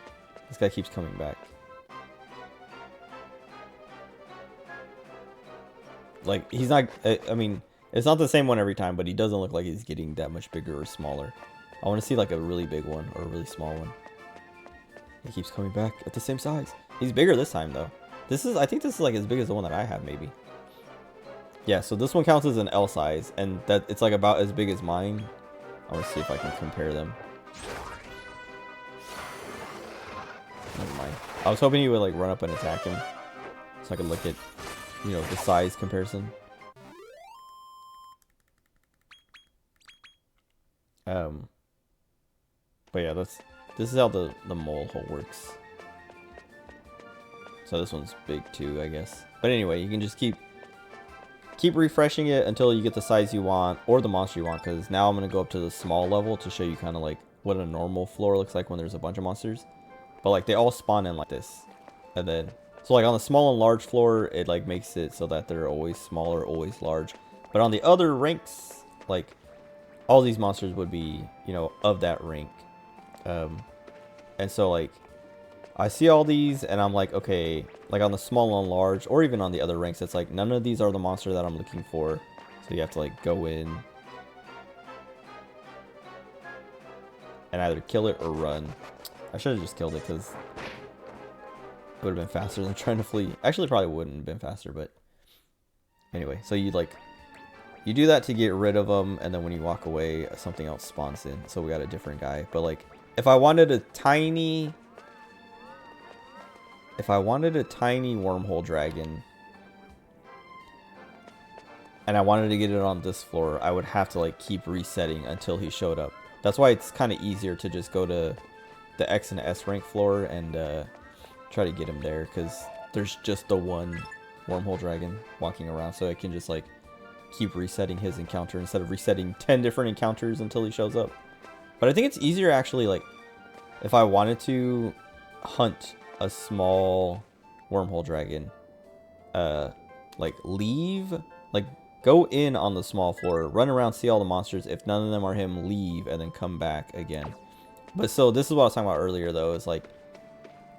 This guy keeps coming back. Like, he's not, I mean, it's not the same one every time, but he doesn't look like he's getting that much bigger or smaller. I want to see like a really big one or a really small one. He keeps coming back at the same size. He's bigger this time though. I think this is like as big as the one that I have maybe. Yeah, so this one counts as an L size, and that it's like about as big as mine. I want to see if I can compare them. Never mind. I was hoping he would like run up and attack him, so I could look at, you know, the size comparison. But yeah, this is how the mole hole works. So this one's big too, I guess. But anyway, you can just keep refreshing it until you get the size you want, or the monster you want, because now I'm going to go up to the small level to show you kind of like what a normal floor looks like when there's a bunch of monsters. But like they all spawn in like this. And then, so like on the small and large floor, it like makes it so that they're always smaller, always large. But on the other ranks, like all these monsters would be, you know, of that rank. And so like I see all these and I'm like, okay, like on the small and large, or even on the other ranks, it's like none of these are the monster that I'm looking for. So you have to like go in and either kill it or run. I should have just killed it because it would have been faster than trying to flee. Actually, probably wouldn't have been faster, but anyway. So you do that to get rid of them, and then when you walk away, something else spawns in. So we got a different guy. But like, if I wanted a tiny wormhole dragon, and I wanted to get it on this floor, I would have to like keep resetting until he showed up. That's why it's kind of easier to just go to the X and S rank floor and try to get him there, because there's just the one wormhole dragon walking around, so I can just like keep resetting his encounter instead of resetting 10 different encounters until he shows up. But I think it's easier actually, like if I wanted to hunt a small wormhole dragon, like leave, like go in on the small floor, run around, see all the monsters. If none of them are him, leave and then come back again. But so this is what I was talking about earlier though, is like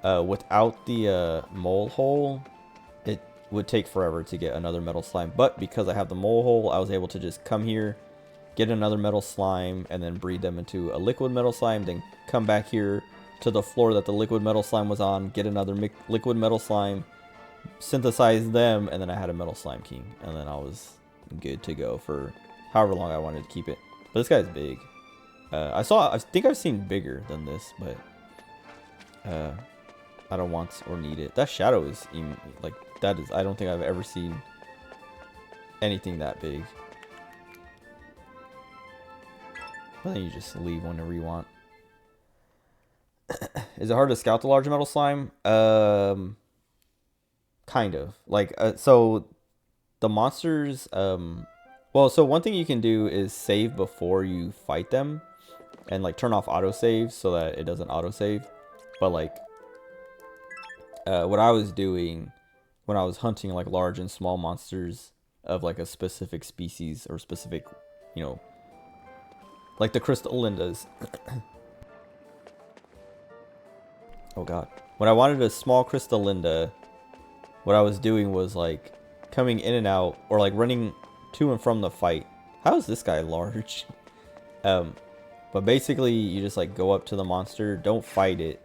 without the mole hole, it would take forever to get another metal slime. But because I have the mole hole, I was able to just come here, get another metal slime, and then breed them into a liquid metal slime, then come back here to the floor that the liquid metal slime was on, get another liquid metal slime, synthesize them, and then I had a metal slime king, and then I was good to go for however long I wanted to keep it. But this guy's big. I think I've seen bigger than this, but I don't want or need it. That shadow is even, like, that is, I don't think I've ever seen anything that big. But then you just leave whenever you want. Is it hard to scout the large metal slime? Kind of. Like, so the monsters, well, so one thing you can do is save before you fight them, and like turn off autosave so that it doesn't autosave. But like, what I was doing when I was hunting like large and small monsters of like a specific species or specific, you know, Like the Crystal Lindas. Oh god. When I wanted a small Crystal Linda, what I was doing was like coming in and out, or like running to and from the fight. How is this guy large? But basically you just like go up to the monster, don't fight it,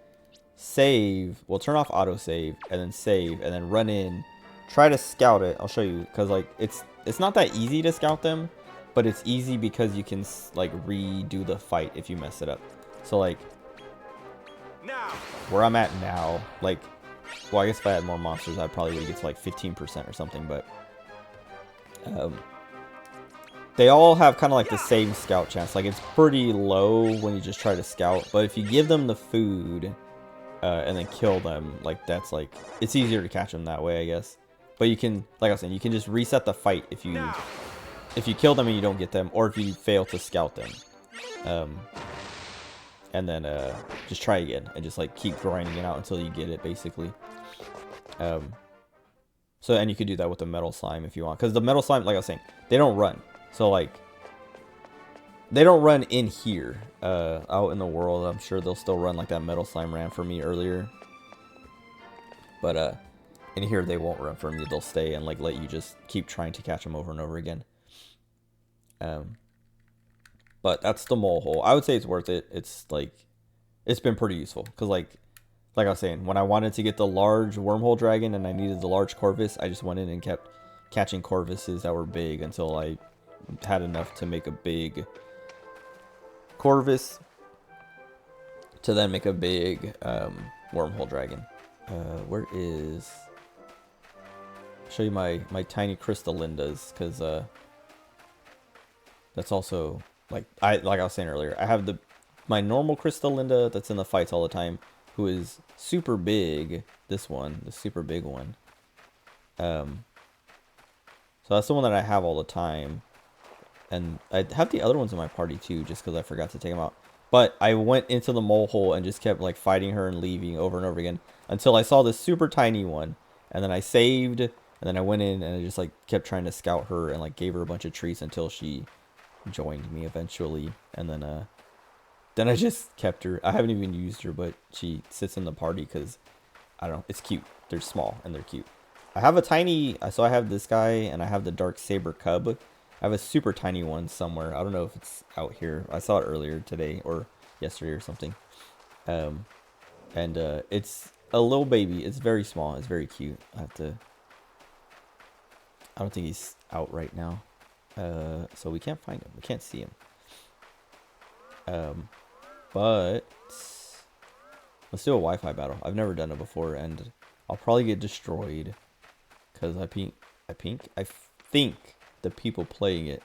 save, well turn off autosave, and then save, and then run in, try to scout it. I'll show you, because like it's not that easy to scout them, but it's easy because you can like redo the fight if you mess it up. So like Now. where I'm at now, like, well, I guess if I had more monsters, I probably would get to like 15% or something, but they all have kind of like the same scout chance. Like it's pretty low when you just try to scout, but if you give them the food and then kill them, like that's like, it's easier to catch them that way, I guess. But you can, like I was saying, you can just reset the fight if you kill them and you don't get them, or if you fail to scout them. And then just try again and just like keep grinding it out until you get it, basically. So, and you could do that with the metal slime if you want, because the metal slime, like I was saying, they don't run. So like they don't run in here. Out in the world, I'm sure they'll still run like that metal slime ran for me earlier. But in here they won't run from you. They'll stay and like let you just keep trying to catch them over and over again. But that's the mole hole. I would say it's worth it. It's like, it's been pretty useful. Because like I was saying, when I wanted to get the large wormhole dragon and I needed the large Corvus, I just went in and kept catching Corvuses that were big until I had enough to make a big Corvus to then make a big wormhole dragon. Where is... I'll show you my tiny Crystal Lindas, because that's also... Like I was saying earlier, I have my normal Crystal Linda that's in the fights all the time, who is super big. This one, the super big one. So that's the one that I have all the time, and I have the other ones in my party too, just because I forgot to take them out. But I went into the mole hole and just kept like fighting her and leaving over and over again until I saw this super tiny one, and then I saved, and then I went in and I just like kept trying to scout her and like gave her a bunch of treats until she joined me eventually, and then I just kept her. I haven't even used her, but she sits in the party because I don't know, it's cute. They're small and they're cute. I have a tiny, so I have this guy and I have the Dark Saber Cub. I have a super tiny one somewhere. I don't know if it's out here. I saw it earlier today or yesterday or something. And it's a little baby. It's very small. It's very cute. I don't think he's out right now. So we can't find him. We can't see him. But let's do a Wi-Fi battle. I've never done it before, and I'll probably get destroyed because I think the people playing it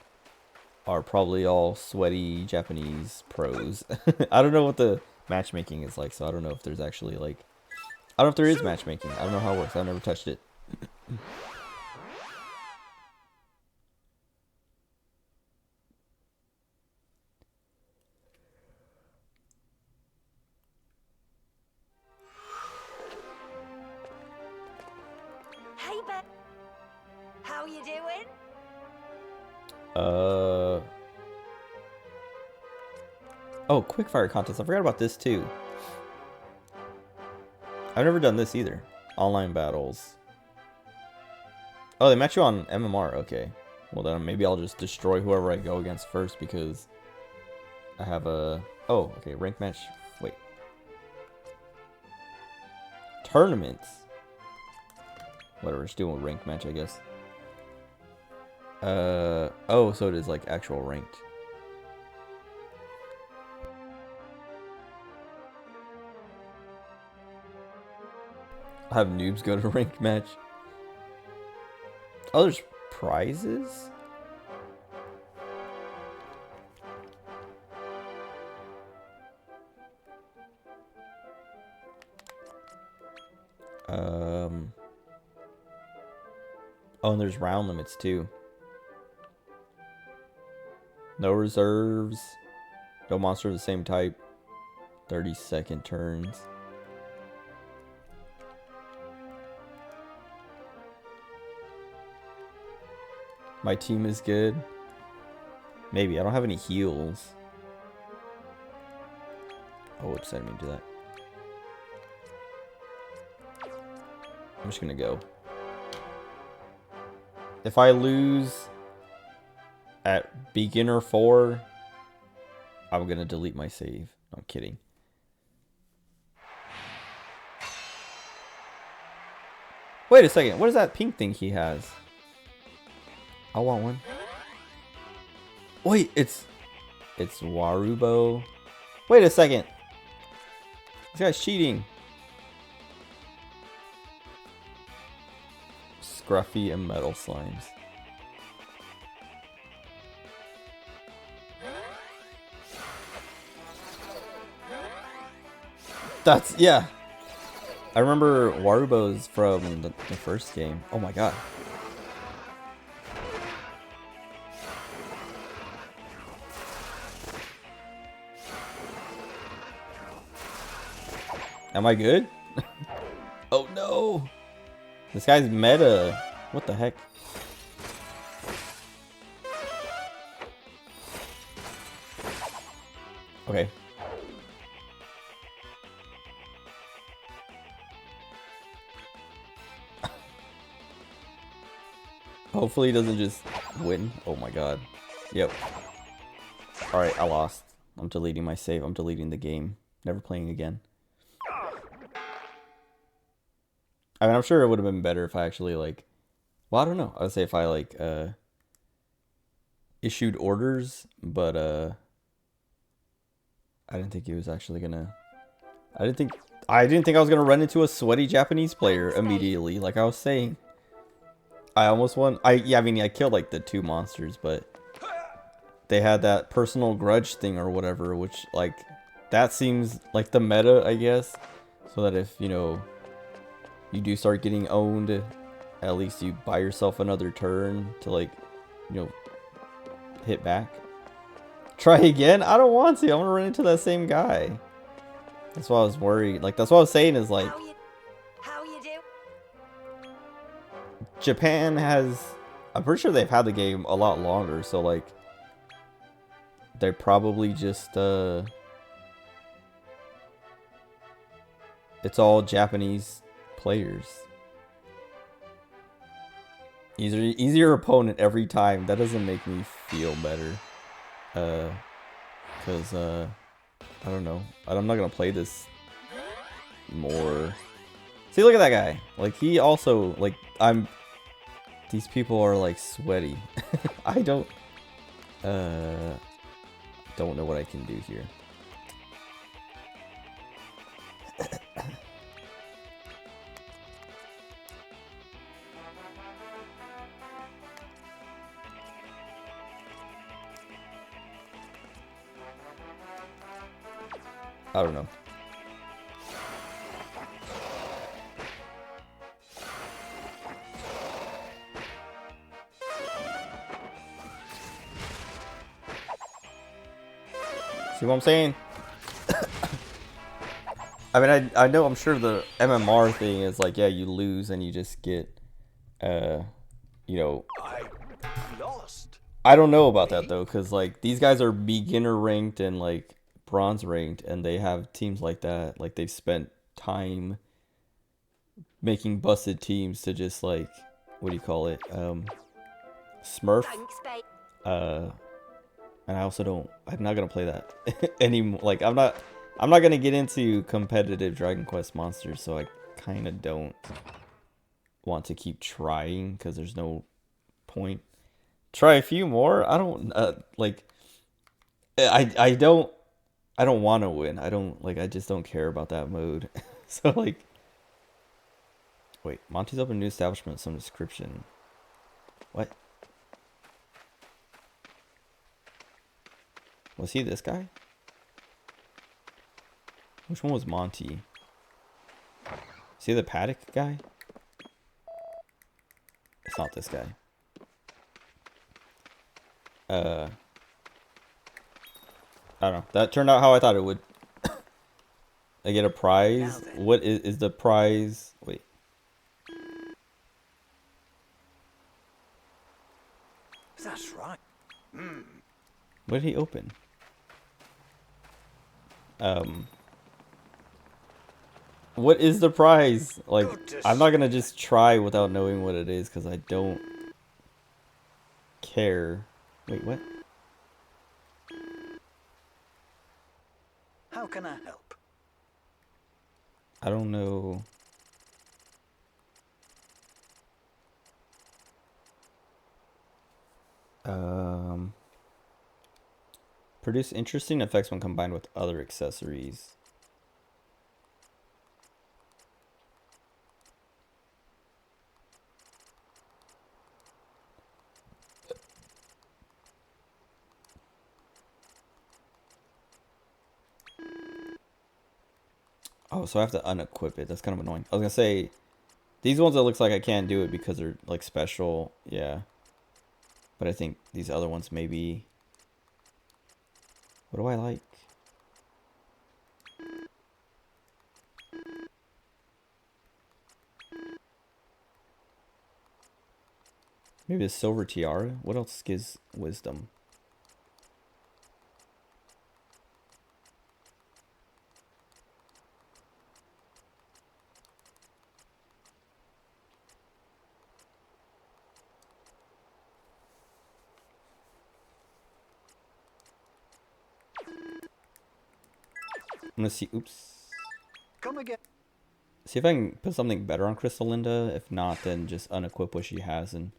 are probably all sweaty Japanese pros. I don't know what the matchmaking is like, so I don't know if there's actually like, I don't know if there is matchmaking. I don't know how it works. I've never touched it. Hey, Ben. How you doing? Oh, quickfire contest. I forgot about this too. I've never done this either. Online battles. Oh, they match you on MMR. Okay. Well, then maybe I'll just destroy whoever I go against first, because I have a... Oh, okay. Rank match. Wait. Tournaments. Whatever. Just doing a rank match, I guess. Oh, so it is like actual ranked. I'll have noobs go to a ranked match. Oh, there's prizes? Oh, and there's round limits too. No reserves. No monster of the same type. 30-second turns. My team is good. Maybe. I don't have any heals. Oh, whoops, I didn't mean to do that. I'm just gonna go. If I lose at beginner 4, I'm gonna delete my save. No, I'm kidding. Wait a second, what is that pink thing he has? I want one. Wait, it's Warubo. Wait a second. This guy's cheating. Scruffy and metal slimes. That's, yeah. I remember Warubo's from the first game. Oh my god. Am I good? Oh no! This guy's meta. What the heck? Okay. Hopefully he doesn't just win. Oh my god. Yep. Alright, I lost. I'm deleting my save. I'm deleting the game. Never playing again. I mean, I'm sure it would have been better if I actually, like... Well, I don't know. I would say if I, like, issued orders, but, I didn't think he was actually gonna... I didn't think I was gonna run into a sweaty Japanese player immediately, like I was saying. I almost won. Yeah, I mean, I killed, like, the 2 monsters, but... They had that personal grudge thing or whatever, which, like... That seems like the meta, I guess. So that if, you know... you do start getting owned, at least you buy yourself another turn to, like, you know, hit back. Try again? I don't want to. I'm gonna run into that same guy. That's why I was worried. Like, that's what I was saying is, like, How you do? Japan has... I'm pretty sure they've had the game a lot longer, so, like, they're probably just, it's all Japanese players. Easier opponent every time. That doesn't make me feel better. Cause I don't know. I'm not gonna play this more. See, look at that guy. Like, he also, like, these people are, like, sweaty. I don't know what I can do here. I don't know. See what I'm saying? I mean, I know, I'm sure the MMR thing is like, yeah, you lose and you just get, you know... I lost. I don't know about that, though, because, like, these guys are beginner ranked and, like, bronze ranked, and they have teams like that. Like, they've spent time making busted teams to just, like, what do you call it? Smurf. Thanks, babe. And I also don't... I'm not gonna play that anymore. Like, I'm not gonna get into competitive Dragon Quest monsters, so I kind of don't want to keep trying, because there's no point. Try a few more? I don't... like... I don't want to win. I just don't care about that mode. So, like... Wait, Monty's opened a new establishment, some description. What? Was he this guy? Which one was Monty? Is he the paddock guy? It's not this guy. I don't know. That turned out how I thought it would. I get a prize. What is the prize? Wait. That's right. What did he open? What is the prize? Like, Good to I'm not gonna just try without knowing what it is because I don't care. Wait, what? How can I help? I don't know. Um, produce interesting effects when combined with other accessories. Oh, so I have to unequip it. That's kind of annoying. I was gonna say, these ones it looks like I can't do it because they're like special. Yeah. But I think these other ones maybe. What do I like? Maybe the silver tiara? What else gives wisdom? I'm gonna see. Oops. Come again. See if I can put something better on Crystal Linda. If not, then just unequip what she has and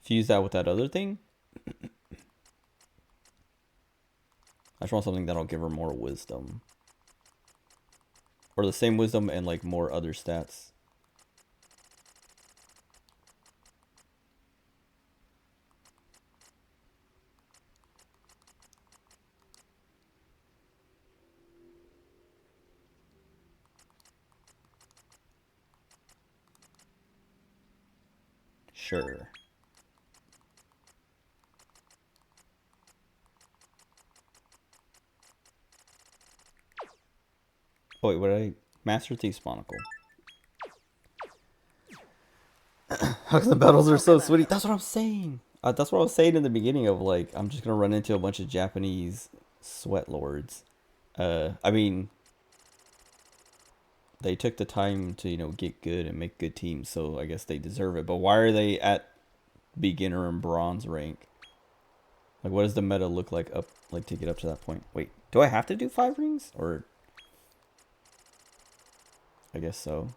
fuse that with that other thing. I just want something that'll give her more wisdom. Or the same wisdom and like more other stats. Sure. Oh wait, what did I... Master Thief's Monocle. Hugs and battles are so sweaty. That's what I'm saying. That's what I was saying in the beginning of like, I'm just gonna run into a bunch of Japanese sweat lords. I mean, they took the time to, you know, get good and make good teams, so I guess they deserve it. But why are they at beginner and bronze rank? Like, what does the meta look like up, like, to get up to that point? Wait, do I have to do 5 rings? Or... I guess so.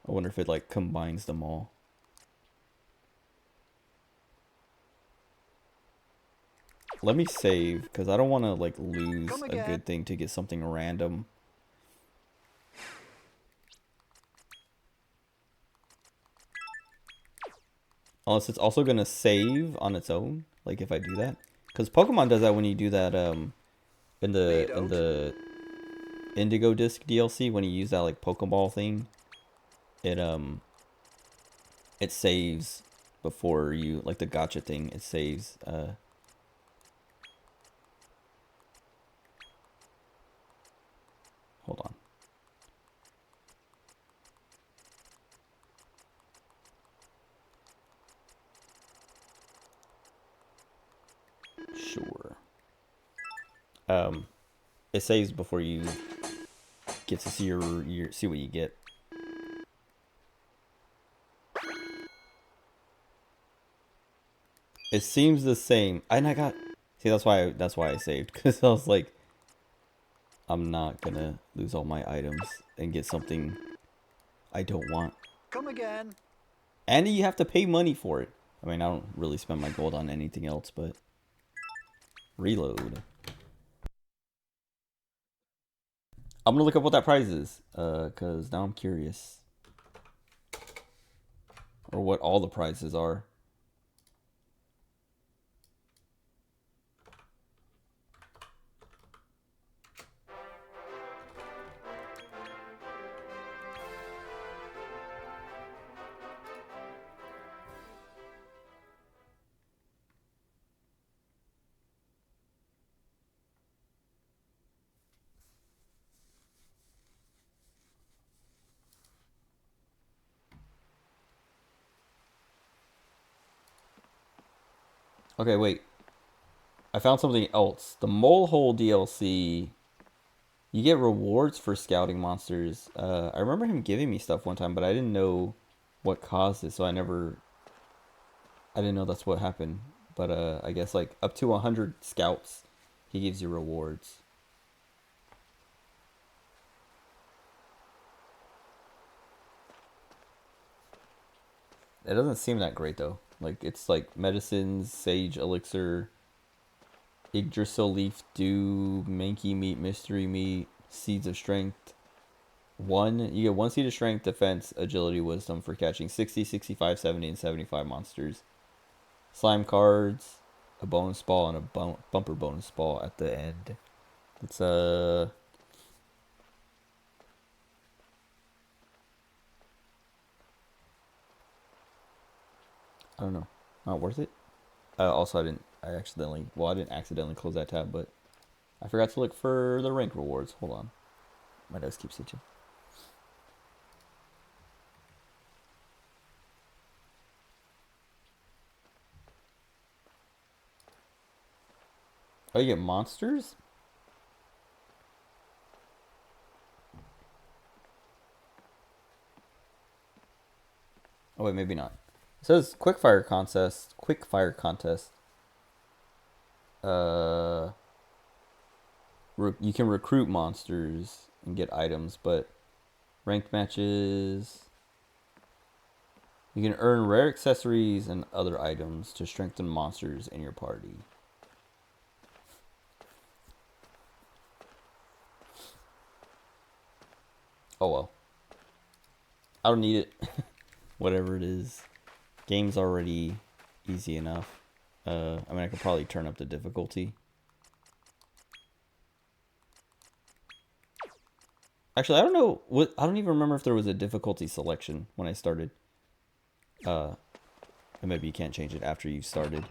I wonder if it, like, combines them all. Let me save, because I don't want to, like, lose a good thing to get something random. Unless it's also going to save on its own, like, if I do that. Because Pokemon does that when you do that, in the Indigo Disc DLC, when you use that, like, Pokeball thing. It saves before you, like, the gotcha thing, it saves, hold on. Sure. It saves before you get to see see what you get. It seems the same. And I got... See, that's why I saved. Because I was like... I'm not gonna lose all my items and get something I don't want. Come again. And you have to pay money for it. I mean, I don't really spend my gold on anything else, but... Reload. I'm gonna look up what that prize is. Because now I'm curious. Or what all the prizes are. Okay, wait. I found something else. The Mole Hole DLC You get rewards for scouting monsters. I remember him giving me stuff one time, but I didn't know what caused it, so I didn't know that's what happened. But I guess like up to 100 scouts, he gives you rewards. It doesn't seem that great though. Like it's like medicines, sage elixir, Yggdrasil leaf dew, Mankey meat, mystery meat, seeds of strength. You get 1 seed of strength, defense, agility, wisdom for catching 60, 65, 70, and 75 monsters. Slime cards, a bonus ball, and a bumper bonus ball at the end. It's I don't know. Not worth it. Also, I didn't accidentally close that tab, but I forgot to look for the rank rewards. Hold on. My nose keeps itching. Oh, you get monsters? Oh wait, maybe not. It says quickfire contest. You can recruit monsters and get items, but ranked matches. You can earn rare accessories and other items to strengthen monsters in your party. Oh well. I don't need it. Whatever it is. Game's already easy enough. I mean, I could probably turn up the difficulty. Actually, I don't know. I don't even remember if there was a difficulty selection when I started. And maybe you can't change it after you've started.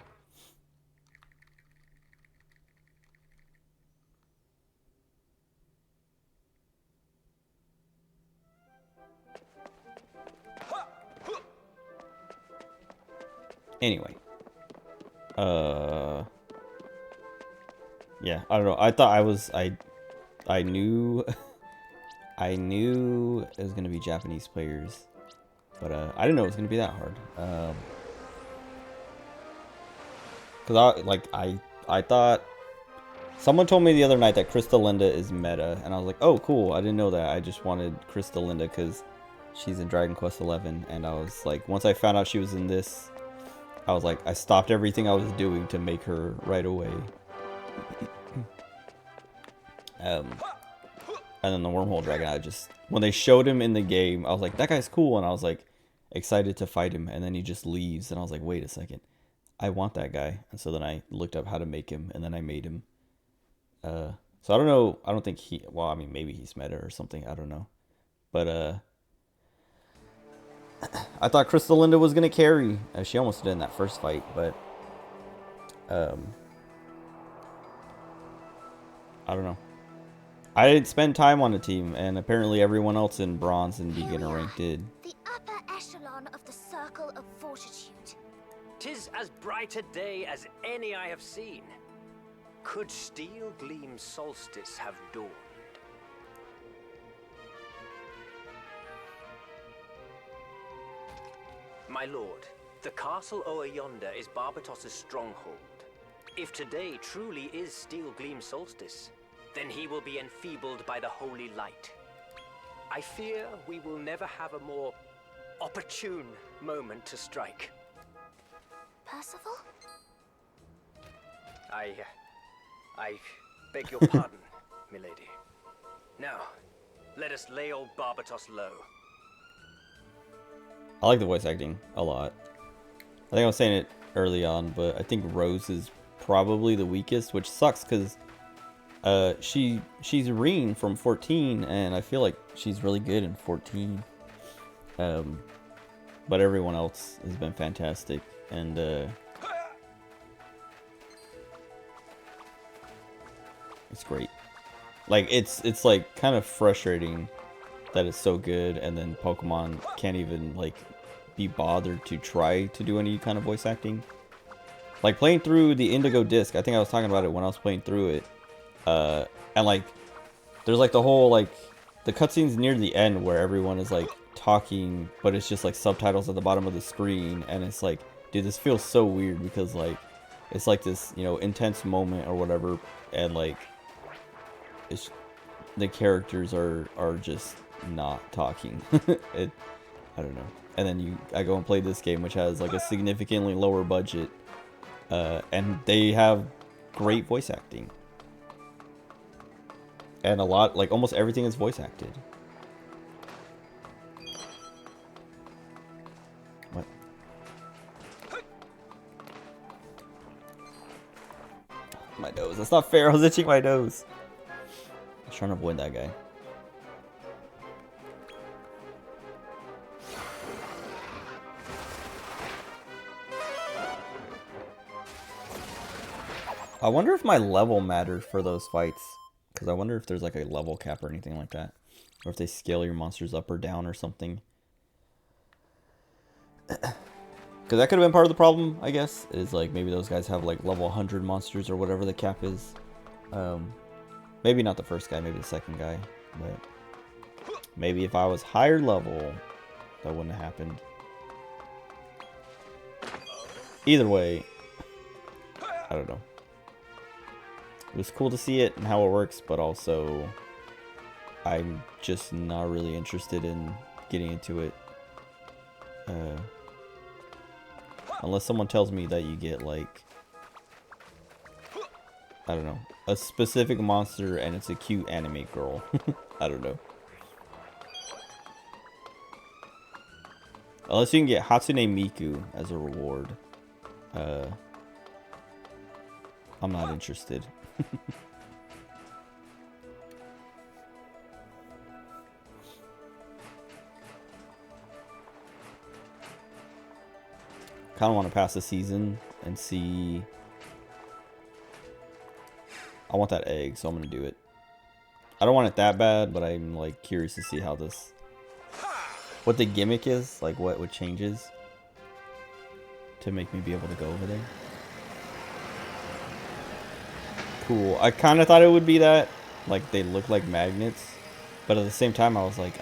Anyway. Yeah, I don't know. I thought I knew I knew it was gonna be Japanese players, but I didn't know it was gonna be that hard. Cause I thought someone told me the other night that Crystalinda is meta, and I was like, oh cool, I didn't know that. I just wanted Crystalinda because she's in Dragon Quest XI, and I was like, once I found out she was in this, I was like, I stopped everything I was doing to make her right away. And then the Wormhole Dragon, when they showed him in the game, I was like, that guy's cool, and I was like, excited to fight him, and then he just leaves, and I was like, wait a second, I want that guy, and so then I looked up how to make him, and then I made him. So I don't know, I don't think well, I mean, maybe he's meta or something, I don't know, but I thought Crystalinda was gonna carry. She almost did in that first fight, but I don't know. I didn't spend time on the team, and apparently everyone else in bronze and beginner rank did. The upper echelon of the Circle of Fortitude. 'Tis as bright a day as any I have seen. Could Steel Gleam Solstice have dawned? My lord, the castle o'er yonder is Barbatos's stronghold. If today truly is Steel Gleam Solstice, then he will be enfeebled by the holy light. I fear we will never have a more opportune moment to strike. Percival? I beg your pardon, milady. Now, let us lay old Barbatos low. I like the voice acting a lot. I think I was saying it early on, but I think Rose is probably the weakest, which sucks because she's Reen from 14, and I feel like she's really good in 14. But everyone else has been fantastic, and it's great. Like it's like kind of frustrating that it's so good, and then Pokemon can't even like be bothered to try to do any kind of voice acting. Like playing through the Indigo Disc, I think I was talking about it when I was playing through it, and like there's like the whole like the cutscenes near the end where everyone is like talking, but it's just like subtitles at the bottom of the screen, and it's like, dude, this feels so weird because like it's like this, you know, intense moment or whatever, and like it's the characters are just not talking. I don't know. And then I go and play this game, which has like a significantly lower budget, and they have great voice acting, and a lot, like almost everything is voice acted. What? My nose. That's not fair. I was itching my nose. I was trying to avoid that guy. I wonder if my level mattered for those fights. Because I wonder if there's like a level cap or anything like that. Or if they scale your monsters up or down or something. Because that could have been part of the problem, I guess. Is like maybe those guys have like level 100 monsters or whatever the cap is. Maybe not the first guy, maybe the second guy. But maybe if I was higher level, that wouldn't have happened. Either way, I don't know. It was cool to see it and how it works, but also I'm just not really interested in getting into it. Unless someone tells me that you get like, I don't know, a specific monster and it's a cute anime girl. I don't know. Unless you can get Hatsune Miku as a reward. I'm not interested. Kind of want to pass the season and see. I want that egg, so I'm gonna do it. I don't want it that bad, but I'm like curious to see how this, what the gimmick is, like what changes to make me be able to go over there. Cool. I kind of thought it would be that, like they look like magnets, but at the same time I was like,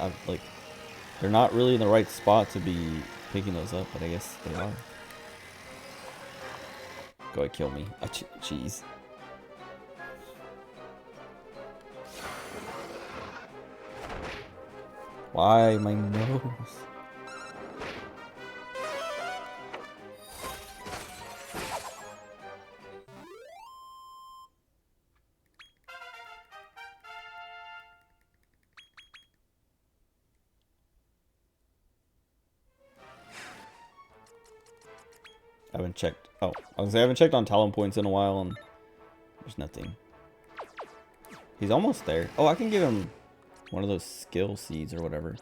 they're not really in the right spot to be picking those up, but I guess they are. Go ahead, kill me. Jeez. Why my nose? I haven't checked. Oh, I was gonna say I haven't checked on talent points in a while, and there's nothing. He's almost there. Oh, I can give him one of those skill seeds or whatever.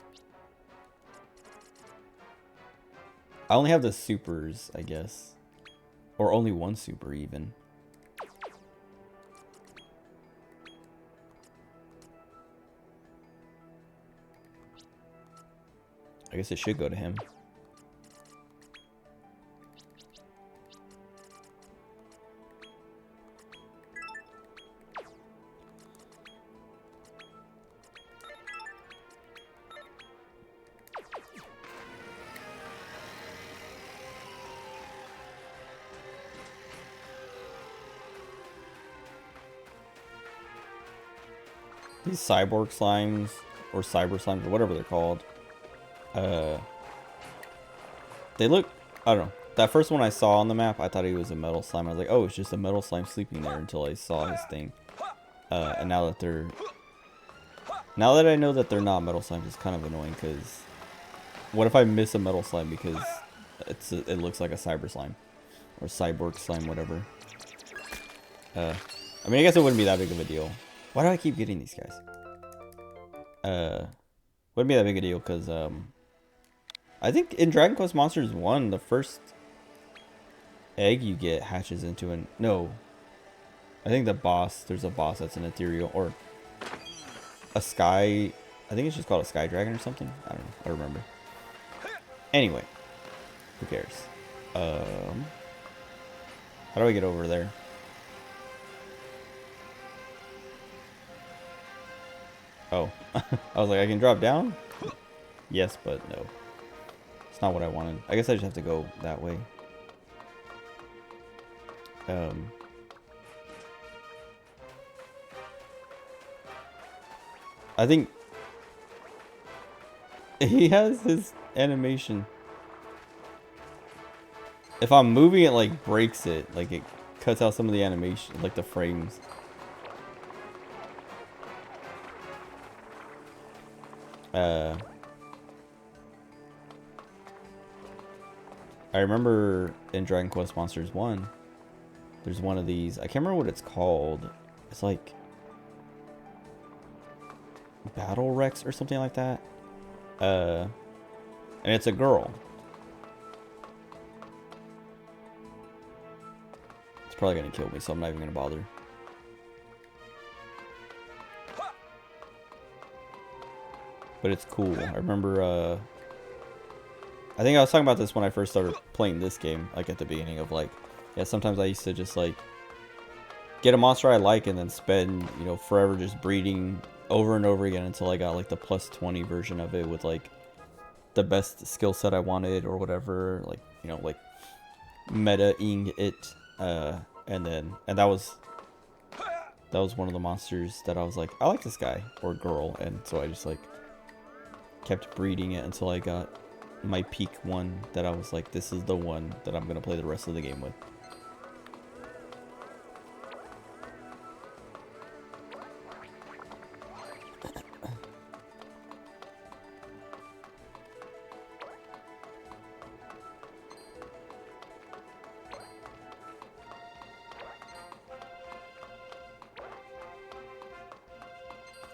I only have the supers, I guess. Or only one super, even. I guess it should go to him. These cyborg slimes, or cyber slimes, or whatever they're called, they look, I don't know, that first one I saw on the map, I thought he was a metal slime. I was like, oh, it's just a metal slime sleeping there, until I saw his thing. And now that I know that they're not metal slimes, it's kind of annoying, because what if I miss a metal slime because it looks like a cyber slime, or cyborg slime, whatever. I mean, I guess it wouldn't be that big of a deal. Why do I keep getting these guys? Wouldn't be that big a deal, because I think in Dragon Quest Monsters 1, the first egg you get hatches into an... No. I think there's a boss that's an ethereal, or a sky... I think it's just called a sky dragon or something. I don't know. I don't remember. Anyway. Who cares? How do I get over there? Oh. I was like, I can drop down? Yes, but no. It's not what I wanted. I guess I just have to go that way. I think he has his animation. If I'm moving it, like, breaks it. Like, it cuts out some of the animation, like the frames. I remember in Dragon Quest Monsters 1, there's one of these. I can't remember what it's called. It's like Battle Rex or something like that. And it's a girl. It's probably gonna kill me, so I'm not even gonna bother. But it's cool. I remember, I think I was talking about this when I first started playing this game, like at the beginning of like, yeah, sometimes I used to just like get a monster I like and then spend, you know, forever just breeding over and over again until I got like the plus 20 version of it with like the best skill set I wanted or whatever, like, you know, like meta-ing it, and that was one of the monsters that I was like, I like this guy or girl, and so I just like kept breeding it until I got my peak one that I was like, this is the one that I'm gonna play the rest of the game with.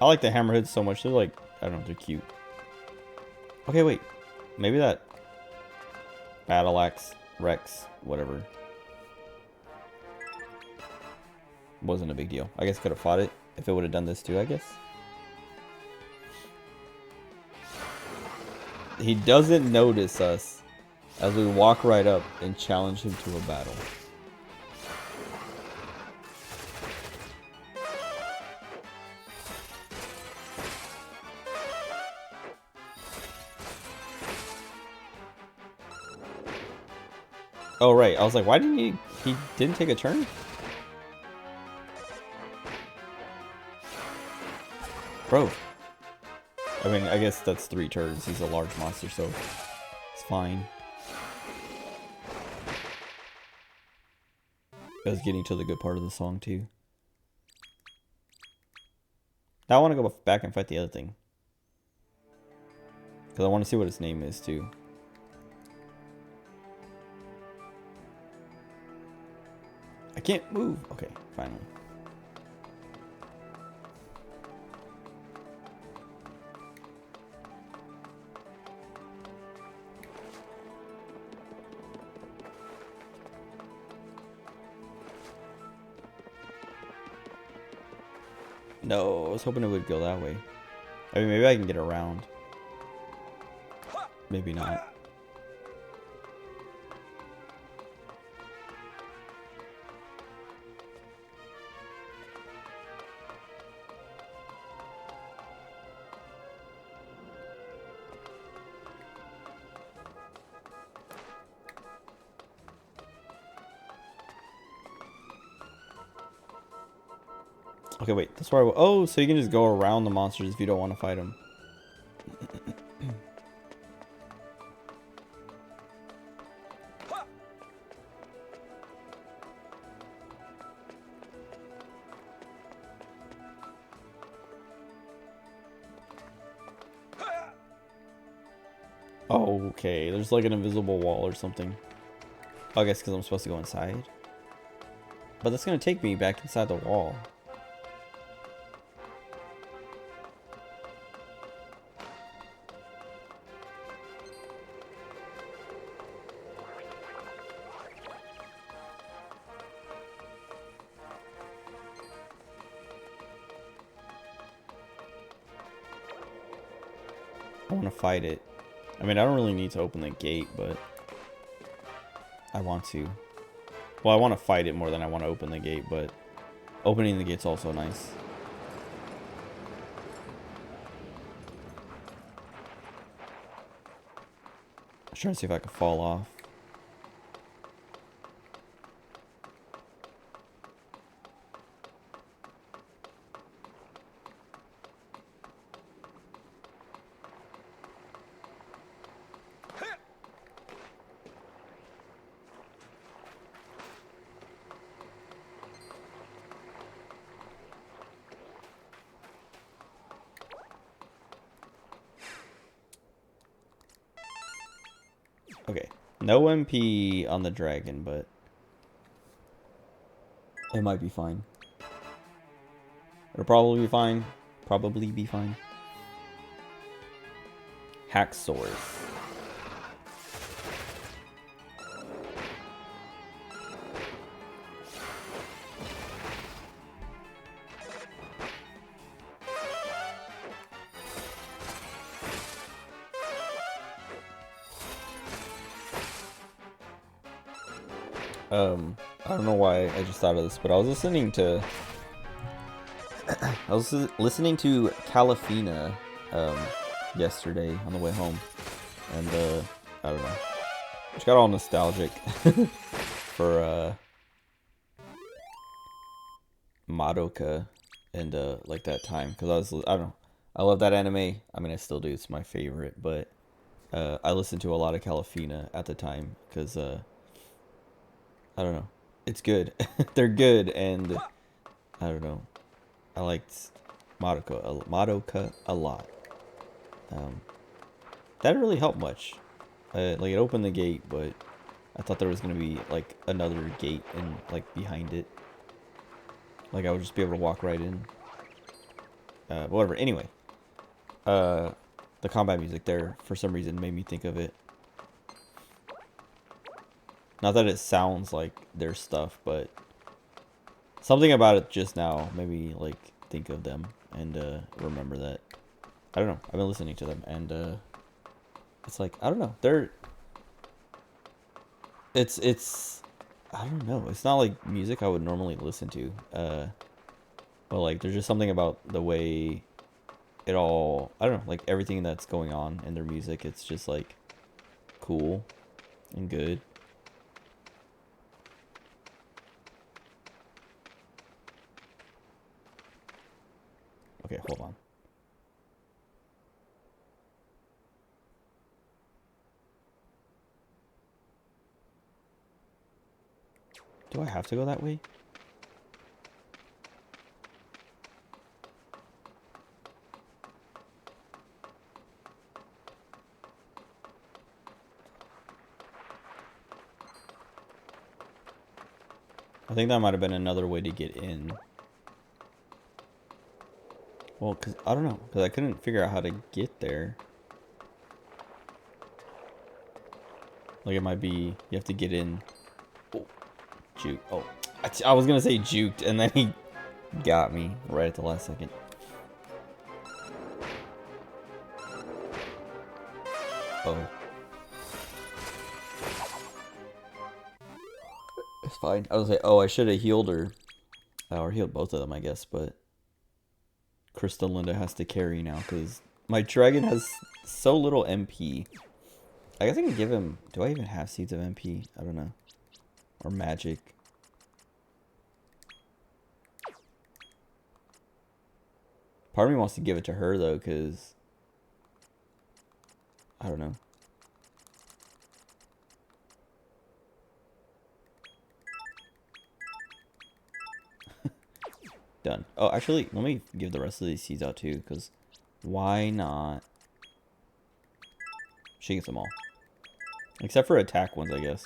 I like the hammerheads so much. They're like, I don't know, they're cute. Okay, wait. Maybe that Battle Axe Rex, whatever, wasn't a big deal. I guess I could have fought it if it would have done this too, I guess. He doesn't notice us as we walk right up and challenge him to a battle. Oh, right. I was like, why didn't he didn't take a turn? Bro. I mean, I guess that's 3 turns. He's a large monster, so it's fine. I was getting to the good part of the song, too. Now I want to go back and fight the other thing. Because I want to see what its name is, too. I can't move. Okay, finally. No, I was hoping it would go that way. I mean, maybe I can get around. Maybe not. Okay, wait. That's where oh, so you can just go around the monsters if you don't want to fight them. Oh, okay. There's like an invisible wall or something. Oh, I guess because I'm supposed to go inside. But that's going to take me back inside the wall. I want to fight it. I mean, I don't really need to open the gate, but I want to. Well, I want to fight it more than I want to open the gate, but opening the gate's also nice. trying to see if I can fall off. Okay, no MP on the dragon, but it might be fine. It'll probably be fine. Probably be fine. Hacksaws. I don't know why I just thought of this, but I was listening to Calafina yesterday on the way home, and I don't know, just got all nostalgic for Madoka and like that time, because I don't know, I love that anime. I mean, I still do. It's my favorite, but I listened to a lot of Calafina at the time because I don't know. It's good. They're good, and I don't know. I liked Madoka a lot. That didn't really help much. Like, it opened the gate, but I thought there was gonna be like another gate and like behind it. Like I would just be able to walk right in. Whatever. Anyway, the combat music there for some reason made me think of it. Not that it sounds like their stuff, but something about it just now made me like think of them and remember that. I don't know. I've been listening to them, and it's like, I don't know. It's I don't know. It's not like music I would normally listen to. But like there's just something about the way it all, I don't know, like everything that's going on in their music, it's just like cool and good. Okay, hold on. Do I have to go that way? I think that might have been another way to get in. Well, cause I don't know, cause I couldn't figure out how to get there. Like it might be you have to get in. Oh, juke. Oh, I was gonna say juked, and then he got me right at the last second. Oh, it's fine. I was like, oh, I should have healed her, or healed both of them, I guess, but. Crystalinda has to carry now because my dragon has so little MP. I guess I can give him... Do I even have Seeds of MP? I don't know. Or magic. Part of me wants to give it to her though, because... I don't know. Done. Oh, actually, let me give the rest of these seeds out too, because why not? She gets them all. Except for attack ones, I guess.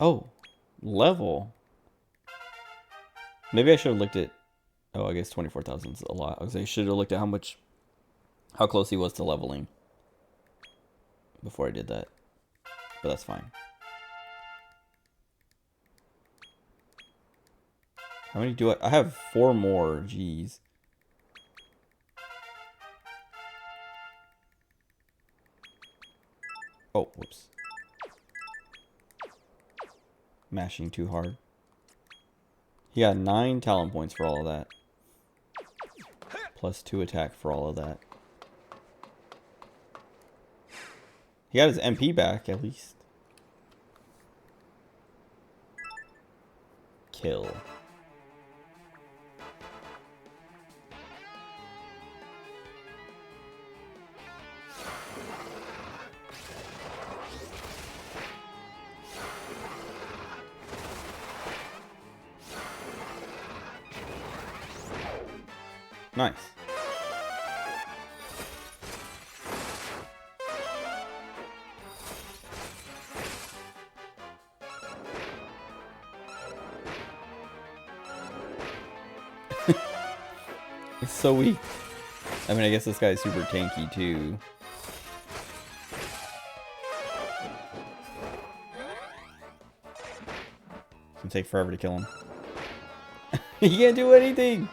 Oh, level. Maybe I should have looked at... Oh, I guess 24,000 is a lot. I was like, I should have looked at how close he was to leveling before I did that. But that's fine. How many do I have 4 more, jeez. Oh, whoops. Mashing too hard. He got 9 talent points for all of that. +2 attack for all of that. He got his MP back, at least. Kill. Nice. It's so weak. I mean, I guess this guy's super tanky too. It's gonna take forever to kill him. He can't do anything.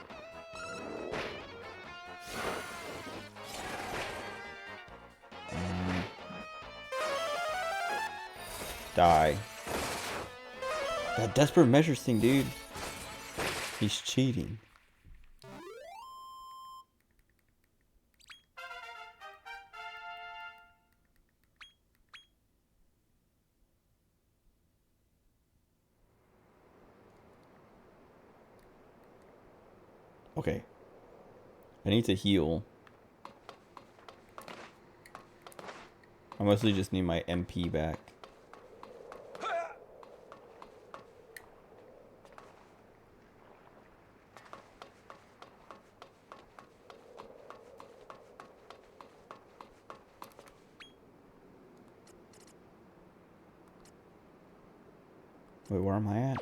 Die. That desperate measures thing, dude. He's cheating. Okay. I need to heal. I mostly just need my MP back. Wait, where am I at?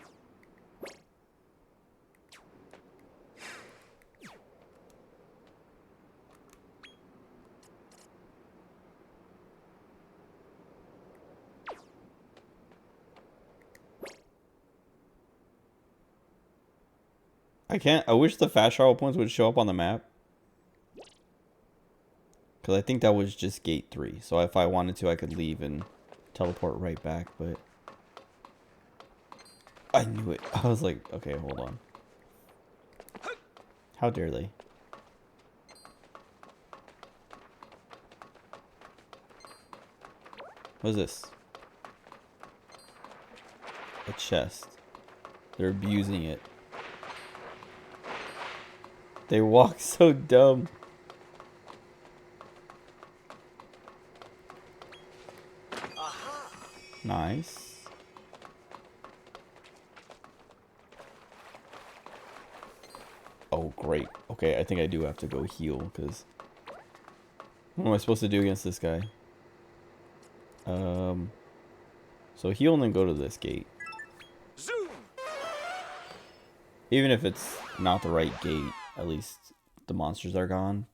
I can't. I wish the fast travel points would show up on the map. Because I think that was just gate 3. So if I wanted to, I could leave and teleport right back. But I knew it. I was like, okay, hold on. How dare they? What is this? A chest. They're abusing it. They walk so dumb. Nice. Oh, great. Okay, I think I do have to go heal, because what am I supposed to do against this guy? So heal and then go to this gate. Zoom. Even if it's not the right gate, at least the monsters are gone.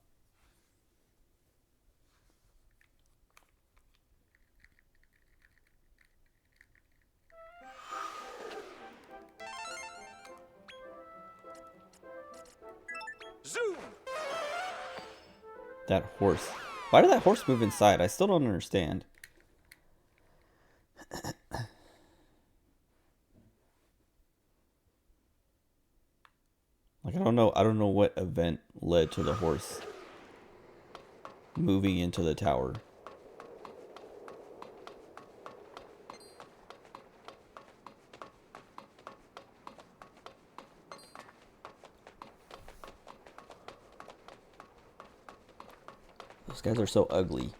Zoom. That horse. Why did that horse move inside? I still don't understand. Like, I don't know what event led to the horse moving into the tower. Those guys are so ugly.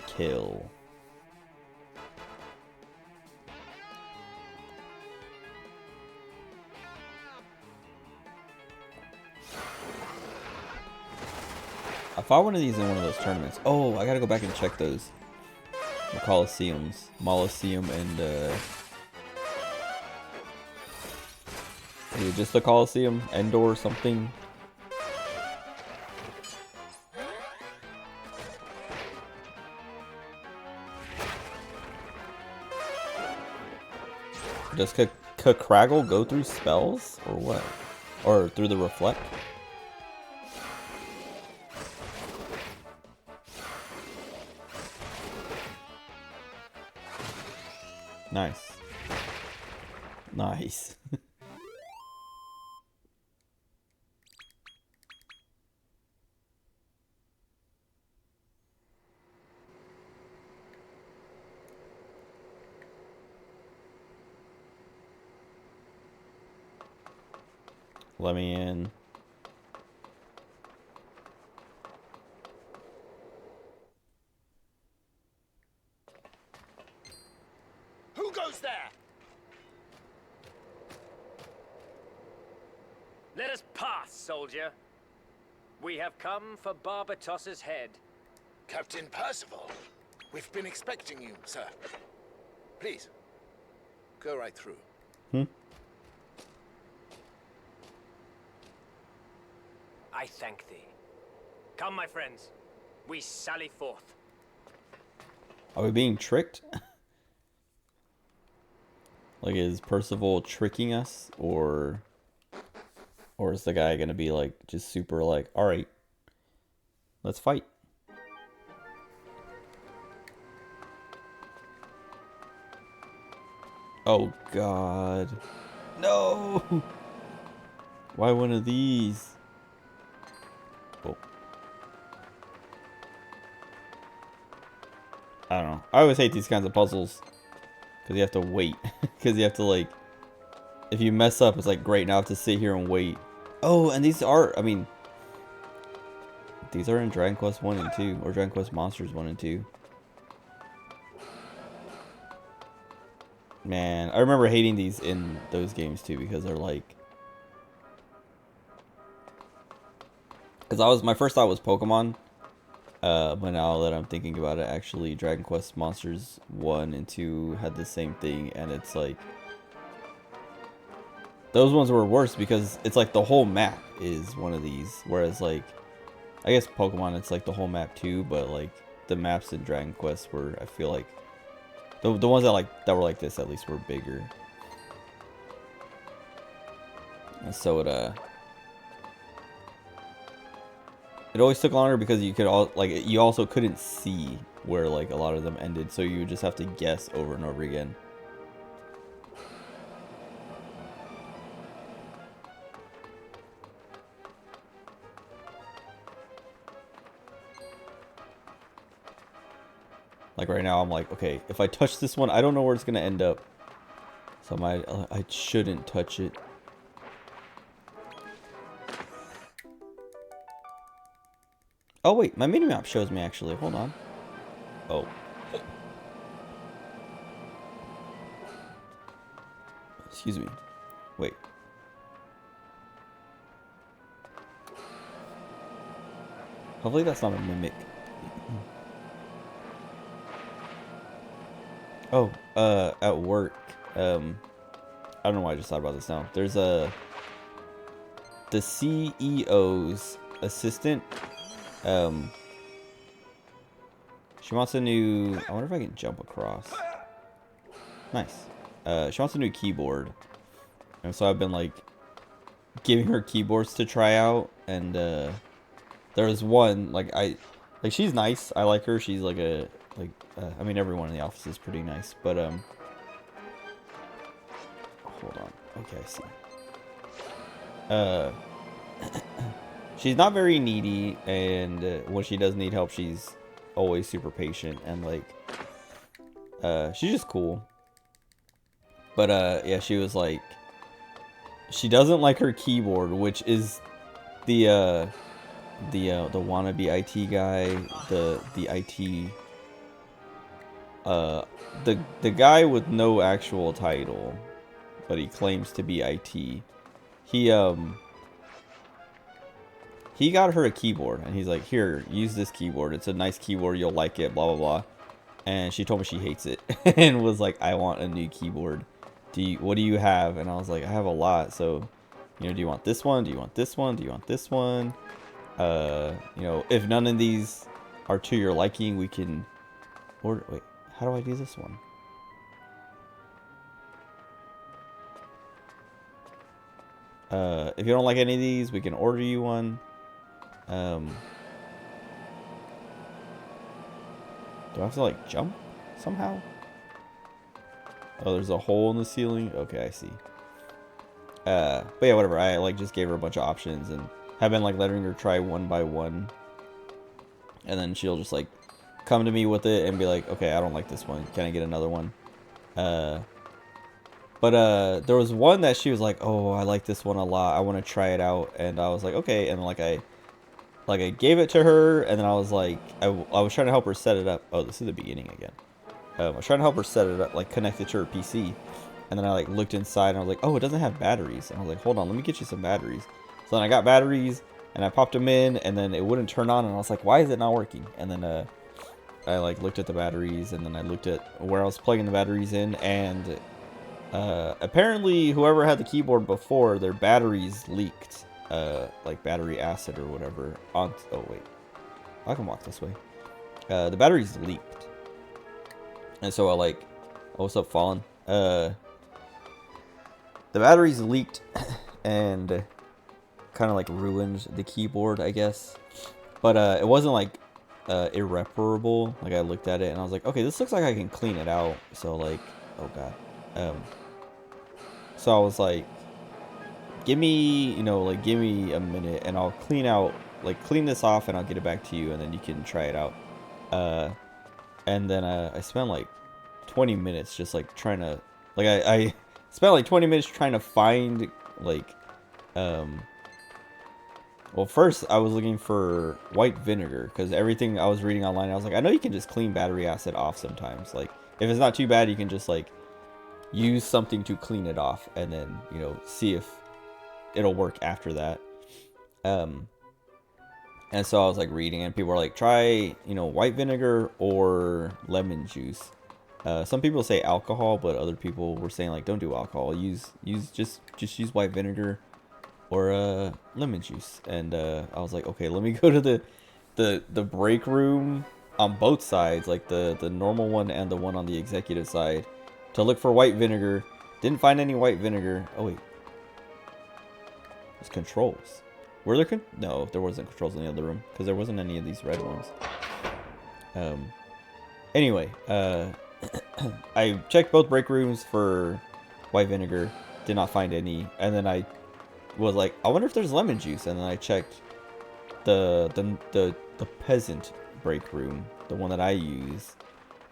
Kill. I fought one of these in one of those tournaments. Oh, I gotta go back and check those. The Colosseums. Molosseum and, is it just the Colosseum? Endor or something? Does Craggle go through spells? Or what? Or through the reflect? Nice. Nice. Let me in. Who goes there? Let us pass, soldier. We have come for Barbatos's head. Captain Percival, we've been expecting you, sir. Please, go right through. I thank thee. Come, my friends. We sally forth. Are we being tricked? Like, is Percival tricking us, or is the guy gonna be like just super like, all right, let's fight? Oh God, no! Why one of these? Oh. I don't know. I always hate these kinds of puzzles. Because you have to wait. Because you have to, like... If you mess up, it's like, great, now I have to sit here and wait. Oh, and these are... I mean... These are in Dragon Quest 1 and 2. Or Dragon Quest Monsters 1 and 2. Man, I remember hating these in those games, too. Because they're, like... Because my first thought was Pokemon. But now that I'm thinking about it, actually, Dragon Quest Monsters 1 and 2 had the same thing, and it's like... Those ones were worse because it's like the whole map is one of these, whereas like... I guess Pokemon, it's like the whole map too, but like, the maps in Dragon Quest were, I feel like... The ones that were like this, at least, were bigger. And so it always took longer because you could you also couldn't see where like a lot of them ended, so you would just have to guess over and over again. Like right now, I'm like, okay, if I touch this one, I don't know where it's gonna end up, so I shouldn't touch it. Oh wait, my minimap shows me actually. Hold on. Oh. Excuse me. Wait. Hopefully that's not a mimic. Oh, at work. I don't know why I just thought about this now. There's the CEO's assistant. She wants a new... I wonder if I can jump across. Nice. She wants a new keyboard. And so I've been, like, giving her keyboards to try out. And, there was one, like, she's nice. I like her. She's, like, I mean, everyone in the office is pretty nice. But, hold on. Okay, I see. She's not very needy, and when she does need help, she's always super patient, and like, she's just cool. But yeah, she was like, she doesn't like her keyboard, which is the wannabe IT guy, the IT, the guy with no actual title, but he claims to be IT. He got her a keyboard, and he's like, here, use this keyboard. It's a nice keyboard. You'll like it, blah, blah, blah. And she told me she hates it and was like, I want a new keyboard. What do you have? And I was like, I have a lot. So, you know, do you want this one? Do you want this one? Do you want this one? You know, if none of these are to your liking, we can order. Wait, how do I do this one? If you don't like any of these, we can order you one. Do I have to like jump somehow? Oh, there's a hole in the ceiling? Okay, I see. But yeah, whatever. I like just gave her a bunch of options and have been like letting her try one by one. And then she'll just like come to me with it and be like, okay, I don't like this one. Can I get another one? But there was one that she was like, oh, I like this one a lot. I want to try it out. And I was like, okay. And like I gave it to her, and then I was like, I was trying to help her set it up. Oh, this is the beginning again. I was trying to help her set it up, like connect it to her PC. And then I like looked inside and I was like, oh, it doesn't have batteries. And I was like, hold on, let me get you some batteries. So then I got batteries and I popped them in, and then it wouldn't turn on. And I was like, why is it not working? And then I like looked at the batteries, and then I looked at where I was plugging the batteries in, and apparently whoever had the keyboard before, their batteries leaked. Like battery acid or whatever. Oh wait, I can walk this way. The batteries leaked, and so I like, oh, what's up, Fallen? The batteries leaked and kind of like ruined the keyboard, I guess. But it wasn't like irreparable. Like I looked at it and I was like, okay, this looks like I can clean it out. So like, oh god. So I was like, give me, you know, like give me a minute and I'll clean this off and I'll get it back to you and then you can try it out. And then I spent like 20 minutes just like trying to, like I spent like 20 minutes trying to find like, well, first I was looking for white vinegar because everything I was reading online, I was like, I know you can just clean battery acid off sometimes. Like if it's not too bad, you can just like use something to clean it off and then, you know, see if it'll work after that. And so I was like reading and people were like, try, you know, white vinegar or lemon juice. Some people say alcohol, but other people were saying like, don't do alcohol, just use white vinegar or lemon juice. And I was like, okay, let me go to the break room on both sides, like the normal one and the one on the executive side, to look for white vinegar. Didn't find any white vinegar. Oh wait, there's controls. Were there no, there wasn't controls in the other room because there wasn't any of these red ones. Anyway, I checked both break rooms for white vinegar, did not find any, and then I was like, I wonder if there's lemon juice, and then I checked the peasant break room, the one that I use,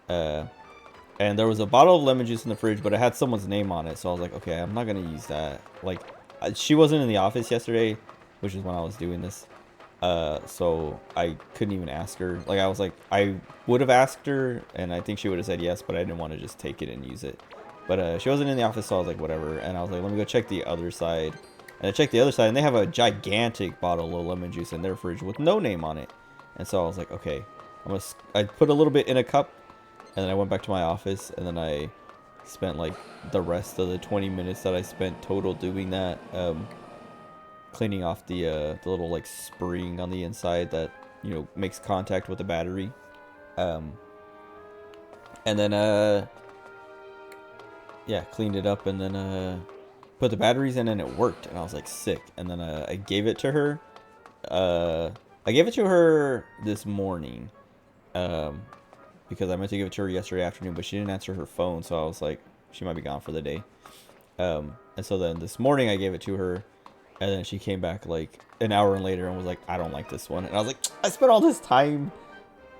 and there was a bottle of lemon juice in the fridge, but it had someone's name on it, so I was like, okay, I'm not gonna use that. Like, she wasn't in the office yesterday, which is when I was doing this, so I couldn't even ask her. Like, I was like, I would have asked her, and I think she would have said yes, but I didn't want to just take it and use it. But she wasn't in the office, so I was like, whatever. And I was like, let me go check the other side. And I checked the other side, and they have a gigantic bottle of lemon juice in their fridge with no name on it. And so I was like, okay, I put a little bit in a cup, and then I went back to my office, and then I spent like the rest of the 20 minutes that I spent total doing that, cleaning off the little like spring on the inside that, you know, makes contact with the battery, and then yeah, cleaned it up, and then put the batteries in, and it worked, and I was like sick. And then I gave it to her. I gave it to her this morning, because I meant to give it to her yesterday afternoon, but she didn't answer her phone, so I was like, she might be gone for the day. And so then this morning I gave it to her, and then she came back like an hour later and was like, I don't like this one. And I was like, I spent all this time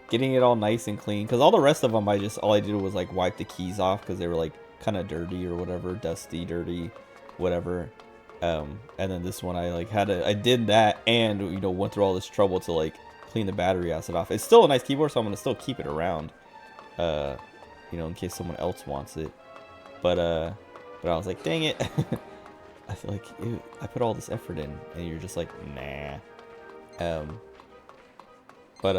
getting it all nice and clean, because all the rest of them all I did was like wipe the keys off because they were like kind of dirty or whatever, dusty, dirty, whatever. And then this one I did that, and, you know, went through all this trouble to like clean the battery acid off. It's still a nice keyboard, so I'm gonna still keep it around, you know, in case someone else wants it. But I was like, dang it. I feel like, ew, I put all this effort in, and you're just like, nah. But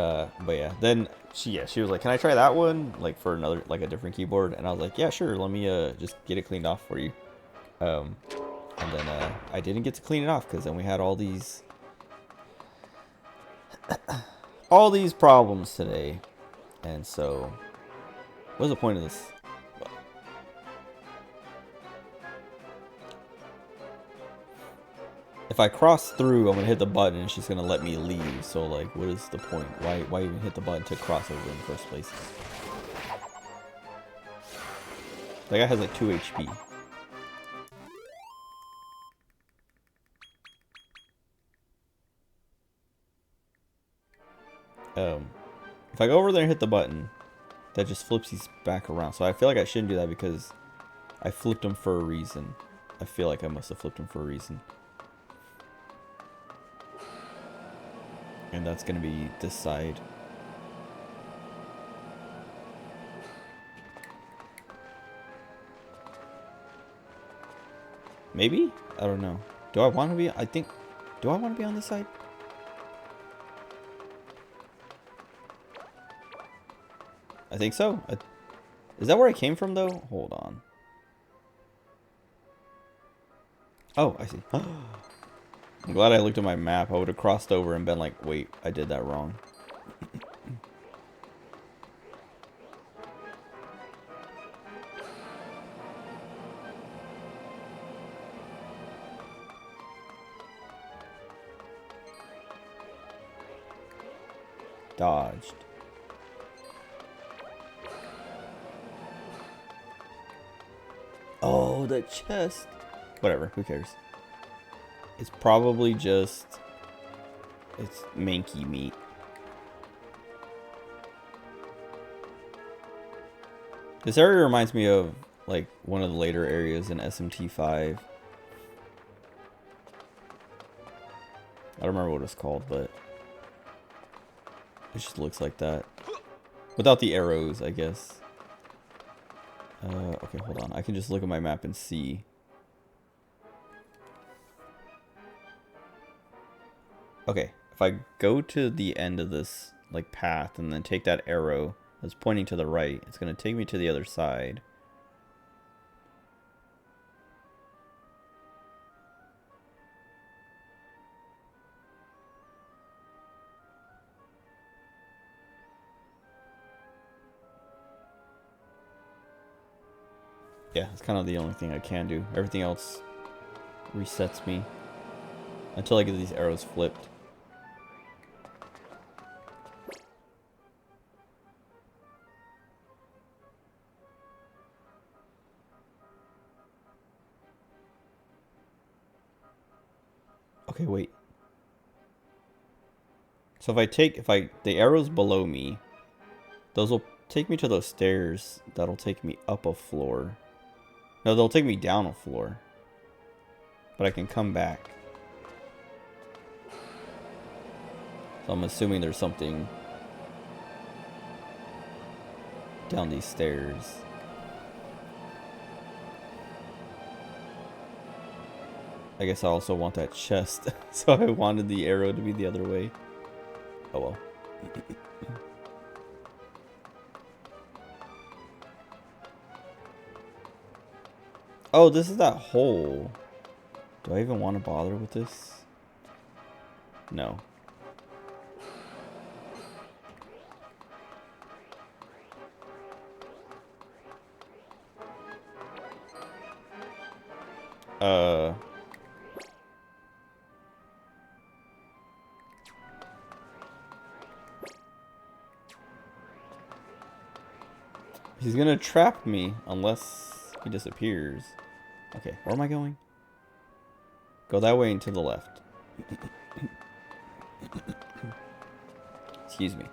yeah, then she was like, can I try that one, like for another, like a different keyboard? And I was like, yeah, sure, let me just get it cleaned off for you. And then I didn't get to clean it off because then we had all these problems today. And so, what's the point of this? If I cross through, I'm gonna hit the button and she's gonna let me leave. So like, what is the point? Why even hit the button to cross over in the first place? That guy has like 2 HP. If I go over there and hit the button, that just flips these back around. So I feel like I shouldn't do that because I flipped them for a reason. I feel like I must have flipped them for a reason. And that's going to be this side. Maybe? I don't know. Do I want to be? Do I want to be on this side? I think so. Is that where I came from, though? Hold on. Oh, I see. I'm glad I looked at my map. I would have crossed over and been like, wait, I did that wrong. Dodged. Oh, the chest. Whatever, who cares? It's probably just... it's manky meat. This area reminds me of, like, one of the later areas in SMT5. I don't remember what it's called, but... it just looks like that. Without the arrows, I guess. Okay, hold on. I can just look at my map and see. Okay, if I go to the end of this, like, path and then take that arrow that's pointing to the right, it's going to take me to the other side. Yeah, it's kind of the only thing I can do. Everything else resets me until I get these arrows flipped. Okay, wait. So the arrows below me, those will take me to those stairs. That'll take me up a floor. No, they'll take me down a floor. But I can come back. So I'm assuming there's something down these stairs. I guess I also want that chest. So I wanted the arrow to be the other way. Oh well. Oh, this is that hole. Do I even want to bother with this? No. He's gonna trap me unless he disappears. Okay, where am I going? Go that way and to the left. Excuse me.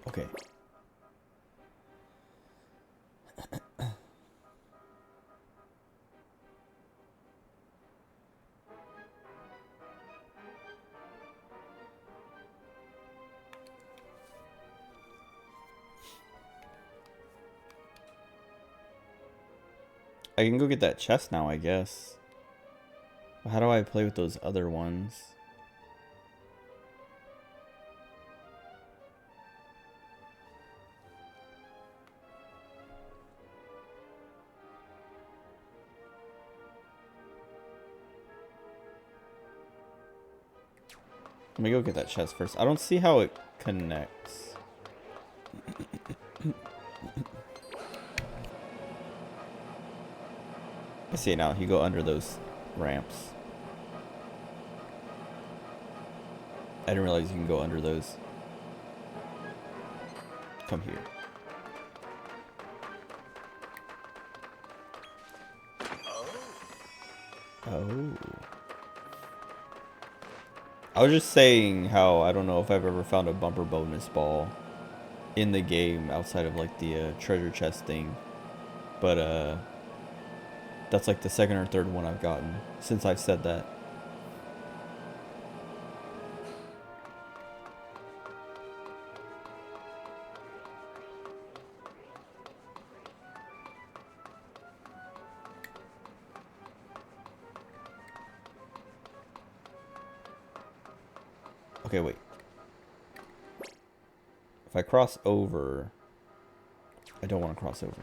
Okay. I can go get that chest now, I guess. But how do I play with those other ones? Let me go get that chest first. I don't see how it connects. I see it now. You go under those ramps. I didn't realize you can go under those. Come here. Oh. I was just saying how I don't know if I've ever found a bumper bonus ball in the game outside of like the treasure chest thing. But that's like the second or third one I've gotten since I've said that. Okay, wait. If I cross over, I don't want to cross over.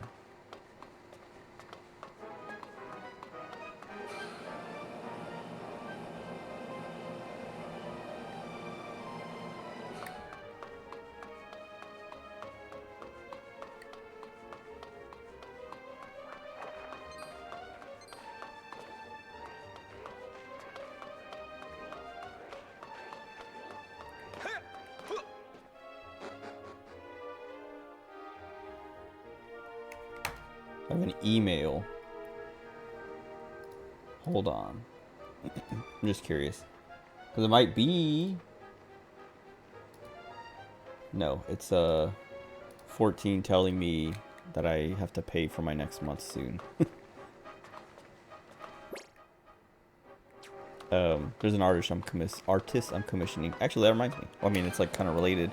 I have an email. Hold on. I'm just curious. Because it might be... No, it's 14 telling me that I have to pay for my next month soon. There's an artist I'm commissioning. Actually, that reminds me. Well, I mean, it's like kind of related.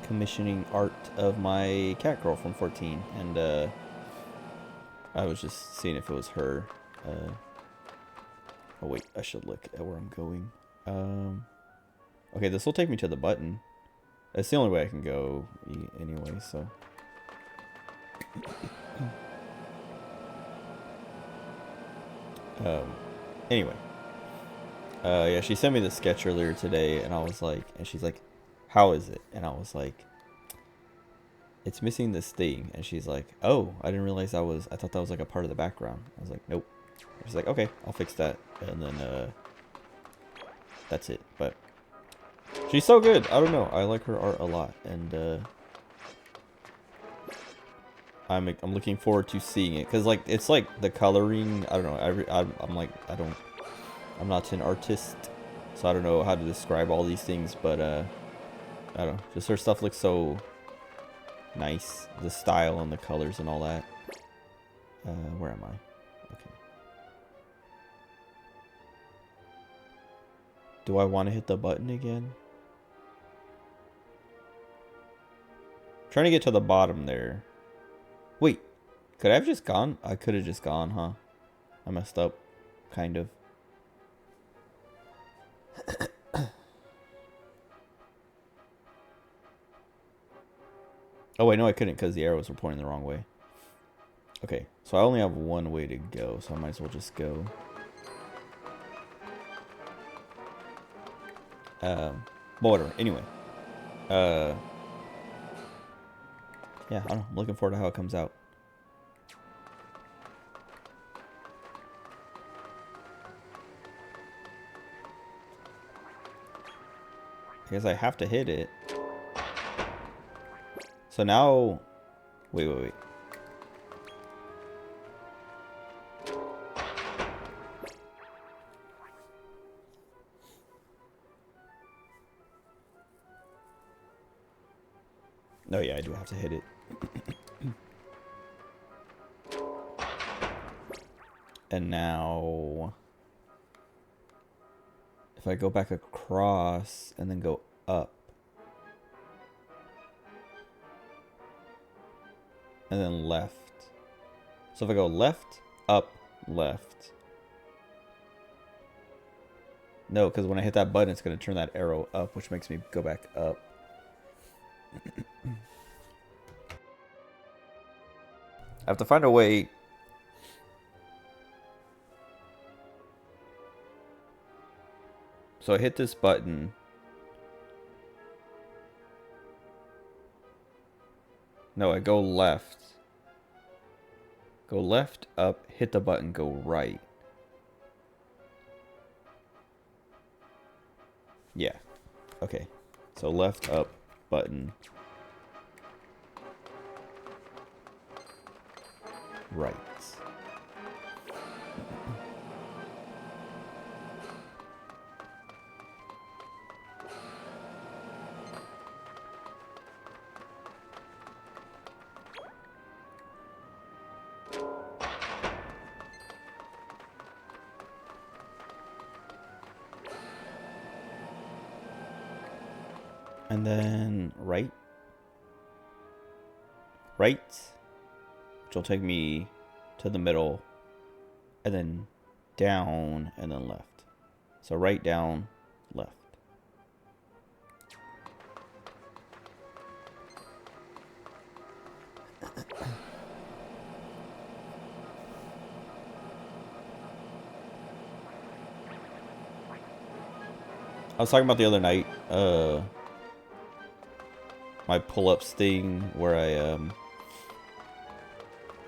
Commissioning art of my cat girl from 14. And I was just seeing if it was her. Oh wait, I should look at where I'm going. Okay, this will take me to the button. It's the only way I can go anyway, so. Anyway. Yeah, she sent me the sketch earlier today, and I was like, and she's like, how is it? And I was like, it's missing this thing. And she's like, oh, I didn't realize I thought that was like a part of the background. I was like, nope. She's like, okay, I'll fix that. And then, that's it. But she's so good. I don't know. I like her art a lot. And, I'm looking forward to seeing it. Cause like, it's like the coloring, I don't know. I'm not an artist. So I don't know how to describe all these things, but, I don't know. Just her stuff looks so nice, the style and the colors and all that. Where am I? Okay. Do I want to hit the button again? Trying to get to the bottom there. Wait, could I have just gone? I could have just gone, huh? I messed up, kind of. Oh wait, no I couldn't because the arrows were pointing the wrong way. Okay, so I only have one way to go, so I might as well just go. Whatever, anyway. Yeah, I don't know, I'm looking forward to how it comes out. I guess I have to hit it. So now, wait. No, yeah, I do have to hit it. And now, if I go back across and then go up, and then left. So if I go left, up, left. No, because when I hit that button, it's going to turn that arrow up, which makes me go back up. I have to find a way. So I hit this button. No, I go left. Go left, up, hit the button, go right. Yeah. Okay. So left, up, button. Right. And then right, which will take me to the middle, and then down, and then left. So right, down, left. I was talking about the other night, my pull-ups thing where I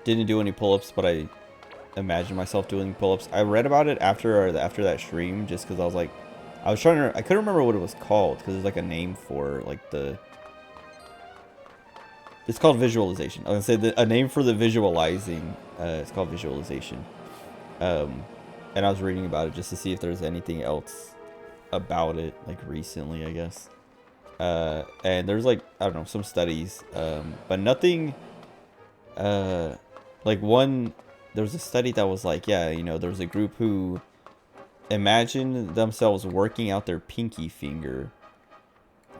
didn't do any pull-ups, but I imagined myself doing pull-ups. I read about it after that stream, just because I was like, I couldn't remember what it was called, because there's like a name for like it's called visualization. I was gonna say a name for the visualizing. It's called visualization. And I was reading about it just to see if there's anything else about it, like recently, I guess. And there's like, I don't know, some studies, but nothing, like there was a study that was like, yeah, you know, there was a group who imagined themselves working out their pinky finger,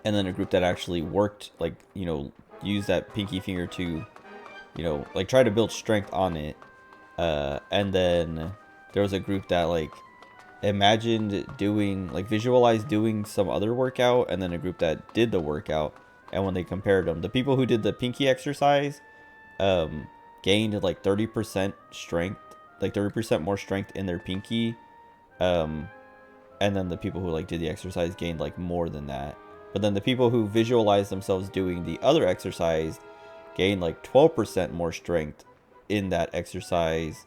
and then a group that actually worked, like, you know, used that pinky finger to, you know, like try to build strength on it. And then there was a group that like imagined doing, like visualized doing some other workout, and then a group that did the workout. And when they compared them, the people who did the pinky exercise gained like 30% strength, like 30% more strength in their pinky, and then the people who like did the exercise gained like more than that. But then the people who visualized themselves doing the other exercise gained like 12% more strength in that exercise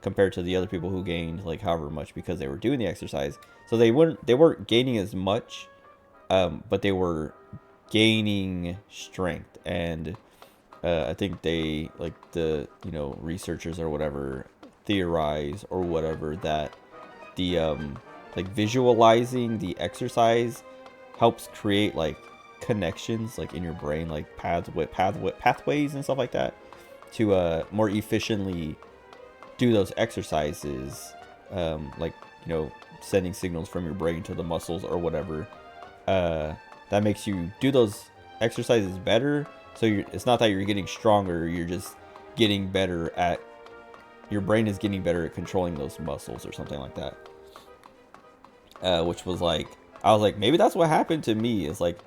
compared to the other people who gained like however much, because they were doing the exercise. So they weren't gaining as much, but they were gaining strength. And I think they, like, the, you know, researchers or whatever theorize or whatever that the like visualizing the exercise helps create like connections like in your brain, like pathways and stuff like that, to more efficiently do those exercises, like, you know, sending signals from your brain to the muscles or whatever, that makes you do those exercises better. So it's not that you're getting stronger, you're just getting better at, your brain is getting better at controlling those muscles or something like that. Which was like, I was like, maybe that's what happened to me. Is like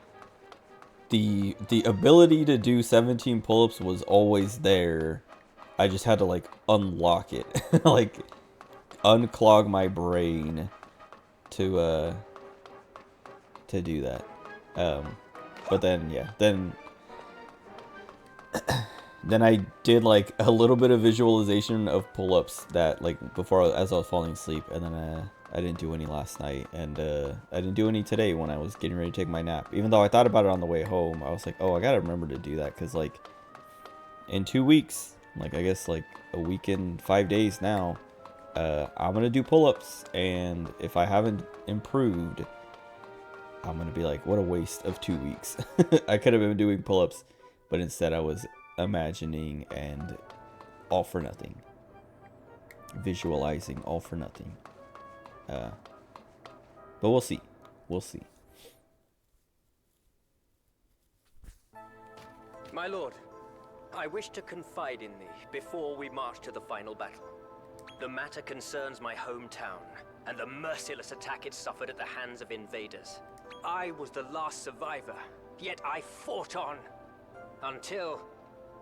the ability to do 17 pull-ups was always there. I just had to like unlock it, like unclog my brain to do that. But then, yeah, then I did like a little bit of visualization of pull-ups that, like, before, as I was falling asleep, and then I didn't do any last night, and I didn't do any today when I was getting ready to take my nap. Even though I thought about it on the way home, I was like, oh, I gotta remember to do that, because like in 2 weeks, like I guess like a week and 5 days now, I'm gonna do pull-ups, and if I haven't improved, I'm gonna be like, what a waste of 2 weeks. I could have been doing pull-ups, but instead I was imagining and all for nothing, visualizing all for nothing. But we'll see. My lord, I wish to confide in thee before we march to the final battle. The matter concerns my hometown and the merciless attack it suffered at the hands of invaders. I was the last survivor, yet I fought on until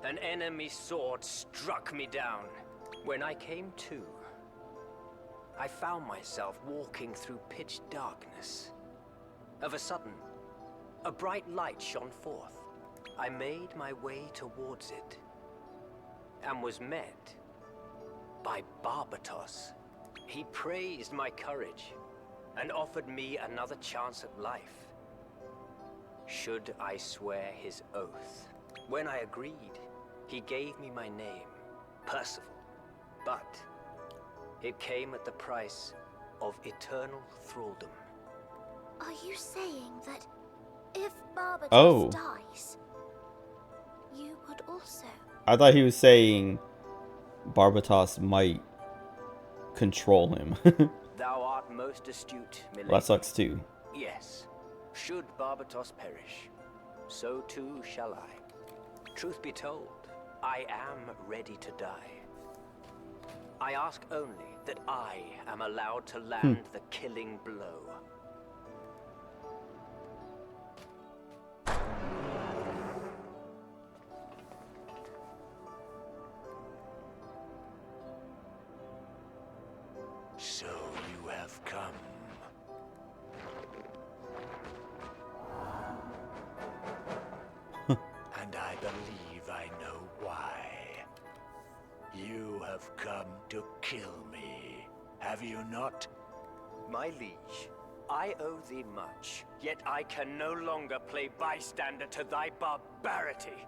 an enemy sword struck me down. When I came to, I found myself walking through pitch darkness. Of a sudden, a bright light shone forth. I made my way towards it, and was met by Barbatos. He praised my courage and offered me another chance at life, should I swear his oath. When I agreed, he gave me my name, Percival. But it came at the price of eternal thraldom. Are you saying that if Barbatos Oh. dies, you would also? I thought he was saying Barbatos might control him. Thou art most astute, milady. Well, that sucks too. Yes. Should Barbatos perish, so too shall I. Truth be told, I am ready to die. I ask only that I am allowed to land the killing blow. So you have come. And I believe I know why. You have come to kill me, have you not? My liege, I owe thee much, yet I can no longer play bystander to thy barbarity.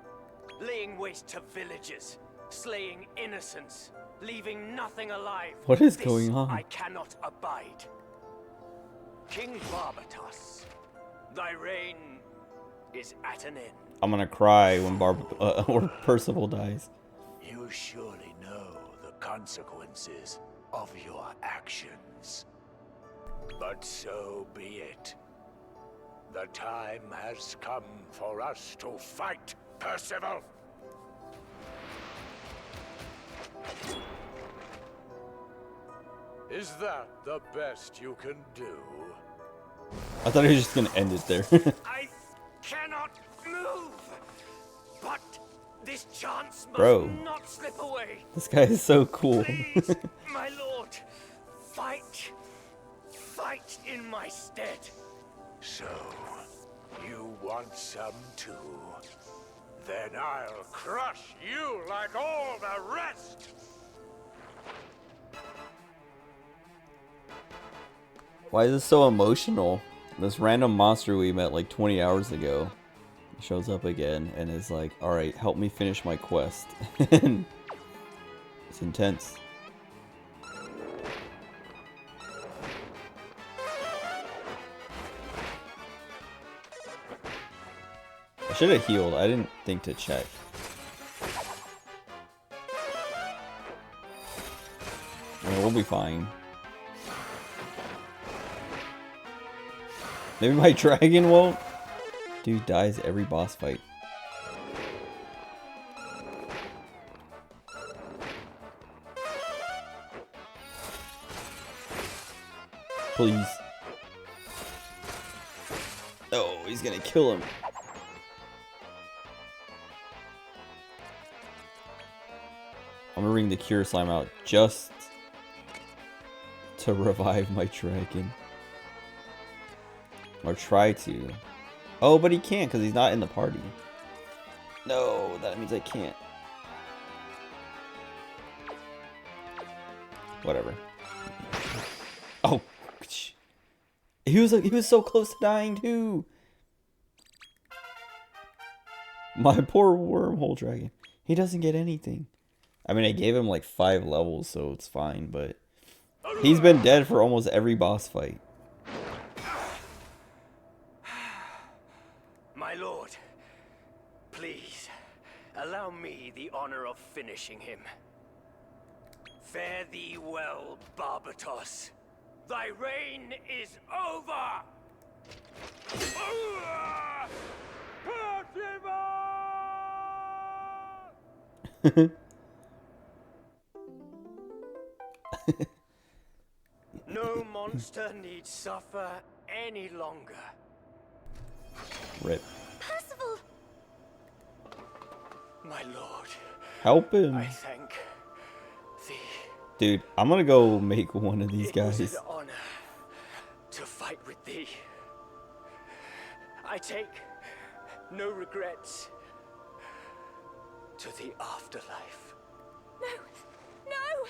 Laying waste to villages, slaying innocents, leaving nothing alive. What is This going on? I cannot abide. King Barbatos, thy reign is at an end. I'm gonna cry when or Percival dies. You surely know the consequences of your actions. But so be it. The time has come for us to fight, Percival! Is that the best you can do? I thought he was just gonna end it there. I cannot move, but this chance must Bro. not slip away. This guy is so cool. Please, my lord, fight in my stead. So, you want some too? Then I'll crush you like all the rest! Why is this so emotional? This random monster we met like 20 hours ago shows up again and is like, alright, help me finish my quest. And it's intense. I should have healed. I didn't think to check. I mean, we'll be fine. Maybe my dragon won't? Dude dies every boss fight. Please. Oh, he's gonna kill him. I'm gonna ring the Cure Slime out just to revive my dragon. Or try to. Oh, but he can't because he's not in the party. No, that means I can't. Whatever. Oh, he was so close to dying too. My poor wormhole dragon. He doesn't get anything. I mean, I gave him like 5 levels, so it's fine, but he's been dead for almost every boss fight. My lord, please, allow me the honor of finishing him. Fare thee well, Barbatos. Thy reign is over! No monster need suffer any longer. Rip. Percival! My lord, Help him. I thank thee. Dude, I'm gonna go make one of these It was guys. an honor to fight with thee. I take no regrets to the afterlife. No! No!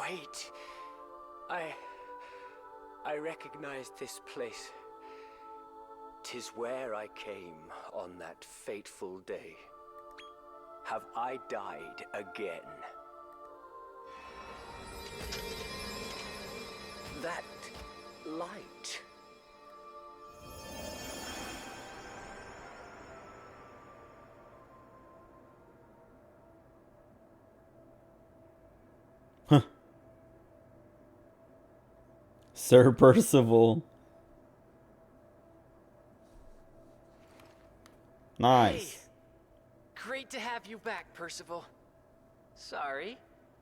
Wait. I recognize this place. 'Tis where I came on that fateful day. Have I died again? That light. Sir Percival. Nice. Hey, great to have you back, Percival. Sorry,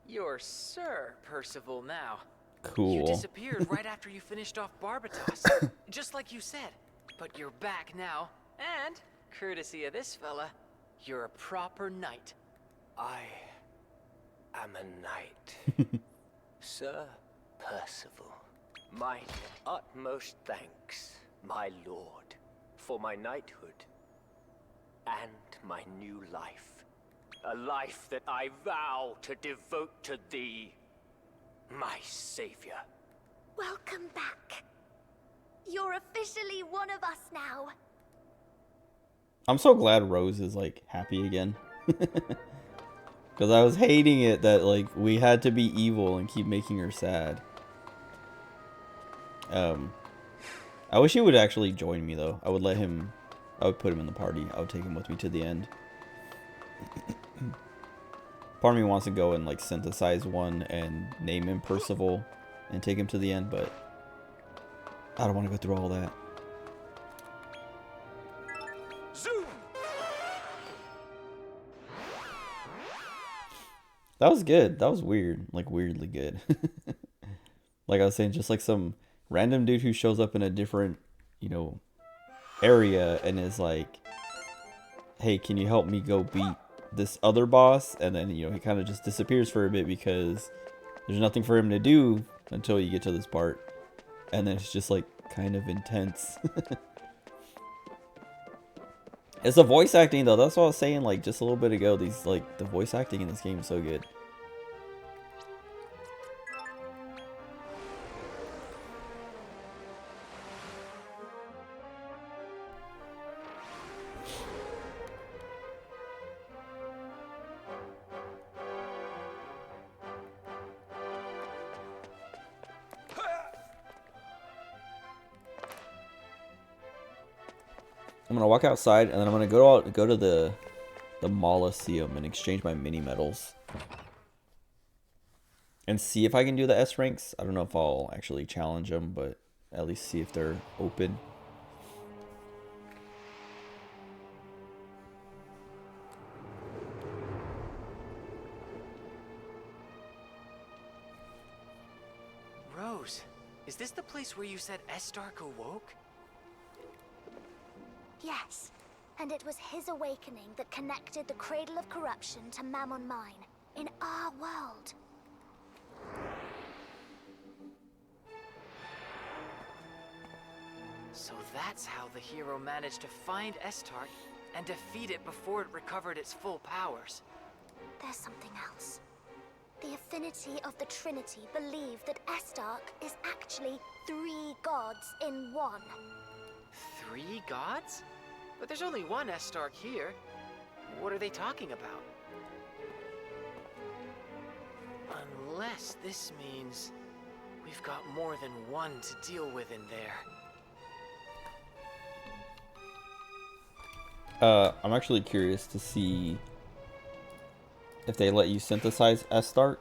you're Sir Percival now. You Cool. disappeared right after you finished off Barbatos, just like you said. But you're back now, and, courtesy of this fella, you're a proper knight. I am a knight. Sir Percival, my utmost thanks, my lord, for my knighthood and my new life. A life that I vow to devote to thee, my savior. Welcome back. You're officially one of us now. I'm so glad Rose is like happy again. Because I was hating it that like we had to be evil and keep making her sad. I wish he would actually join me though. I would let him. I would put him in the party. I would take him with me to the end. Part of me wants to go and like synthesize one and name him Percival and take him to the end, but I don't want to go through all that. Zoom! That was good. That was weird. Like weirdly good. Like I was saying, just like some random dude who shows up in a different, you know, area and is like, hey, can you help me go beat this other boss? And then, you know, he kind of just disappears for a bit because there's nothing for him to do until you get to this part. And then it's just like kind of intense. It's the voice acting though. That's what I was saying like just a little bit ago. These like the voice acting in this game is so good. I'm gonna walk outside and then I'm gonna go to the Molosseum and exchange my mini medals and see if I can do the S ranks. I don't know if I'll actually challenge them, but at least see if they're open. Rose, is this the place where you said Estark awoke? Yes, and it was his awakening that connected the Cradle of Corruption to Mammon Mine, in our world. So that's how the hero managed to find Estark and defeat it before it recovered its full powers. There's something else. The Affinity of the Trinity believe that Estark is actually 3 gods in one. 3 gods? But there's only one Estark here. What are they talking about? Unless this means we've got more than one to deal with in there. I'm actually curious to see if they let you synthesize Estark.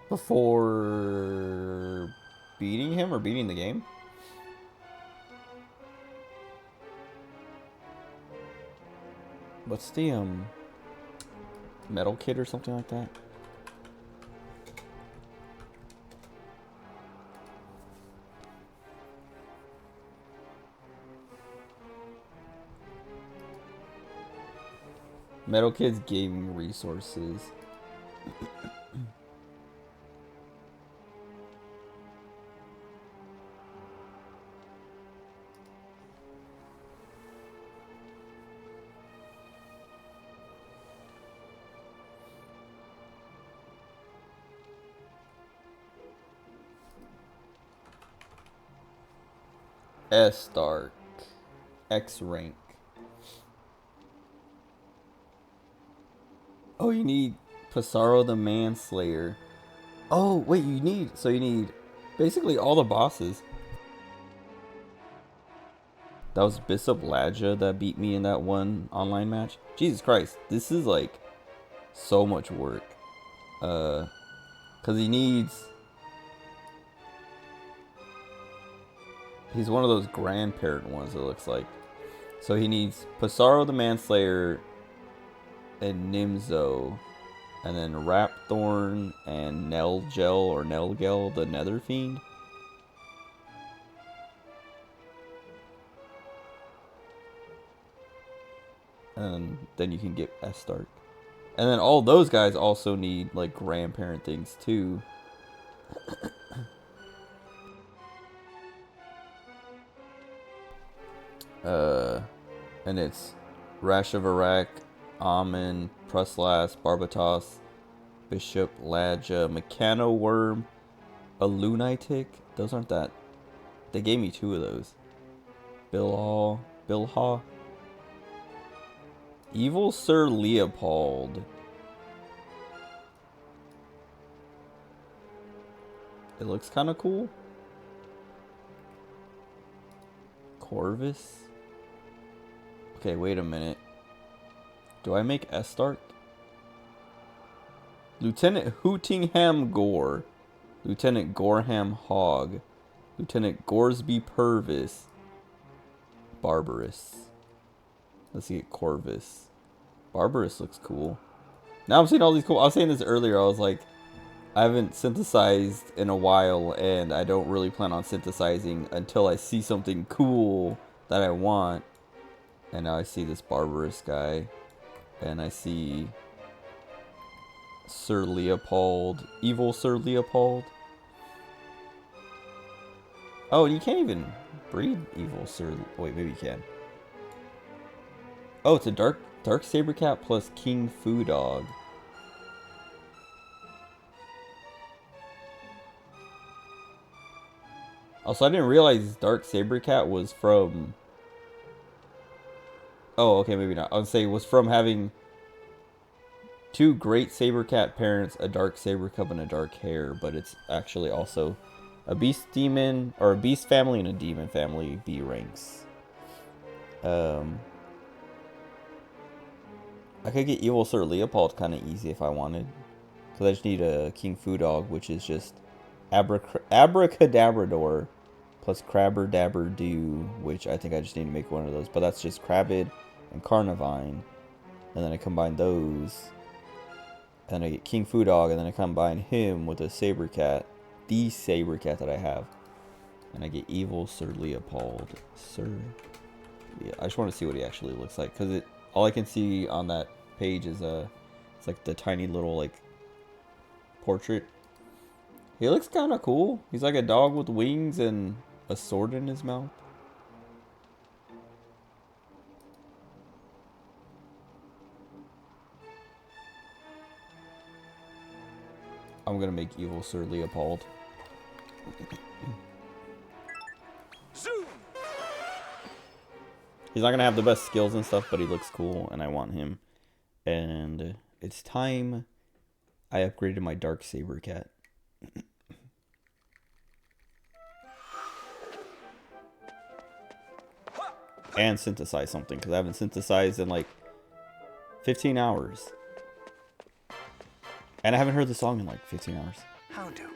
Before beating him or beating the game. What's the Metal Kit or something like that? Metal Kid's gaming resources. Estark. X rank. Oh, you need Pissarro the Manslayer. Oh, wait, you need basically all the bosses. That was Bishop Ladja that beat me in that one online match. Jesus Christ, this is like so much work. Cause he's one of those grandparent ones, it looks like. So he needs Pissarro the Manslayer and Nimzo, and then Rapthorn and Nelgel or Nelgel the Nether Fiend. And then you can get Estark. And then all those guys also need like grandparent things too. And it's Rasha-Varak, Amon, Pruslas, Barbatos, Bishop, Ladja, Mechano-Worm, a Lunatic. Those aren't that. They gave me 2 of those. Bilha. Evil Sir Leopold. It looks kind of cool. Corvus. Okay, wait a minute. Do I make Estark? Lieutenant Hootingham Gore. Lieutenant Gorham Hogg. Lieutenant Goresby Purvis. Barbarous. Let's get Corvus. Barbarous looks cool. Now I'm seeing all these cool. I was saying this earlier. I was like, I haven't synthesized in a while, and I don't really plan on synthesizing until I see something cool that I want. And now I see this Barbarous guy, and I see Sir Leopold, evil Sir Leopold. Oh, and you can't even breed evil Sir. Wait, maybe you can. Oh, it's a dark Sabercat plus King Fu Dog. Also, I didn't realize Dark Sabercat was from... Oh, okay, maybe not. I would say it was from having 2 great Sabercat parents, a Dark Saber Cub and a Dark Hare, but it's actually also a Beast Demon, or a Beast family and a Demon family B ranks. I could get Evil Sir Leopold kind of easy if I wanted. Because I just need a King Fu Dog, which is just Abracadabrador plus Crabberdabberdo, which I think I just need to make one of those. But that's just Crabbid and Carnivine. And then I combine those. And I get King Fu Dog, and then I combine him with a Sabercat. The Sabercat that I have. And I get Evil Sir Leopold. Yeah, I just want to see what he actually looks like. Because all I can see on that page is it's like the tiny little like portrait. He looks kind of cool. He's like a dog with wings and a sword in his mouth. I'm gonna make Evil Sir Leopold. He's not gonna have the best skills and stuff, but he looks cool, and I want him. And it's time I upgraded my Dark Sabercat. And synthesize something, because I haven't synthesized in like 15 hours. And I haven't heard the song in like 15 hours. How do?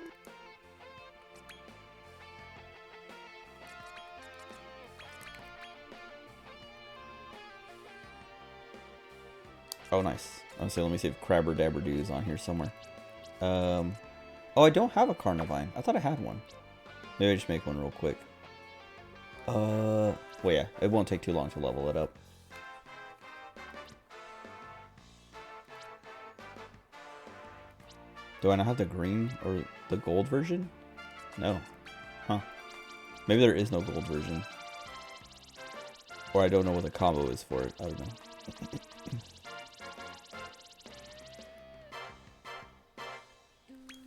Oh, nice. I was saying, let me see if Crabberdabberdo is on here somewhere. Oh, I don't have a Carnivine. I thought I had one. Maybe I just make one real quick. Well, yeah, it won't take too long to level it up. Do I not have the green or the gold version? No. Huh. Maybe there is no gold version. Or I don't know what the combo is for it. I don't know.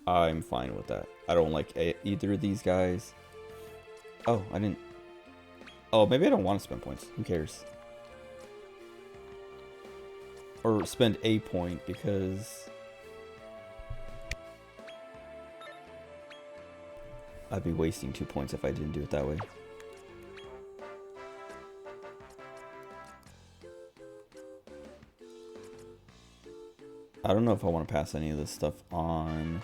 I'm fine with that. I don't like either of these guys. Oh, I didn't... Oh, maybe I don't want to spend points. Who cares? Or spend a point because I'd be wasting 2 points if I didn't do it that way. I don't know if I want to pass any of this stuff on.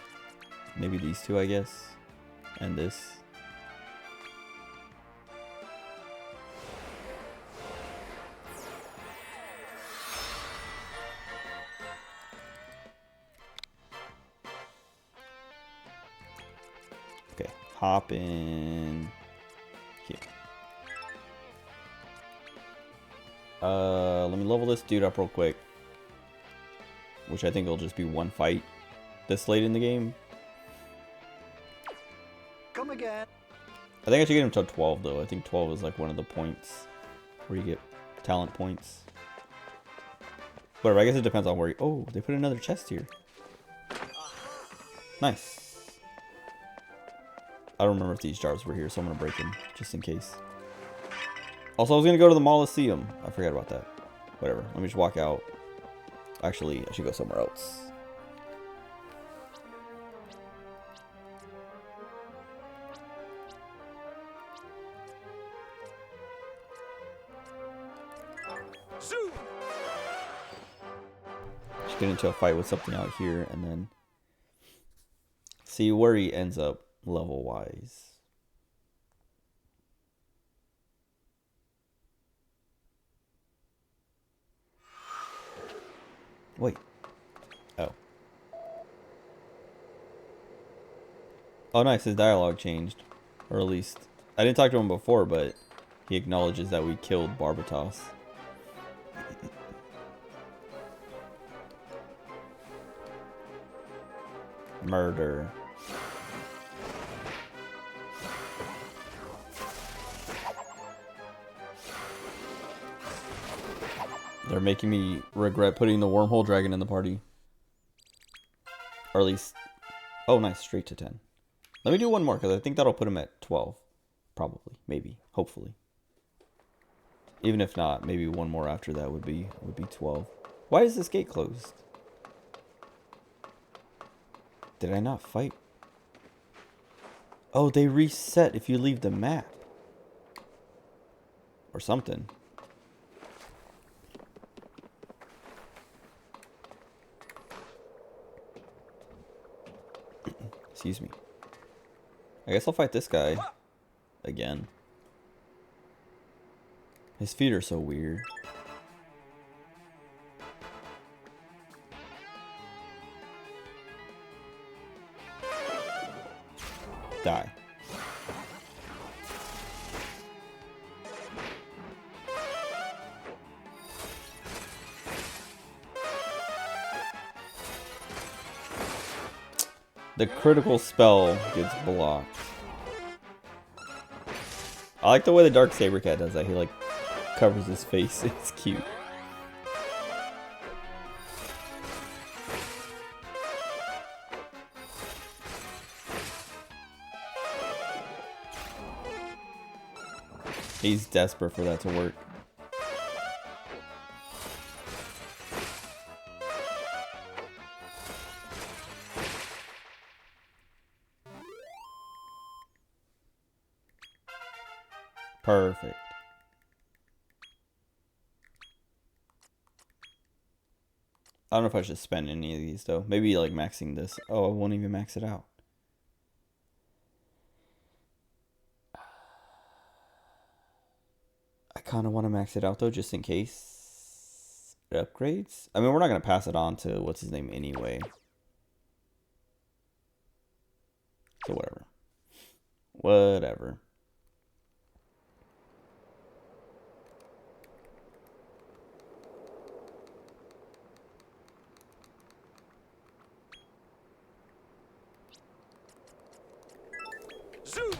Maybe these two, I guess. And this. Okay, hop in here. Let me level this dude up real quick. Which I think will just be one fight this late in the game. Come again. I think I should get him to 12 though. I think 12 is like one of the points where you get talent points. Whatever, I guess it depends on where you... Oh, they put another chest here. Nice. I don't remember if these jars were here, so I'm going to break them just in case. Also, I was going to go to the Mollyseum. I forgot about that. Whatever, let me just walk out. Actually, I should go somewhere else. Zoom! Just get into a fight with something out here and then see where he ends up level-wise. Wait. Oh. Oh, nice. His dialogue changed. Or at least... I didn't talk to him before, but he acknowledges that we killed Barbatos. Murder. They're making me regret putting the wormhole dragon in the party. Or at least... Oh, nice. Straight to 10. Let me do one more, because I think that'll put him at 12. Probably. Maybe. Hopefully. Even if not, maybe one more after that would be 12. Why is this gate closed? Did I not fight? Oh, they reset if you leave the map. Or something. Excuse me. I guess I'll fight this guy again. His feet are so weird. Die. The critical spell gets blocked. I like the way the Darksaber cat does that. He like covers his face. It's cute. He's desperate for that to work. Perfect. I don't know if I should spend any of these though. Maybe like maxing this. Oh, I won't even max it out. I kind of want to max it out though, just in case it upgrades. I mean, we're not going to pass it on to what's his name anyway. So whatever. Whatever. Zoom!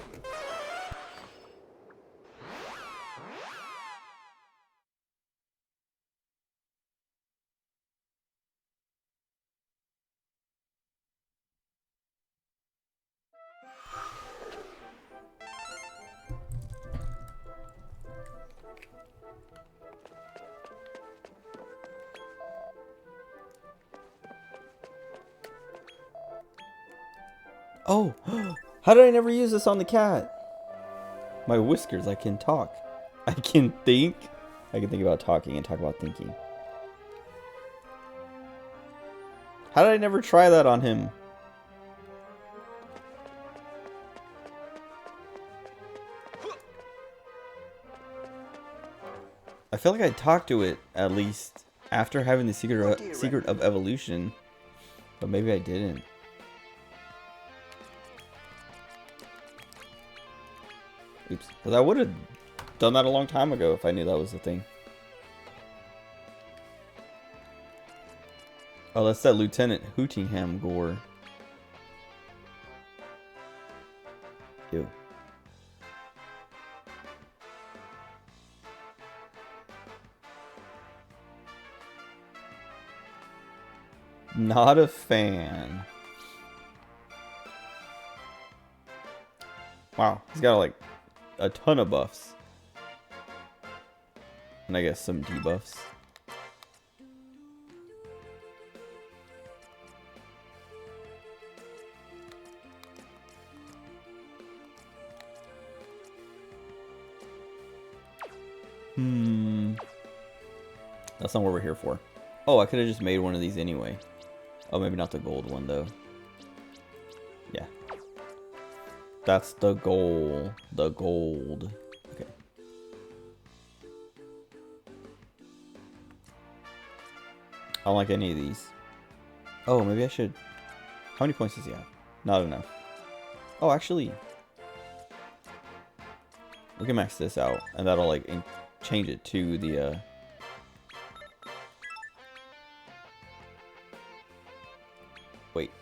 Oh, how did I never use this on the cat? My whiskers, I can talk. I can think. I can think about talking and talk about thinking. How did I never try that on him? I feel like I talked to it at least after having the secret of evolution, but maybe I didn't. Oops, because I would have done that a long time ago if I knew that was the thing. Oh, that's that Lieutenant Hootingham gore. Ew. Not a fan. Wow, he's got like a ton of buffs. And I guess some debuffs. That's not what we're here for. Oh, I could have just made one of these anyway. Oh, maybe not the gold one though. Yeah. That's the goal. The gold. Okay. I don't like any of these. Oh, maybe I should. How many points does he have? Not enough. Oh, actually. We can max this out, and that'll like change it to the Wait.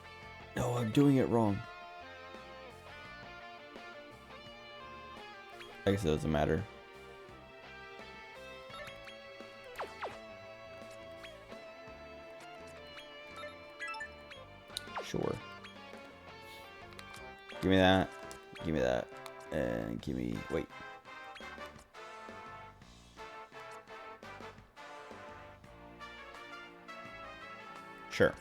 No, I'm doing it wrong. I guess it doesn't matter. Sure. Give me that. Give me that. And give me... Wait. Sure.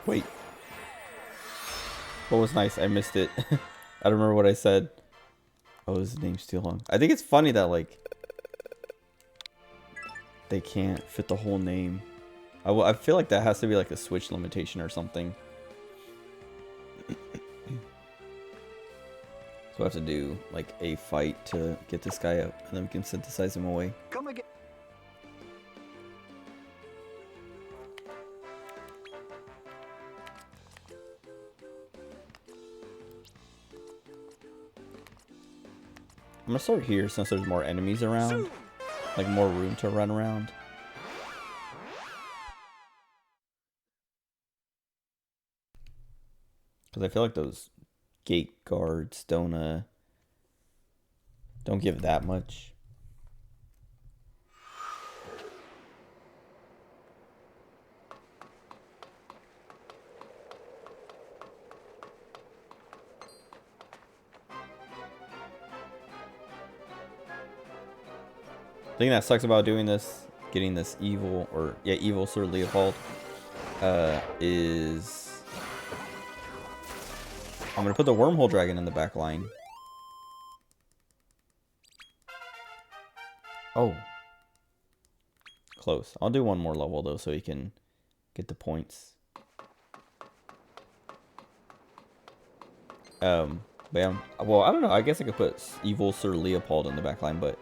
Wait. What was nice? I missed it. I don't remember what I said. Oh, his name's too long. I think it's funny that, like, they can't fit the whole name. I feel like that has to be, like, a Switch limitation or something. So I have to do, like, a fight to get this guy up, and then we can synthesize him away. Come again. I'm gonna start here since there's more enemies around. Like, more room to run around. Because I feel like those gate guards don't give that much. The thing that sucks about doing this, getting this evil Sir Leopold, is I'm gonna put the wormhole dragon in the back line. Oh, close. I'll do one more level though, so he can get the points. Bam. Well, I don't know. I guess I could put evil Sir Leopold in the back line, but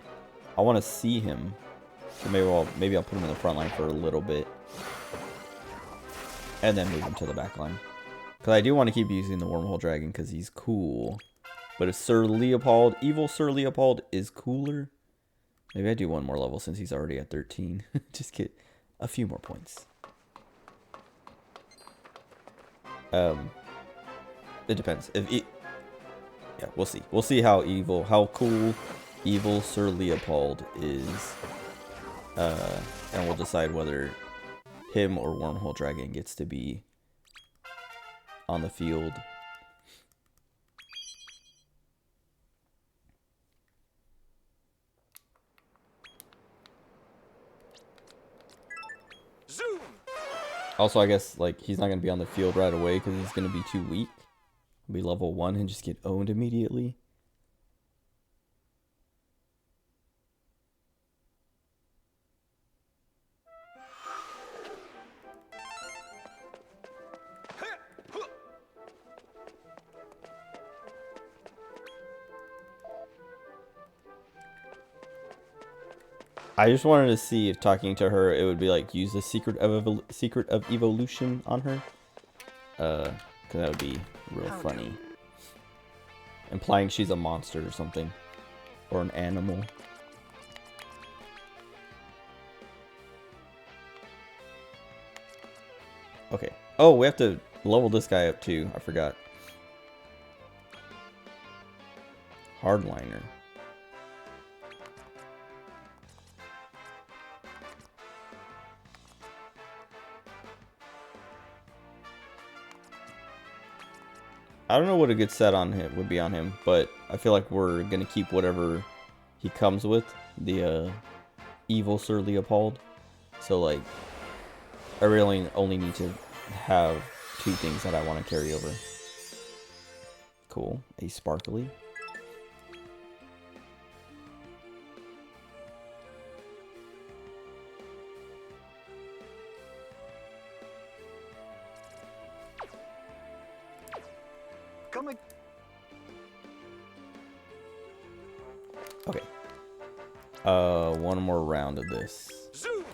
I want to see him. So maybe I'll put him in the front line for a little bit, and then move him to the back line. Because I do want to keep using the wormhole dragon because he's cool. But if Sir Leopold, evil Sir Leopold, is cooler, maybe I do one more level since he's already at 13. Just get a few more points. It depends. Yeah, we'll see. We'll see how cool evil Sir Leopold is. And we'll decide whether him or Wormhole Dragon gets to be on the field. Zoom! Also, I guess like he's not gonna be on the field right away because he's gonna be too weak. He'll be level 1 and just get owned immediately. I just wanted to see if talking to her, it would be like use the secret of evolution on her. Cause that would be real funny. Implying she's a monster or something, or an animal. Okay. Oh, we have to level this guy up too. I forgot. Hardliner. I don't know what a good set on him would be on him, but I feel like we're gonna keep whatever he comes with, the evil Sir Leopold. So like, I really only need to have 2 things that I want to carry over. Cool, a sparkly. Coming. Okay. One more round of this. Zoom!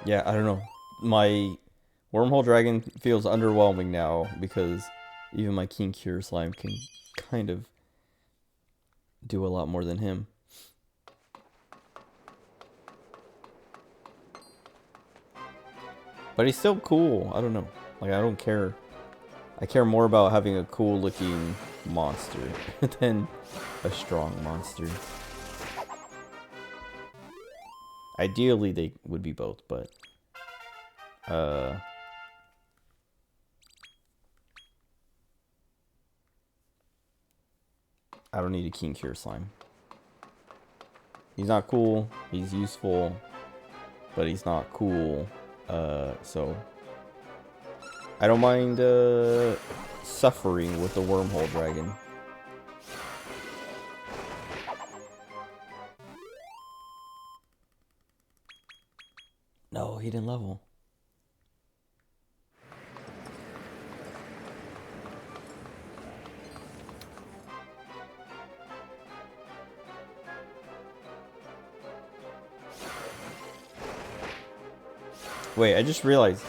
Yeah, I don't know. My Wormhole Dragon feels underwhelming now because even my King Cure Slime can kind of do a lot more than him. But he's still cool. I don't know. Like, I don't care. I care more about having a cool looking monster than a strong monster. Ideally, they would be both, but I don't need a King Cure Slime. He's not cool. He's useful, but he's not cool. So I don't mind suffering with the Wormhole Dragon. No, he didn't level. Wait, I just realized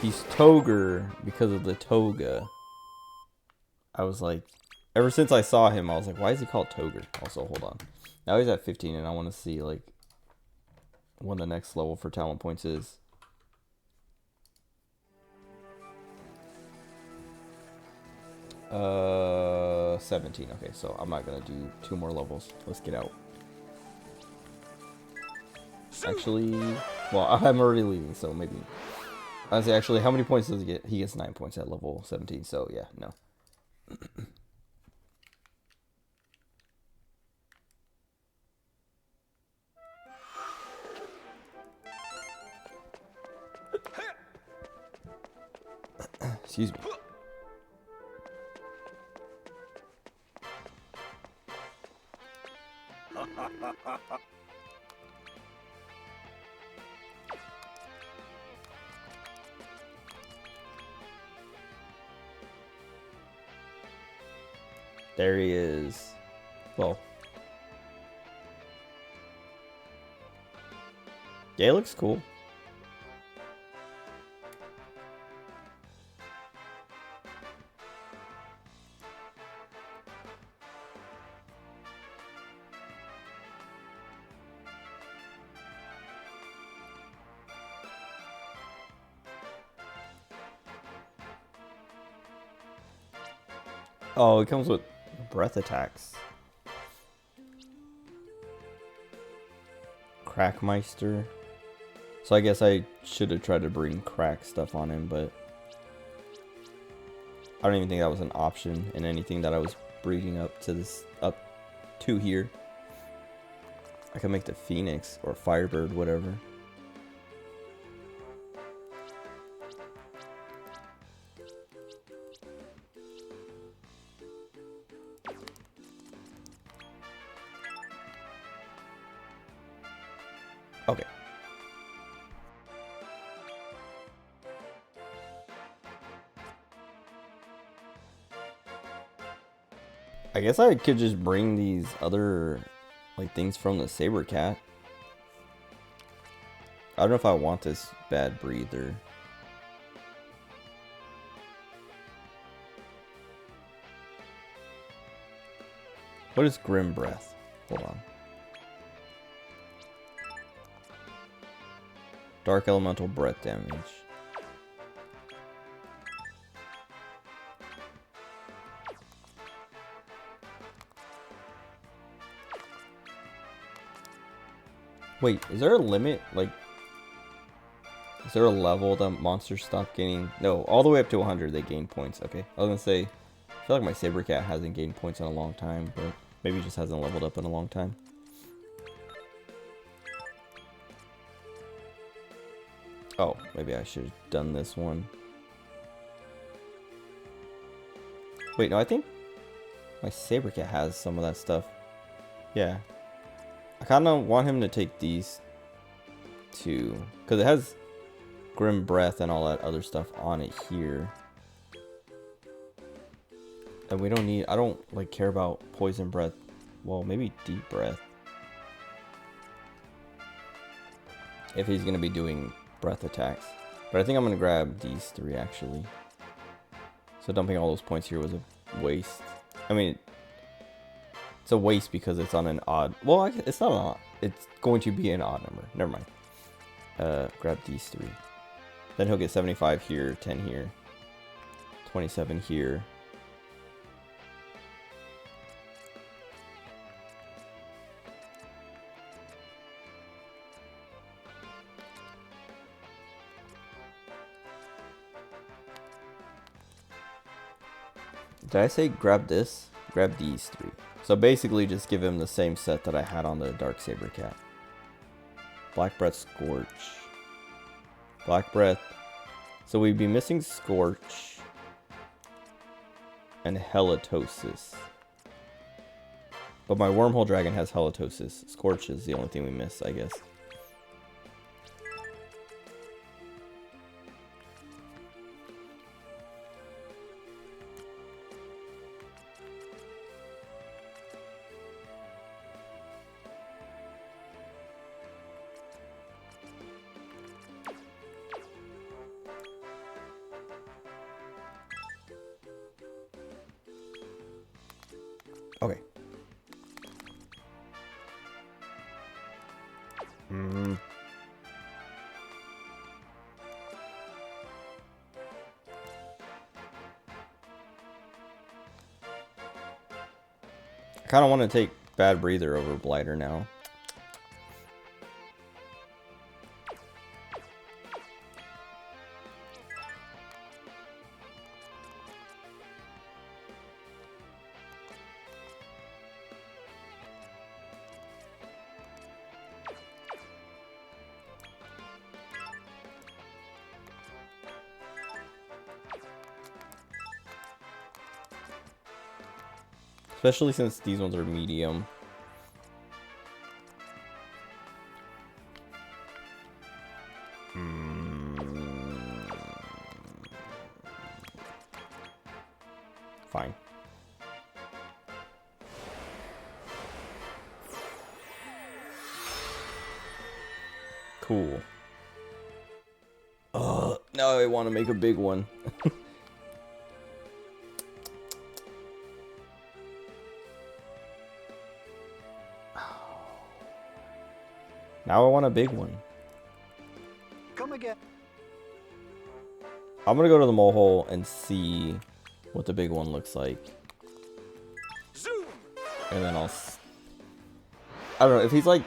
he's Toger because of the toga. I was like, ever since I saw him, I was like, why is he called Toger? Also, hold on. Now he's at 15, and I want to see, like, when the next level for talent points is. Uh, 17. Okay, so I'm not gonna do 2 more levels. Let's get out. Actually, well, I'm already leaving, so maybe. I say, actually, how many points does he get? He gets 9 points at level 17, so yeah, no. Excuse me. There he is. Well. Yeah, it looks cool. Oh, it comes with breath attacks. Crackmeister. So I guess I should have tried to bring crack stuff on him, but I don't even think that was an option in anything that I was breeding up to here. I could make the Phoenix or Firebird, whatever. Okay. I guess I could just bring these other like things from the Saber Cat. I don't know if I want this bad breather. What is Grim Breath? Hold on. Dark elemental breath damage. Wait, is there a limit? Like, is there a level that monsters stop gaining? No, all the way up to 100 they gain points. Okay, I was gonna say, I feel like my Saber Cat hasn't gained points in a long time, but maybe he just hasn't leveled up in a long time. Oh, maybe I should have done this one. Wait, no, I think my Saber Cat has some of that stuff. Yeah. I kind of want him to take these two, because it has Grim Breath and all that other stuff on it here. And we don't need, I don't like care about Poison Breath. Well, maybe Deep Breath. If he's going to be doing breath attacks. But I think I'm going to grab these three actually. So dumping all those points here was a waste. I mean, it's a waste because it's on an odd, well, it's not an odd, it's going to be an odd number. Never mind. Grab these three. Then he'll get 75 here, 10 here, 27 here. Did I say grab this? Grab these three. So basically just give him the same set that I had on the Dark Saber Cat. Black Breath, Scorch. Black Breath. So we'd be missing Scorch and Halitosis. But my Wormhole Dragon has Halitosis. Scorch is the only thing we miss, I guess. Okay. I kind of want to take Bad Breather over Blighter now. Especially since these ones are medium. Fine. Cool. Now I want to make a big one. Now I want a big one. Come again. I'm gonna go to the mole hole and see what the big one looks like. And then I don't know, if he's like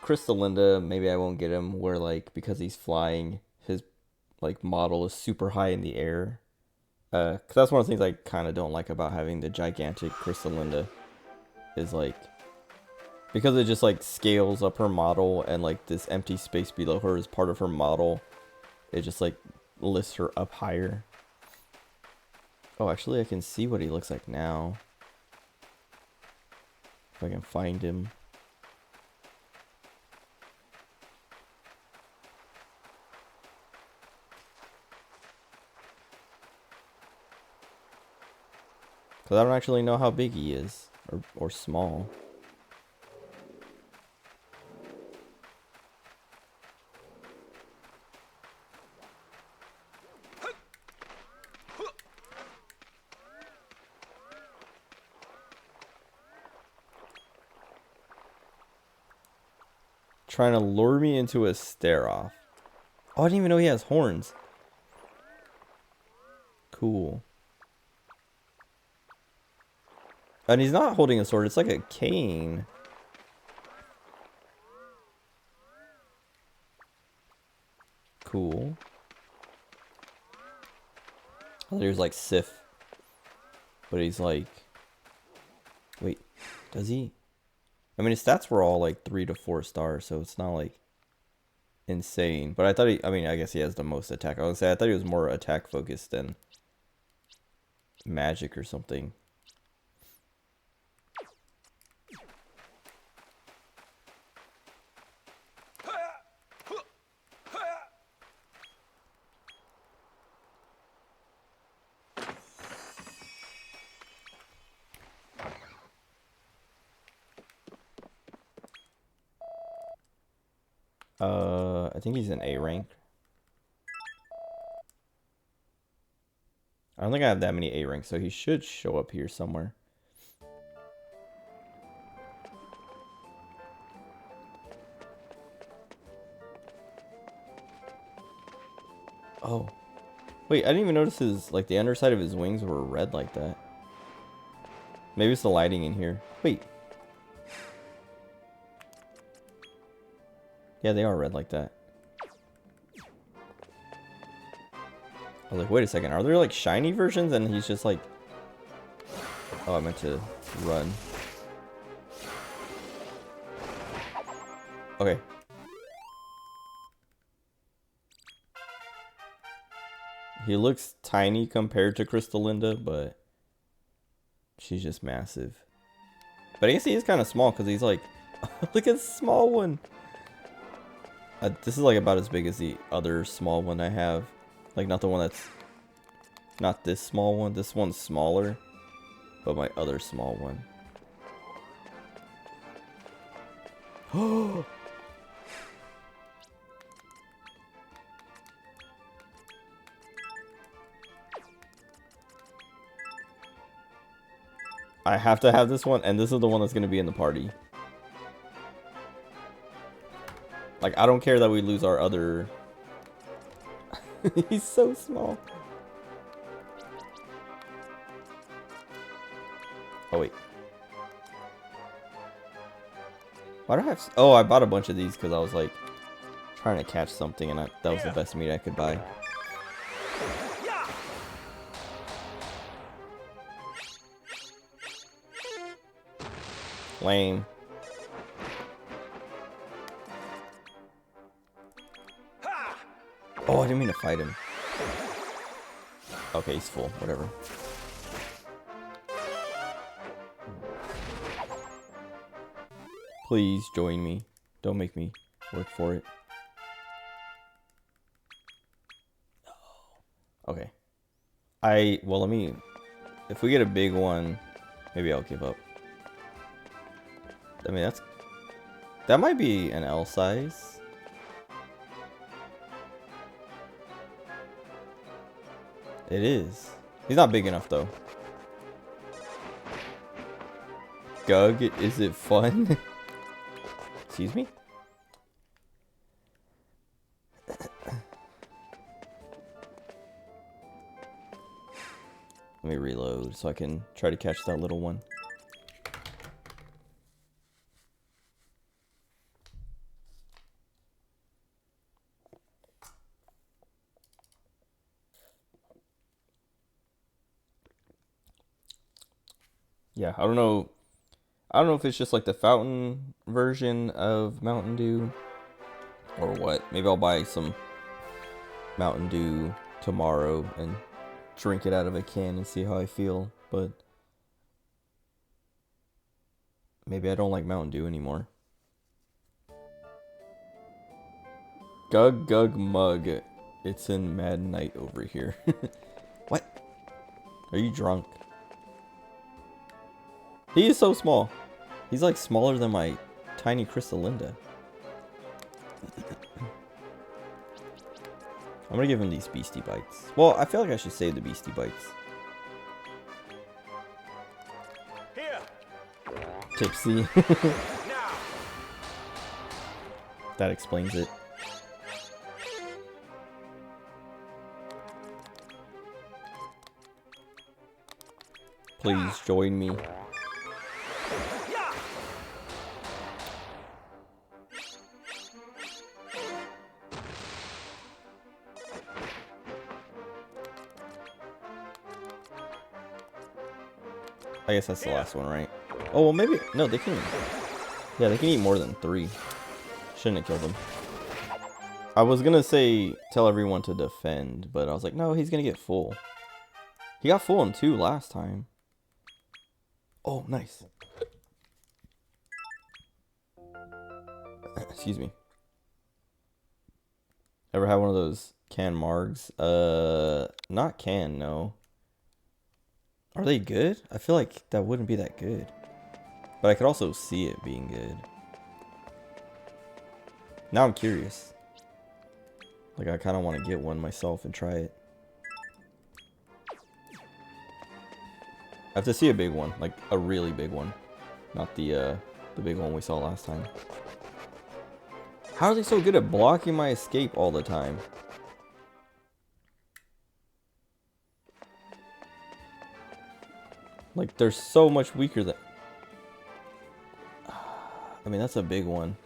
Crystalinda, maybe I won't get him, where like because he's flying, his like model is super high in the air. 'Cause that's one of the things I kind of don't like about having the gigantic Crystalinda, is like because it just like scales up her model, and like this empty space below her is part of her model. It just like lifts her up higher. Oh, actually I can see what he looks like now. If I can find him. Because I don't actually know how big he is, or small. Trying to lure me into a stare-off. Oh, I didn't even know he has horns. Cool. And he's not holding a sword, it's like a cane. Cool. I thought he was like Sif. But he's like... Wait, does he? I mean, his stats were all like 3 to 4 stars, so it's not like insane. But I thought I mean, I guess he has the most attack. I would say I thought he was more attack focused than magic or something. I think he's an A rank. I don't think I have that many A ranks, so he should show up here somewhere. Oh. Wait, I didn't even notice his, like, the underside of his wings were red like that. Maybe it's the lighting in here. Wait. Yeah, they are red like that. I was like, wait a second, are there like shiny versions? And he's just like... Oh, I meant to run. Okay. He looks tiny compared to Crystalinda, but she's just massive. But I guess he is kind of small because he's like... Look at this small one! This is like about as big as the other small one I have. Like, not the one that's... Not this small one. This one's smaller. But my other small one. Oh! I have to have this one, and this is the one that's going to be in the party. Like, I don't care that we lose our other... He's so small. Oh, wait. Why do I have... Oh, I bought a bunch of these because I was, like, trying to catch something, and that was the best meat I could buy. Lame. Oh, I didn't mean to fight him. Okay, he's full. Whatever. Please join me. Don't make me work for it. Okay. Well, let me... If we get a big one, maybe I'll give up. I mean, that might be an L size. It is. He's not big enough, though. Gug, is it fun? Excuse me? Let me reload so I can try to catch that little one. yeah, I don't know. I don't know if it's just like the fountain version of Mountain Dew or what. Maybe I'll buy some Mountain Dew tomorrow and drink it out of a can and see how I feel. But maybe I don't like Mountain Dew anymore. Gug Gug Mug. It's in Mad Night over here. What? Are you drunk? He is so small. He's like smaller than my tiny Crystalinda. I'm gonna give him these Beastie Bites. Well, I feel like I should save the Beastie Bites. Here. Tipsy. Now. That explains it. Please join me. I guess that's the last one, right? Oh, well, maybe... No, they can... Yeah, they can eat more than 3. Shouldn't have killed them. I was gonna say, tell everyone to defend, but I was like, no, he's gonna get full. He got full in 2 last time. Oh, nice. Excuse me. Ever had one of those canned margs? Not canned, no. Are they good? I feel like that wouldn't be that good. But I could also see it being good. Now I'm curious. Like, I kind of want to get one myself and try it. I have to see a big one. Like, a really big one. Not the big one we saw last time. How are they so good at blocking my escape all the time? Like, they're so much weaker than... I mean, that's a big one.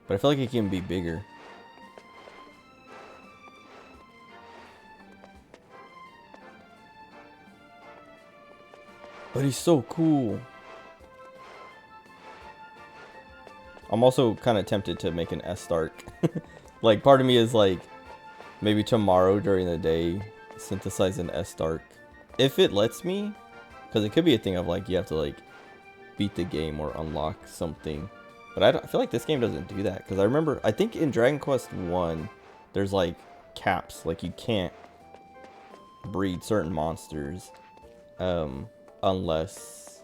But I feel like it can be bigger. But he's so cool. I'm also kind of tempted to make an S-Stark. Like, part of me is like, maybe tomorrow during the day, synthesize an S-Stark. If it lets me, because it could be a thing of like, you have to like, beat the game or unlock something. But I feel like this game doesn't do that. Because I remember, I think in Dragon Quest 1, there's like caps. Like, you can't breed certain monsters. Unless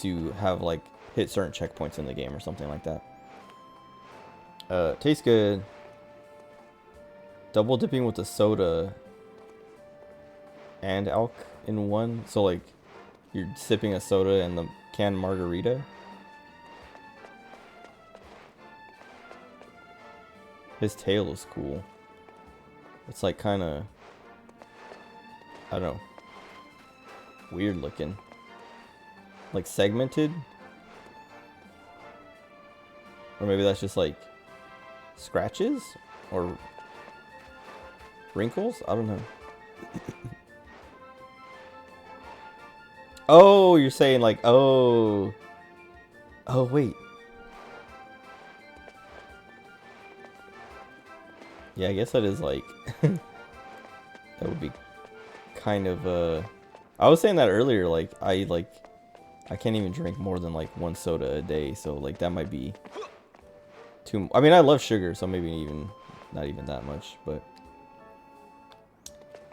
you have like hit certain checkpoints in the game or something like that. Tastes good. Double dipping with the soda and alk in one. So like you're sipping a soda and the canned margarita. His tail is cool. It's like kind of, I don't know, weird looking. Like segmented? Or maybe that's just like scratches? Or wrinkles? I don't know. Oh, you're saying like, oh. Oh, wait. Yeah, I guess that is like, that would be kind of, I was saying that earlier, like, I can't even drink more than like 1 soda a day, so like that might be too, I mean, I love sugar, so maybe even, not even that much, but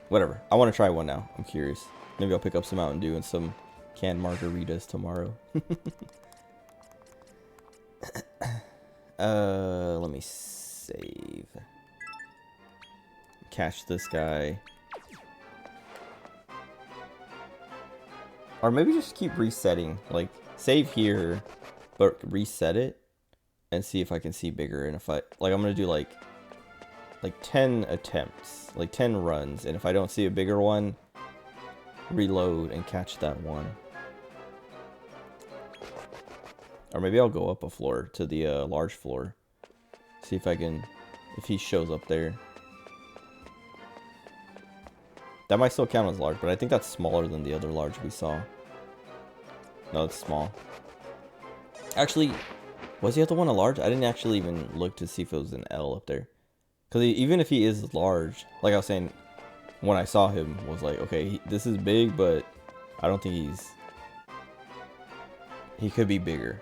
whatever. I want to try one now. I'm curious. Maybe I'll pick up some Mountain Dew and some canned margaritas tomorrow. Let me save. Catch this guy. Or maybe just keep resetting. Like, save here, but reset it. And see if I can see bigger. And if I, like, I'm going to do like 10 attempts. Like 10 runs. And if I don't see a bigger one, reload and catch that one. Or maybe I'll go up a floor to the large floor. See if I can, if he shows up there. That might still count as large, but I think that's smaller than the other large we saw. No, it's small. Actually, was the other one a large? I didn't actually even look to see if it was an L up there. Because even if he is large, like I was saying, when I saw him, was like, okay, this is big, but I don't think he could be bigger.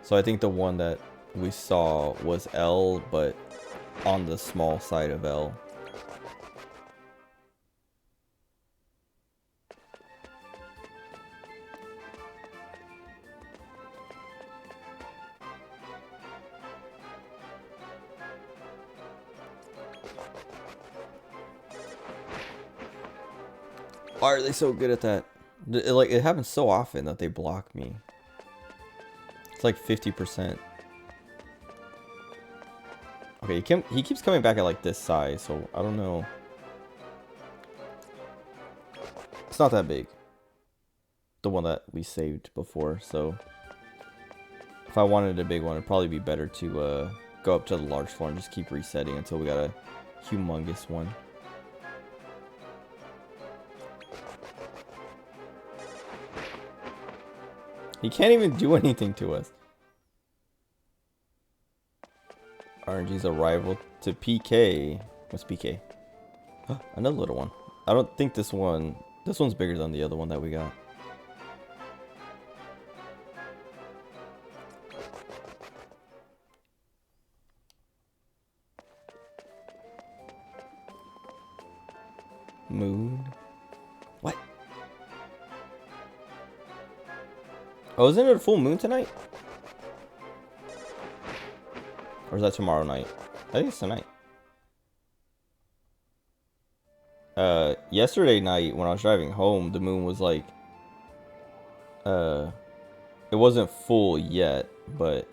So I think the one that we saw was L, but on the small side of L. Why are they so good at that? It happens so often that they block me. It's like 50%. Okay, he keeps coming back at like this size, so I don't know. It's not that big. The one that we saved before, so if I wanted a big one, it'd probably be better to go up to the large floor and just keep resetting until we got a humongous one. He can't even do anything to us. RNG's a rival to PK. What's PK? Oh, another little one. I don't think this one's bigger than the other one that we got. Moon. What? Oh, isn't it a full moon tonight? Or is that tomorrow night? I think it's tonight. Yesterday night when I was driving home, the moon was like, it wasn't full yet, but,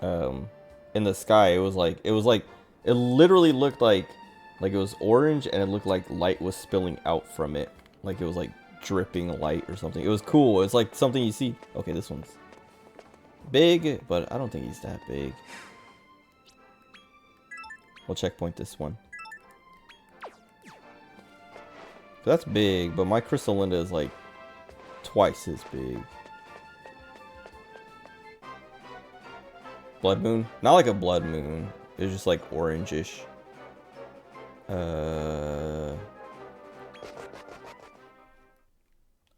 in the sky, it literally looked like it was orange, and it looked like light was spilling out from it. Like it was like dripping light or something. It was cool. It's like something you see. Okay, this one's big, but I don't think he's that big. We'll checkpoint this one. That's big, but my Crystal Linda is like twice as big. Blood moon? Not like a blood moon. It's just like orangish. I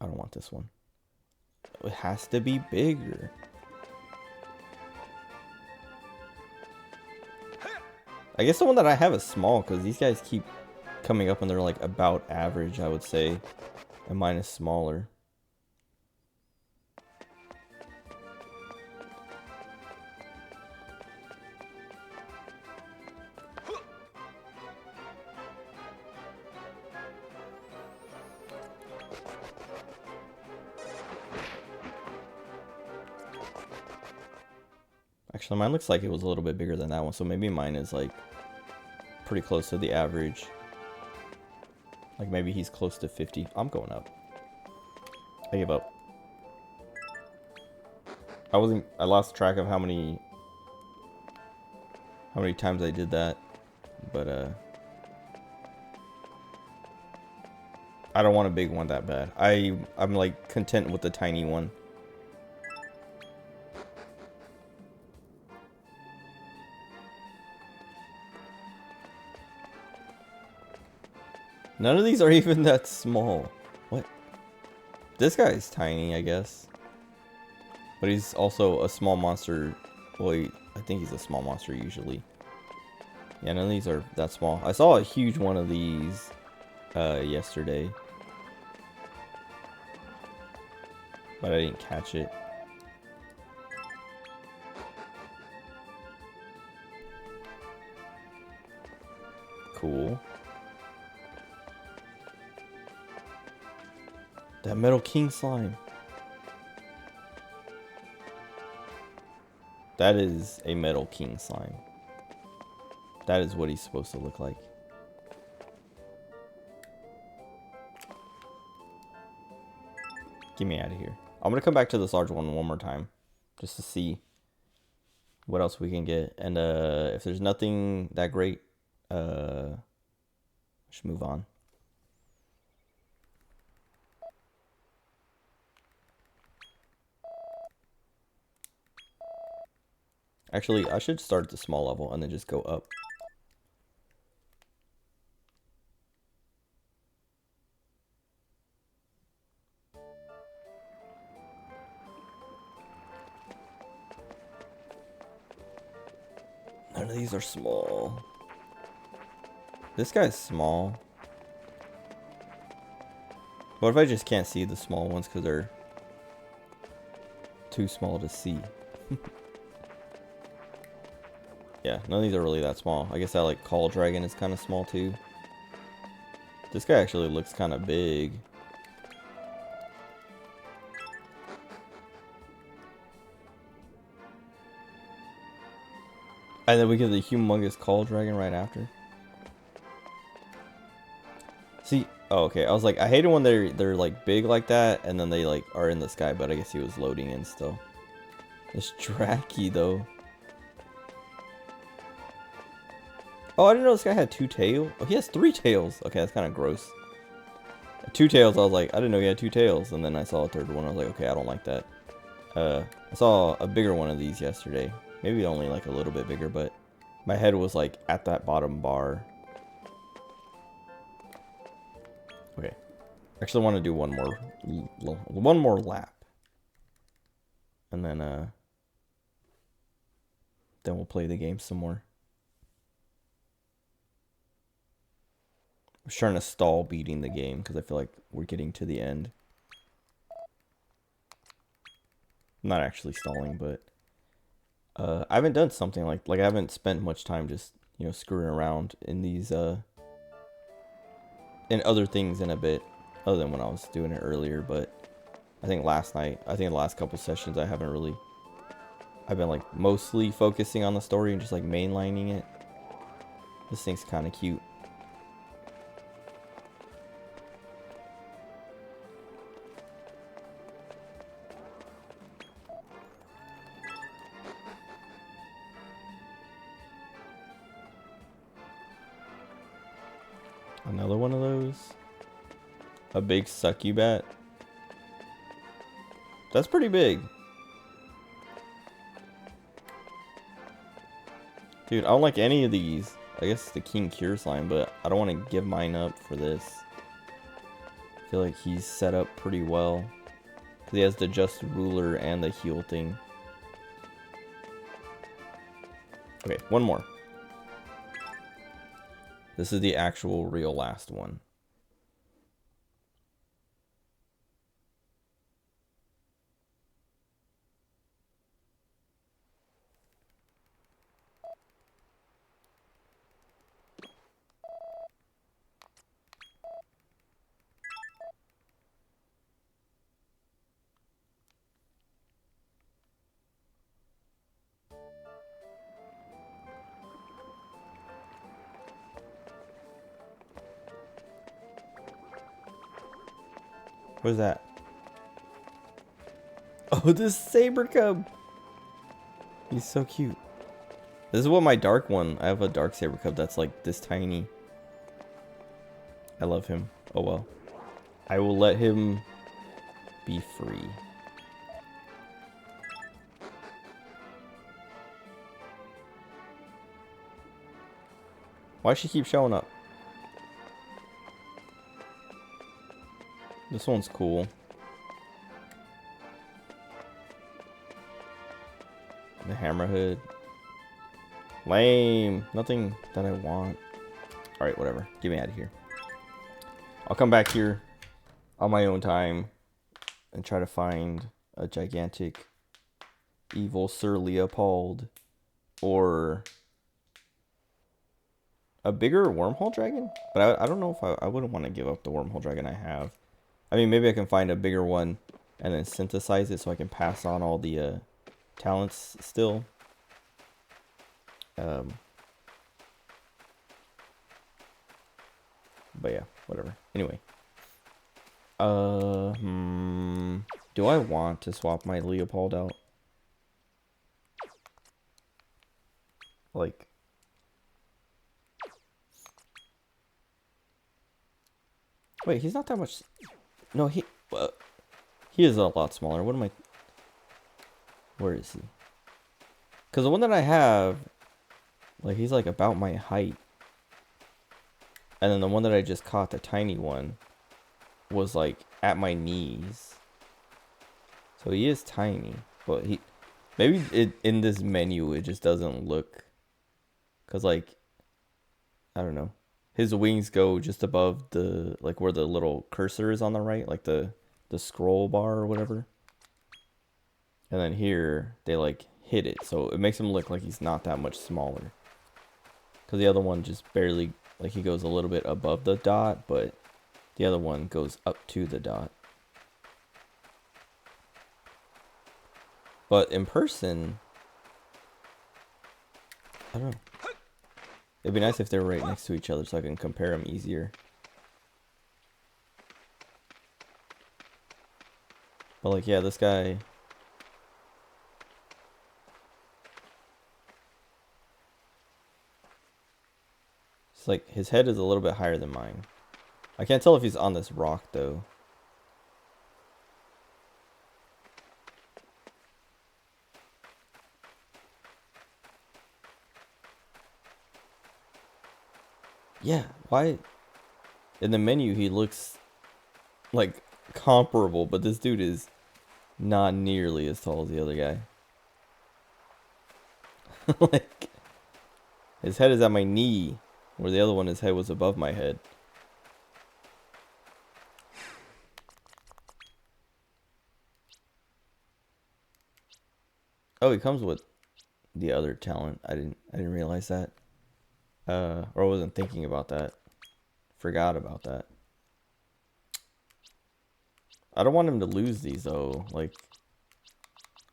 don't want this one. It has to be bigger. I guess the one that I have is small because these guys keep coming up and they're like about average, I would say. And mine is smaller. Actually, mine looks like it was a little bit bigger than that one, so maybe mine is like pretty close to the average. Like maybe he's close to 50. I'm going up. I give up. I lost track of how many times I did that, but I don't want a big one that bad. I'm like content with the tiny one. None of these are even that small. What? This guy is tiny, I guess. But he's also a small monster. Well, I think he's a small monster usually. Yeah, none of these are that small. I saw a huge one of these yesterday. But I didn't catch it. Cool. That Metal King slime. That is a Metal King slime. That is what he's supposed to look like. Get me out of here. I'm gonna come back to this large one more time, just to see what else we can get. And if there's nothing that great, should move on. Actually, I should start at the small level and then just go up. None of these are small. This guy's small. What if I just can't see the small ones because they're too small to see? Yeah, none of these are really that small. I guess that like Call Dragon is kind of small too. This guy actually looks kind of big. And then we get the humongous Call Dragon right after. See, oh, okay. I was like, I hate it when they're like big like that, and then they like are in the sky. But I guess he was loading in still. It's Draki though. Oh, I didn't know this guy had 2 tails. Oh, he has 3 tails. Okay, that's kind of gross. 2 tails. I was like, I didn't know he had 2 tails. And then I saw a 3rd one. I was like, okay, I don't like that. I saw a bigger one of these yesterday. Maybe only like a little bit bigger, but my head was like at that bottom bar. Okay, actually, I want to do one more lap, and then we'll play the game some more. I'm trying to stall beating the game because I feel like we're getting to the end. I'm not actually stalling, but I haven't done something like I haven't spent much time just, you know, screwing around in these in other things in a bit, other than when I was doing it earlier. But I think last night, I think the last couple sessions, I've been like mostly focusing on the story and just like mainlining it. This thing's kind of cute. Another one of those. A big succubat. That's pretty big. Dude, I don't like any of these. I guess the King Cure slime, but I don't want to give mine up for this. I feel like he's set up pretty well. Because he has the Just Ruler and the heal thing. Okay, one more. This is the actual real last one. What is that? Oh, this Saber Cub. He's so cute. This is what my dark one. I have a dark Saber Cub that's like this tiny. I love him. Oh well. I will let him be free. Why does she keep showing up? This one's cool. The Hammerhead. Lame. Nothing that I want. Alright, whatever. Get me out of here. I'll come back here on my own time and try to find a gigantic evil Sir Leopold or a bigger Wormhole Dragon. But I don't know if I wouldn't want to give up the Wormhole Dragon I have. I mean, maybe I can find a bigger one and then synthesize it so I can pass on all the talents still. But yeah, whatever. Anyway. Do I want to swap my Leopold out? Like... Wait, he's not that much... No, he is a lot smaller. What am I... Where is he? Because the one that I have, like, he's like about my height. And then the one that I just caught, the tiny one, was like at my knees. So he is tiny, but in this menu it just doesn't look, cause like, I don't know, his wings go just above the, like where the little cursor is on the right, like the scroll bar or whatever. And then here they like hit it, so it makes him look like he's not that much smaller. Cause the other one just barely, like he goes a little bit above the dot, but the other one goes up to the dot. But in person, I don't know. It'd be nice if they were right next to each other so I can compare them easier. But like, yeah, this guy... It's like, his head is a little bit higher than mine. I can't tell if he's on this rock, though. Yeah, why? In the menu, he looks like comparable, but this dude is not nearly as tall as the other guy. Like, his head is at my knee, where the other one, his head was above my head. Oh, he comes with the other talent. I didn't realize that. Or I wasn't thinking about that. Forgot about that. I don't want him to lose these though. Like,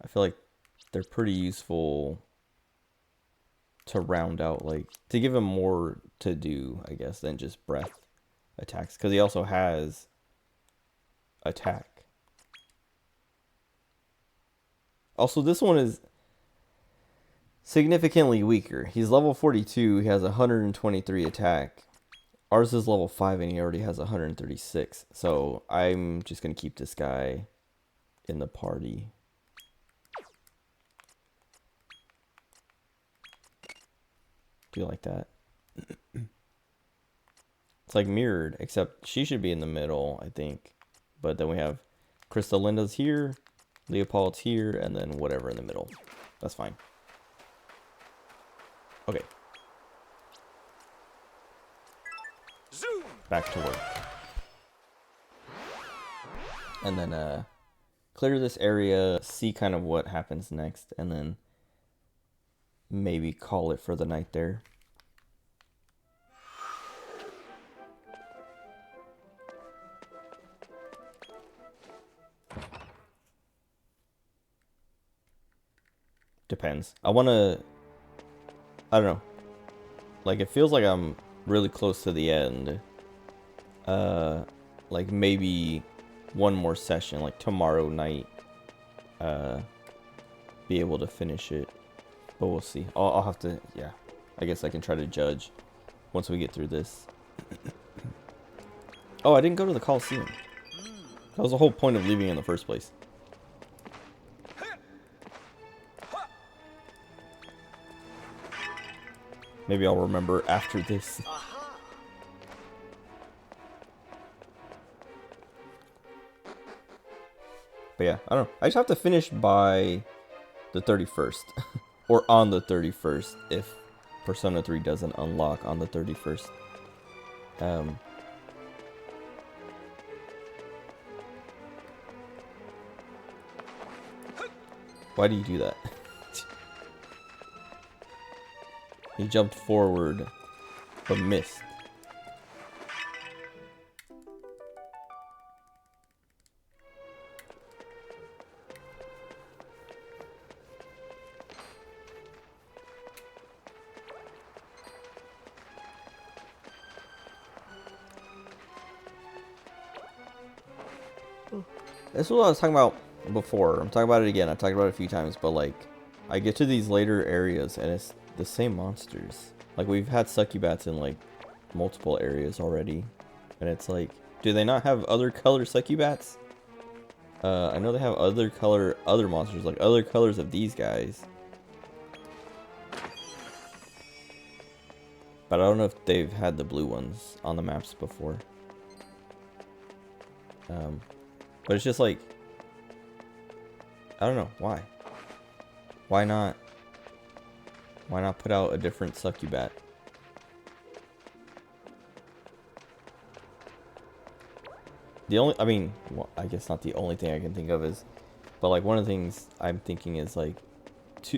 I feel like they're pretty useful to round out, like, to give him more to do, I guess, than just breath attacks. Because he also has attack. Also, this one is significantly weaker. He's level 42. He has 123 attack. Ours is level 5 and he already has 136. So I'm just going to keep this guy in the party. Do you like that? It's like mirrored, except she should be in the middle, I think. But then we have Crystalinda's here, Leopold's here, and then whatever in the middle. That's fine. Okay. Zoom! Back to work. And then clear this area, see kind of what happens next, and then maybe call it for the night there. Depends. I don't know. Like, it feels like I'm really close to the end. Like maybe one more session, like tomorrow night, be able to finish it. But we'll see. I'll have to, yeah. I guess I can try to judge once we get through this. Oh, I didn't go to the Coliseum. That was the whole point of leaving in the first place. Maybe I'll remember after this. But yeah, I don't know. I just have to finish by the 31st. Or on the 31st if Persona 3 doesn't unlock on the 31st. Why do you do that? He jumped forward, but missed. This is what I was talking about before. I'm talking about it again. I've talked about it a few times, but like, I get to these later areas and it's the same monsters. Like, we've had succubats in like multiple areas already, and it's like, do they not have other color succubats? I know they have other monsters, like other colors of these guys, But I don't know if they've had the blue ones on the maps before. But it's just like, I don't know, why? Why not put out a different succubat? The only, I mean, well, I guess not the only thing I can think of is, but like one of the things I'm thinking is like,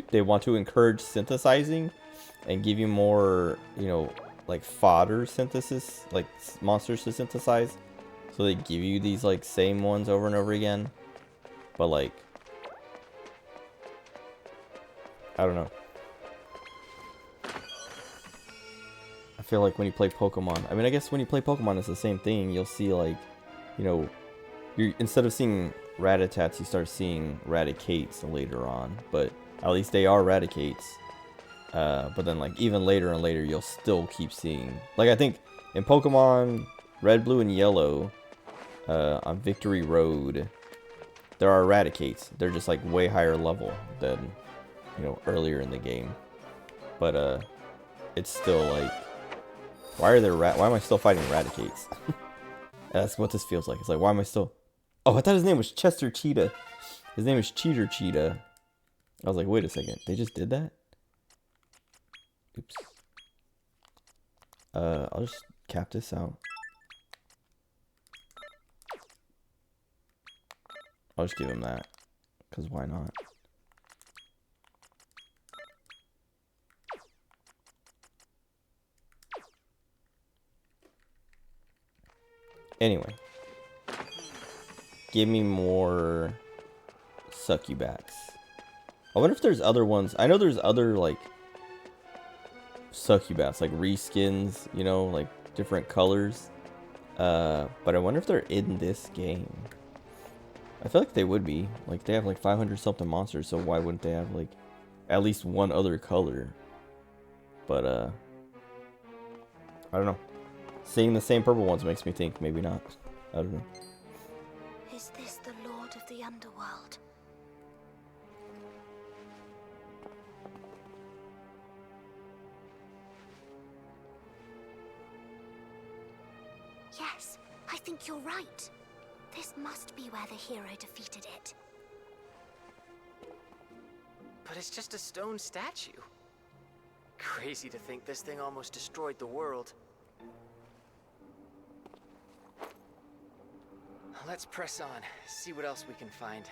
they want to encourage synthesizing and give you more, you know, like fodder synthesis, like monsters to synthesize. So they give you these like same ones over and over again. But like, I don't know. I feel like when you play Pokemon, I mean, I guess when you play Pokemon, it's the same thing. You'll see like, you know, instead of seeing Ratatats, you start seeing Raticates later on. But at least they are Raticates. But then like even later and later, you'll still keep seeing, like I think in Pokemon Red, Blue, and Yellow, on Victory Road, there are Raticates. They're just like way higher level than, you know, earlier in the game. But it's still like, why am I still fighting Raticates? That's what this feels like. It's like, why am I still? Oh, I thought his name was Chester Cheetah. His name is Cheater Cheetah. I was like, wait a second, they just did that? Oops. I'll just cap this out. I'll just give him that, because why not? Anyway. Give me more succubats. I wonder if there's other ones. I know there's other, like, succubats, like reskins, you know, like different colors. But I wonder if they're in this game. I feel like they would be. Like, they have like 500 something monsters, so why wouldn't they have like at least one other color? But I don't know. Seeing the same purple ones makes me think maybe not. I don't know. Is this the Lord of the Underworld? Yes, I think you're right. This must be where the hero defeated it. But it's just a stone statue. Crazy to think this thing almost destroyed the world. Let's press on, see what else we can find.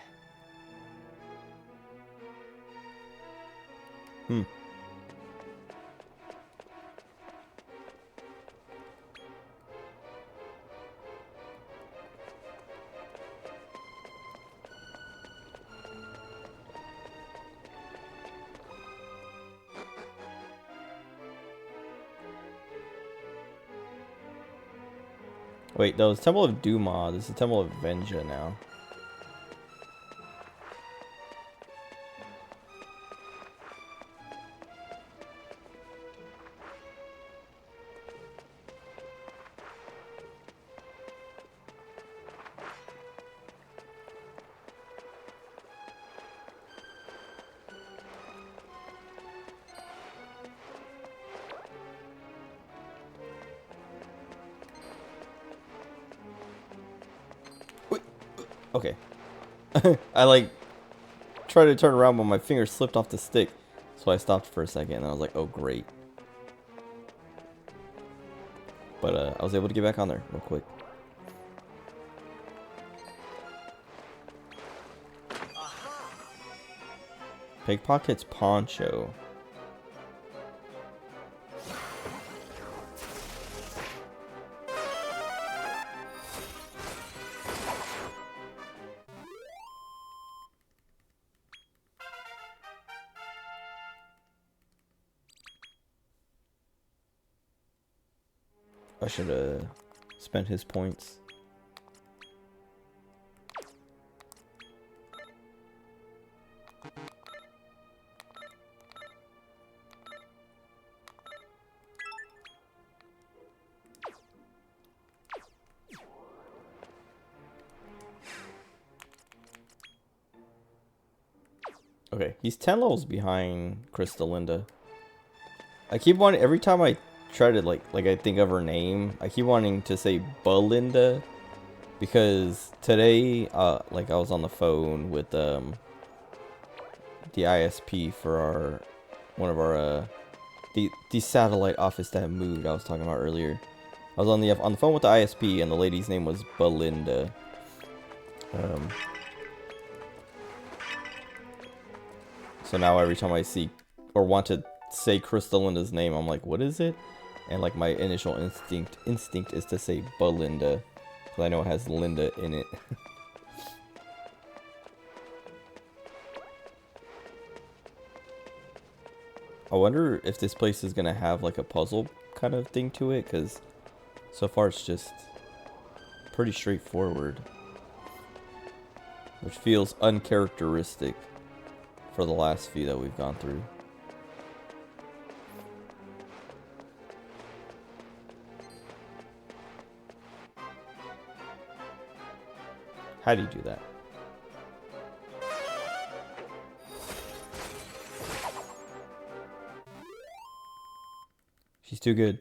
Wait, that was Temple of Duma. This is Temple of Venja now. Okay. I like tried to turn around, but my finger slipped off the stick. So I stopped for a second and I was like, oh great. But I was able to get back on there real quick. Pickpocket's poncho. I should have spent his points. Okay, he's 10 levels behind Crystalinda. I keep wanting, every time I try to like I think of her name. I keep wanting to say Belinda because today like I was on the phone with the ISP for one of our the satellite office that moved I was talking about earlier. I was on the phone with the ISP and the lady's name was Belinda. So now every time I see or want to say Crystalinda's name, I'm like, what is it? And like my initial instinct is to say Belinda, because I know it has Linda in it. I wonder if this place is gonna have like a puzzle kind of thing to it, because so far it's just pretty straightforward, which feels uncharacteristic for the last few that we've gone through. How do you do that? She's too good.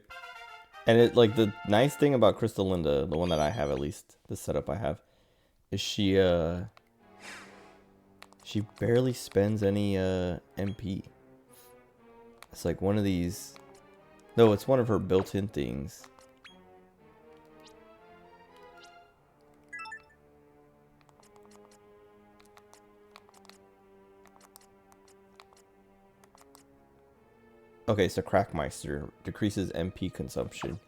And it like the nice thing about Crystalinda, the one that I have at least, the setup I have, is she barely spends any MP. It's like one of these. No, it's one of her built-in things. Okay, so Crackmeister decreases MP consumption.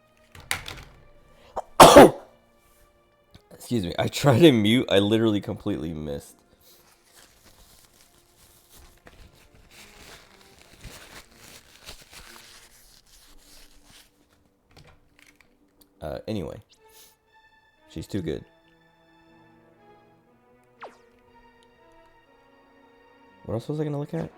Excuse me, I tried to mute, I literally completely missed. Anyway. She's too good. What else was I gonna look at?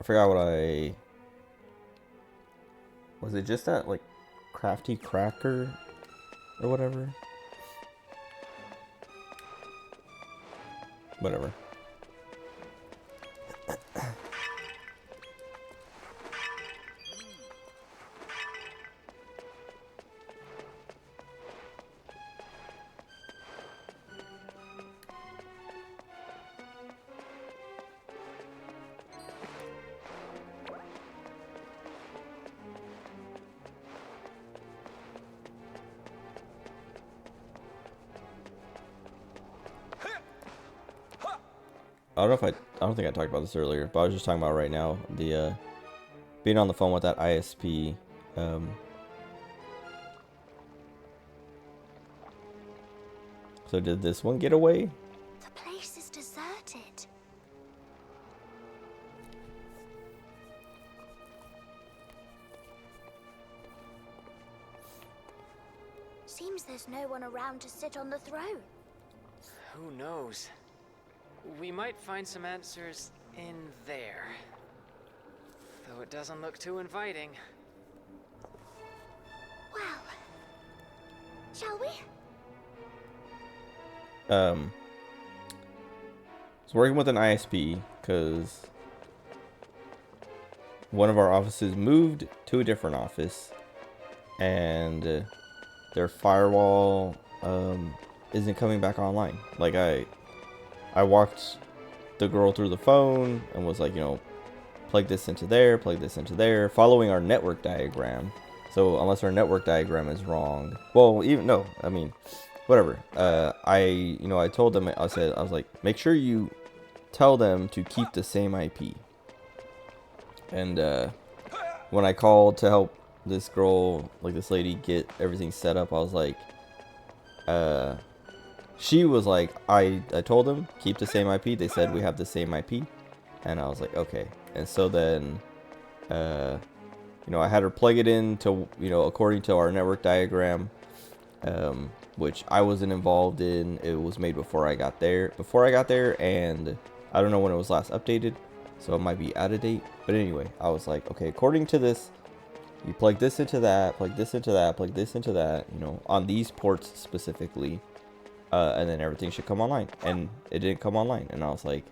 I forgot what I... Was it just that, like, Crafty Cracker or whatever? Whatever. I don't think I talked about this earlier, but I was just talking about right now, the being on the phone with that ISP. So did this one get away? The place is deserted. Seems there's no one around to sit on the throne. Who knows? We might find some answers in there. Though it doesn't look too inviting. Well, shall we? I was working with an ISP because one of our offices moved to a different office, and their firewall isn't coming back online. Like I walked the girl through the phone and was like, you know, plug this into there, following our network diagram. So unless our network diagram is wrong, well, even no, I mean, whatever. I told them, I was like, make sure you tell them to keep the same IP. And when I called to help this girl, like this lady, get everything set up, I was like, she was like, I told them, keep the same IP. They said we have the same IP. And I was like, okay. And so then, I had her plug it in to, according to our network diagram, which I wasn't involved in. It was made before I got there. And I don't know when it was last updated. so it might be out of date. But anyway, I was like, okay, according to this, you plug this into that, plug this into that, plug this into that, you know, on these ports specifically, and then everything should come online. And it didn't come online, and I was like,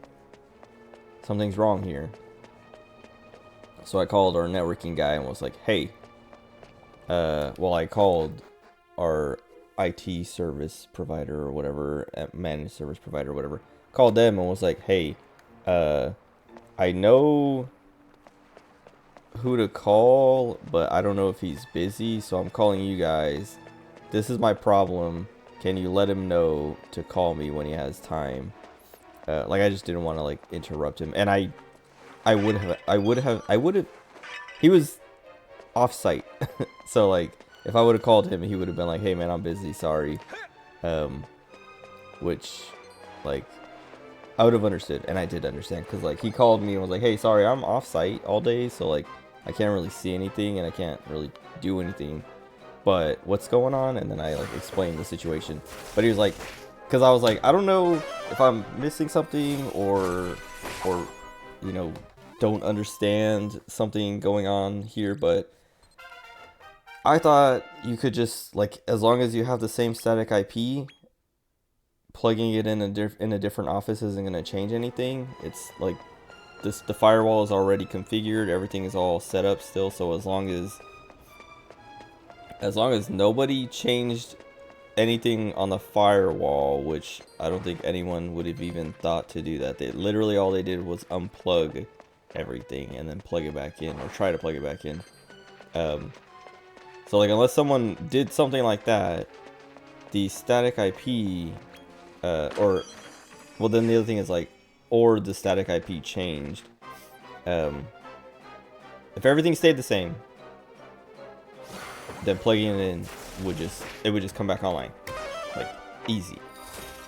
something's wrong here. So I called our networking guy and was like, hey, well, I called our IT service provider or whatever, managed service provider or whatever, called them and was like, hey, I know who to call, but I don't know if he's busy, so I'm calling you guys. This is my problem. Can you let him know to call me when he has time? Like, I just didn't want to like interrupt him, and I would have. He was off site, so like if I would have called him, he would have been like, "Hey man, I'm busy, sorry," which like I would have understood, and I did understand, because like he called me and was like, "Hey, sorry, I'm off site all day, so like I can't really see anything and I can't really do anything. But what's going on?" And then I like explained the situation, but he was like, because I was like, I don't know if I'm missing something or you know, don't understand something going on here, but I thought you could just, like, as long as you have the same static IP, plugging it in a different office isn't going to change anything. It's like the firewall is already configured, everything is all set up still, so as long as nobody changed anything on the firewall, which I don't think anyone would have even thought to do that. They literally, all they did was unplug everything and then plug it back in, or try to plug it back in. So like, unless someone did something like that, the static IP, or, well, then the other thing is like, or the static IP changed. If everything stayed the same, then plugging it in would just come back online, like, easy.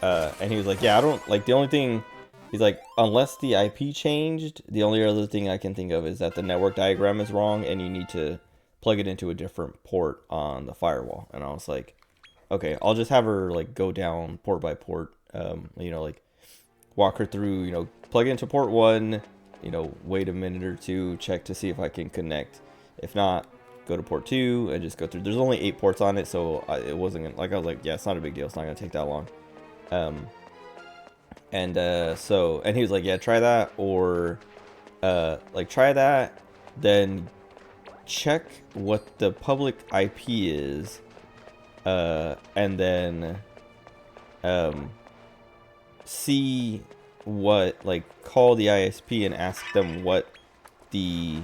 And he was like, yeah, I don't, like, the only thing, he's like, unless the IP changed, the only other thing I can think of is that the network diagram is wrong and you need to plug it into a different port on the firewall. And I was like, okay, I'll just have her like go down port by port, you know, like walk her through, you know, plug it into port 1, you know, wait a minute or two, check to see if I can connect. If not, go to port 2 and just go through. There's only 8 ports on it, so it wasn't gonna, like, I was like, yeah, it's not a big deal, it's not gonna take that long. So, and he was like, yeah, try that, or like, try that, then check what the public IP is, and then see what, like, call the ISP and ask them what the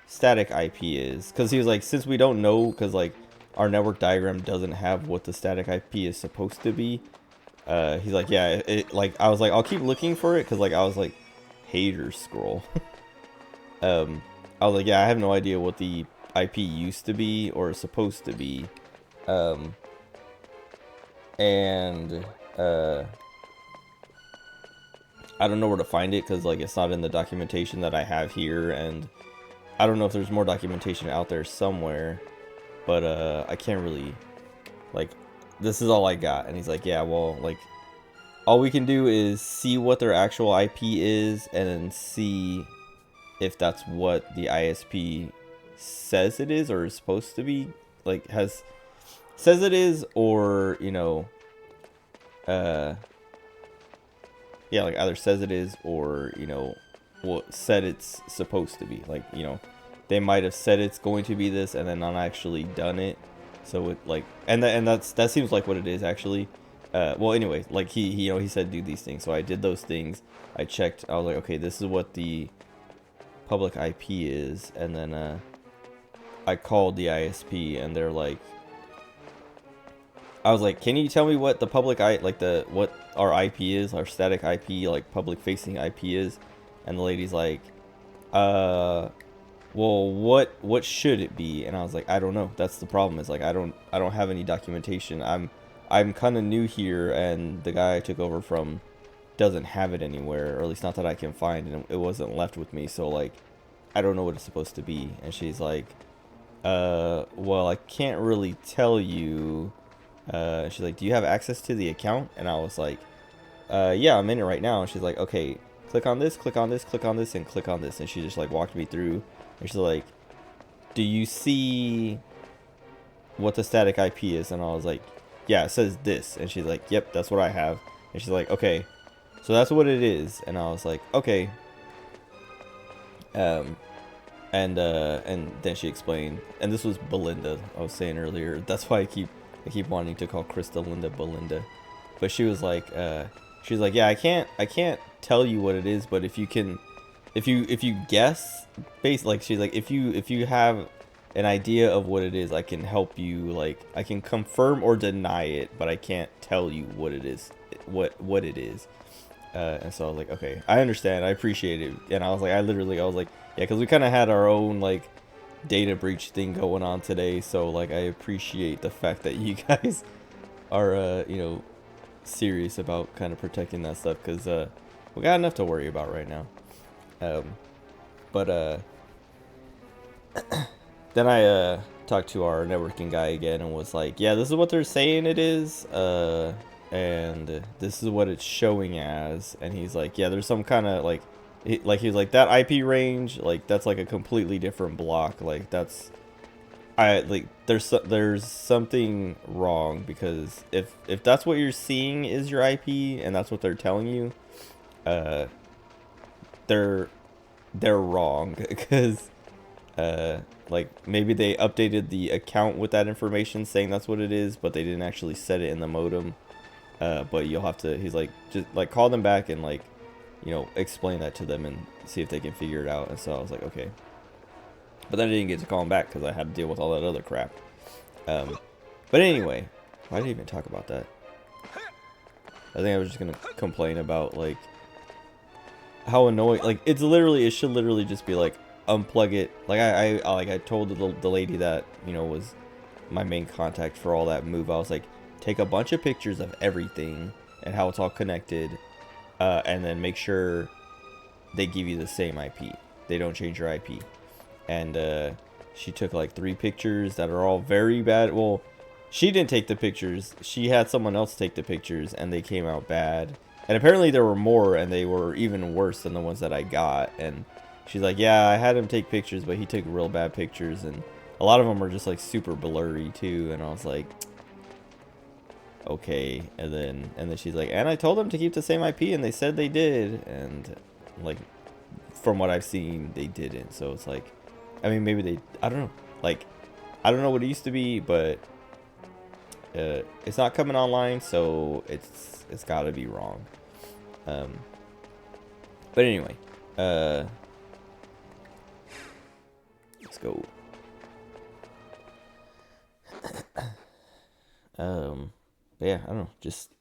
static IP is, because he was like, since we don't know, because like our network diagram doesn't have what the static IP is supposed to be, he's like, yeah, it, like, I was like, I'll keep looking for it, because like I was like, hater scroll. I was like, yeah, I have no idea what the IP used to be or is supposed to be, and I don't know where to find it, because like it's not in the documentation that I have here, and I don't know if there's more documentation out there somewhere, but I can't really, like, this is all I got. And he's like, yeah, well, like, all we can do is see what their actual IP is and then see if that's what the ISP says it is or is supposed to be, like, says it is, or, you know, yeah, like, either says it is or, you know, what said it's supposed to be. Like, you know, they might have said it's going to be this and then not actually done it, so it, like, that seems like what it is actually. Well, anyway, like, he you know, he said do these things, so I did those things. I checked, I was like, okay, this is what the public IP is, and then I called the ISP, and they're like, I was like, can you tell me what the public what our IP is, our static IP, like public facing IP is? And the lady's like, well, what should it be? And I was like, I don't know. That's the problem, is like, I don't have any documentation. I'm kind of new here, and the guy I took over from doesn't have it anywhere, or at least not that I can find, and it wasn't left with me, so like, I don't know what it's supposed to be. And she's like, well, I can't really tell you. She's like, do you have access to the account? And I was like, yeah, I'm in it right now. And she's like, okay, click on this, click on this, click on this, and click on this. And she just like walked me through. And she's like, do you see what the static IP is? And I was like, yeah, it says this. And she's like, yep, that's what I have. And she's like, okay, so that's what it is. And I was like, okay. And then she explained, and this was Belinda, I was saying earlier. That's why I keep wanting to call Krista Linda Belinda. But she was like, she's like, yeah, I can't tell you what it is, but if you guess, like she's like, if you have an idea of what it is, I can help you. Like, I can confirm or deny it, but I can't tell you what it is, what it is. And so I was like, okay, I understand, I appreciate it. And I was like, I was like, yeah, because we kind of had our own like data breach thing going on today. So like, I appreciate the fact that you guys are, you know, serious about kind of protecting that stuff, because we got enough to worry about right now. But then I talked to our networking guy again and was like, yeah, this is what they're saying it is, and this is what it's showing as. And he's like, yeah, there's some kind of like he was like, that IP range, like that's like a completely different block, like that's, I like, there's something wrong, because if that's what you're seeing is your IP and that's what they're telling you, they're wrong, because like maybe they updated the account with that information saying that's what it is, but they didn't actually set it in the modem. But you'll have to, he's like, just like call them back and like, you know, explain that to them and see if they can figure it out. And so I was like, okay. But then I didn't get to call him back because I had to deal with all that other crap. But anyway, why did I even talk about that? I think I was just gonna complain about like how annoying. Like it should literally just be like, unplug it. Like I told the lady that, you know, was my main contact for all that move. I was like, take a bunch of pictures of everything and how it's all connected, and then make sure they give you the same IP. They don't change your IP. And she took like 3 pictures that are all very bad. Well, she didn't take the pictures. She had someone else take the pictures, and they came out bad. And apparently there were more, and they were even worse than the ones that I got. And she's like, yeah, I had him take pictures, but he took real bad pictures, and a lot of them were just like super blurry too. And I was like, okay. And then she's like, and I told them to keep the same IP, and they said they did. And like, from what I've seen, they didn't. So it's like, I mean, maybe they, I don't know. Like, I don't know what it used to be, but it's not coming online, so it's got to be wrong. But anyway, let's go. Yeah, I don't know. Just,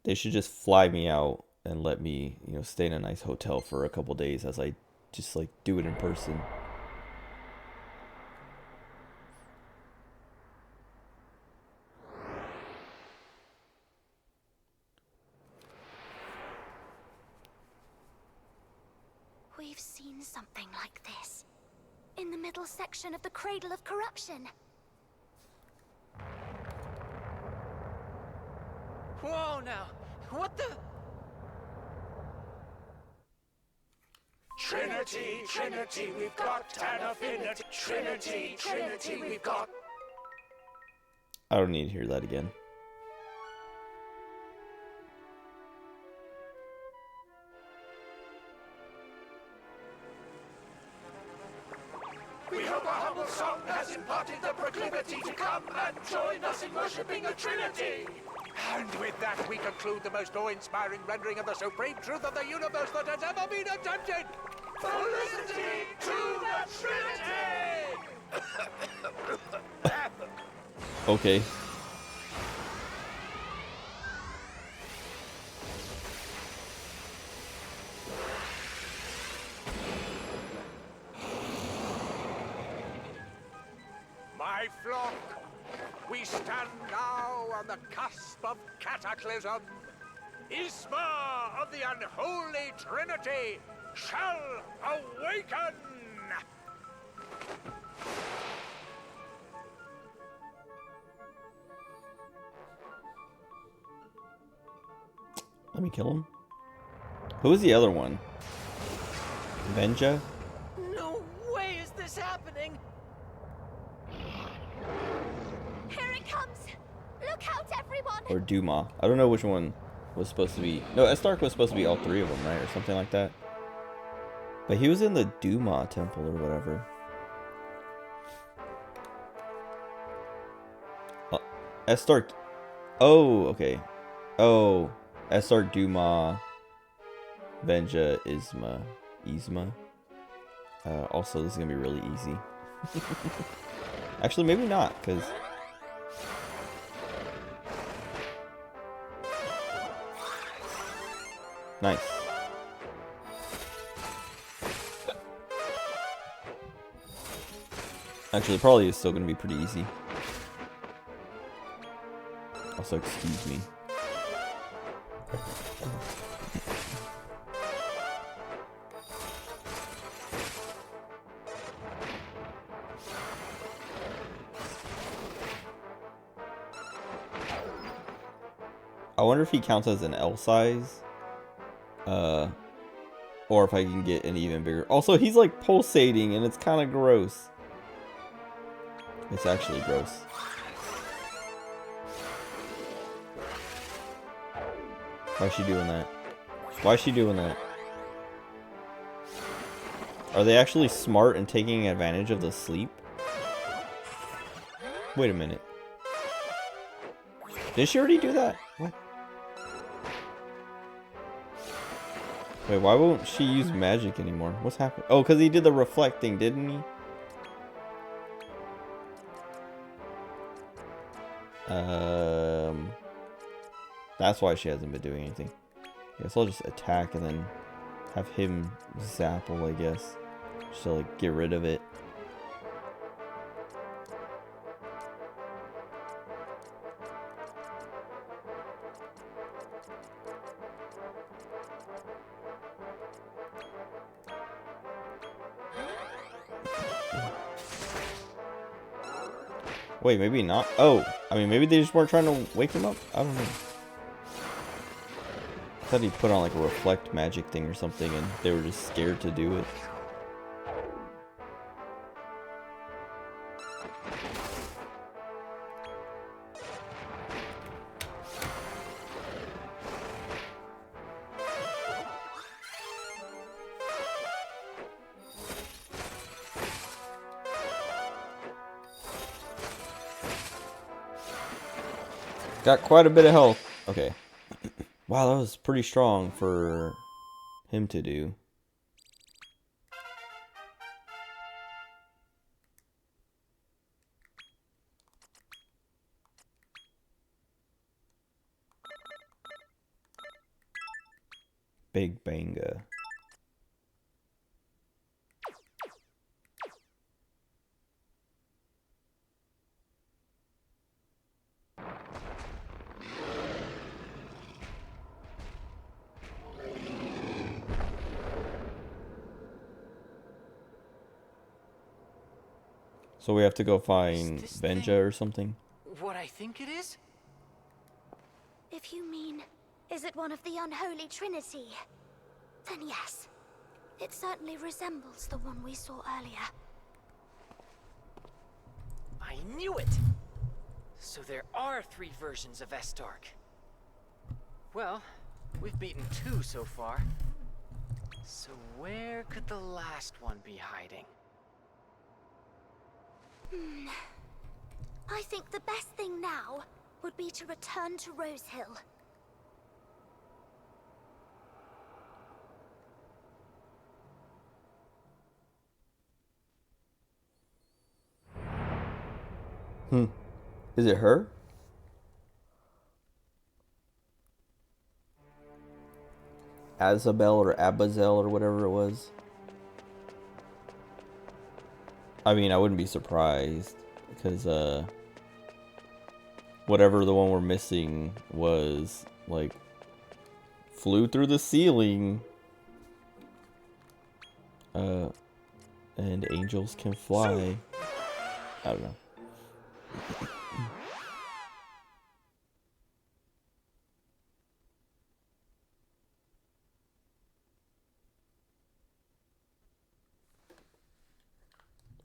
they should just fly me out and let me, you know, stay in a nice hotel for a couple days as I just like do it in person. We've seen something like this in the middle section of the Cradle of Corruption. Whoa now! What the? Trinity, Trinity, we've got an affinity. Trinity, Trinity, we've got... I don't need to hear that again. We hope our humble song has imparted the proclivity to come and join us in worshipping a Trinity. And with that, we conclude the most awe-inspiring rendering of the supreme truth of the universe that has ever been attempted. Felicity to the Trinity! Okay. My flock, we stand now on the cusp of cataclysm. Isma of the unholy Trinity shall awaken! Let me kill him. Who's the other one? Venja? No way is this happening! Here it comes! Look out, everyone! Or Duma? I don't know which one was supposed to be. No, Estark was supposed to be all three of them, right? Or something like that. But he was in the Duma temple or whatever. Estark. Oh, okay. Oh, Estark, Duma, Venja, Yzma. Also, this is gonna be really easy. Actually, maybe not, because nice. Actually, probably is still gonna be pretty easy. Also, excuse me. I wonder if he counts as an L size. Or if I can get an even bigger. Also, he's like pulsating and it's kind of gross. It's actually gross. Why is she doing that? Why is she doing that? Are they actually smart and taking advantage of the sleep? Wait a minute. Did she already do that? What? Wait, why won't she use magic anymore? What's happening? Oh, because he did the reflecting, didn't he? That's why she hasn't been doing anything. I guess I'll just attack and then have him zapple, I guess. Just to like get rid of it. Wait, maybe not. Oh, I mean, maybe they just weren't trying to wake him up? I don't know. I thought he put on like a reflect magic thing or something and they were just scared to do it. Got quite a bit of health. Okay. Wow, that was pretty strong for him to do. Big Banga. So we have to go find Venja or something? What I think it is? If you mean, is it one of the unholy trinity? Then yes. It certainly resembles the one we saw earlier. I knew it! So there are 3 versions of Estark. Well, we've beaten 2 so far. So where could the last one be hiding? I think the best thing now would be to return to Rosehill. Is it her? Azabel or Abazel or whatever it was. I mean, I wouldn't be surprised because whatever the one we're missing was like flew through the ceiling. And angels can fly. I don't know.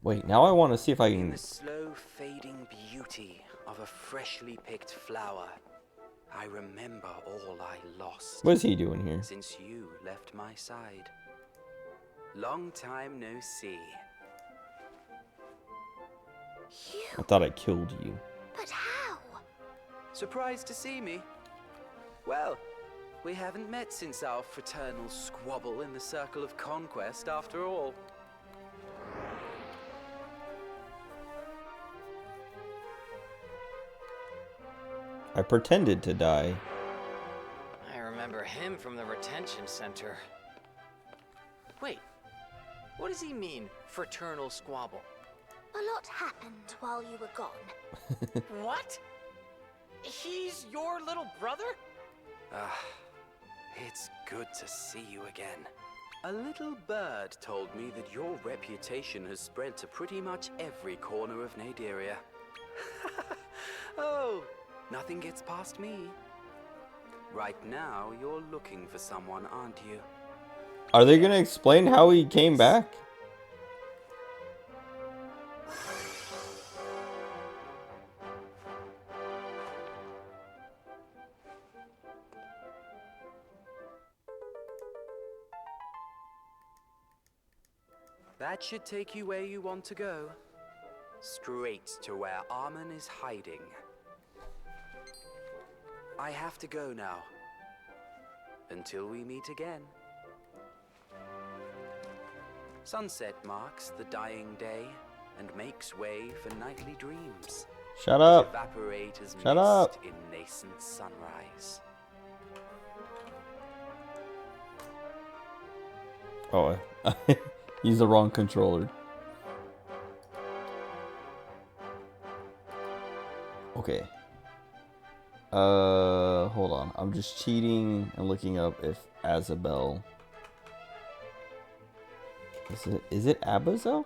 Wait, now I want to see if I In can... the slow fading beauty of a freshly picked flower, I remember all I lost What is he doing here? since you left my side. Long time no see. I thought I killed you. But how? Surprised to see me? Well, we haven't met since our fraternal squabble in the Circle of Conquest after all. I pretended to die. I remember him from the retention center. Wait, what does he mean, fraternal squabble? A lot happened while you were gone. What? He's your little brother? Ah, it's good to see you again. A little bird told me that your reputation has spread to pretty much every corner of Naderia. Oh, nothing gets past me. Right now, you're looking for someone, aren't you? Are they gonna explain how he came back? That should take you where you want to go. Straight to where Armen is hiding. I have to go now. Until we meet again. Sunset marks the dying day and makes way for nightly dreams. Shut up. Evaporate as Shut mist up. in nascent sunrise. Oh, he's the wrong controller. Okay. Hold on. I'm just cheating and looking up if Azabel. Is it Abazel?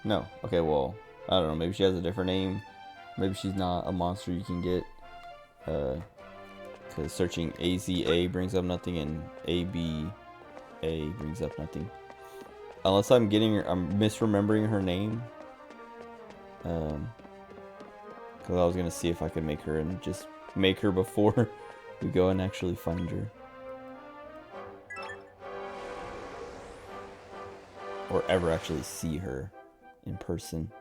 No. Okay, well, I don't know. Maybe she has a different name. Maybe she's not a monster you can get. Because searching AZA brings up nothing and ABA brings up nothing. Unless I'm misremembering her name. Because I was gonna see if I could make her and just make her before we go and actually find her. Or ever actually see her in person.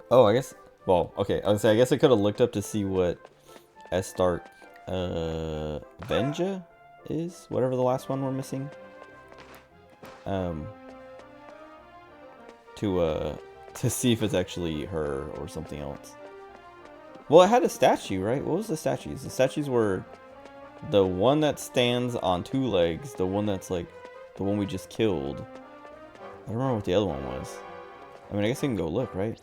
Oh, I guess. Well, okay. I was say I guess I could have looked up to see what Estark Venja is, whatever the last one we're missing. To see if it's actually her or something else. Well, it had a statue, right? What was the statues? The statues were the one that stands on two legs, the one that's like the one we just killed. I don't remember what the other one was. I mean, I guess I can go look, right?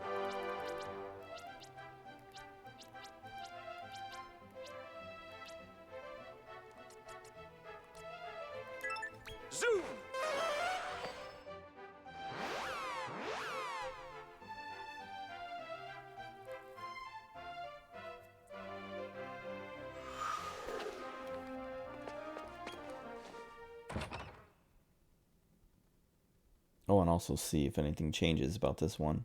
Zoom! Oh, and also see if anything changes about this one.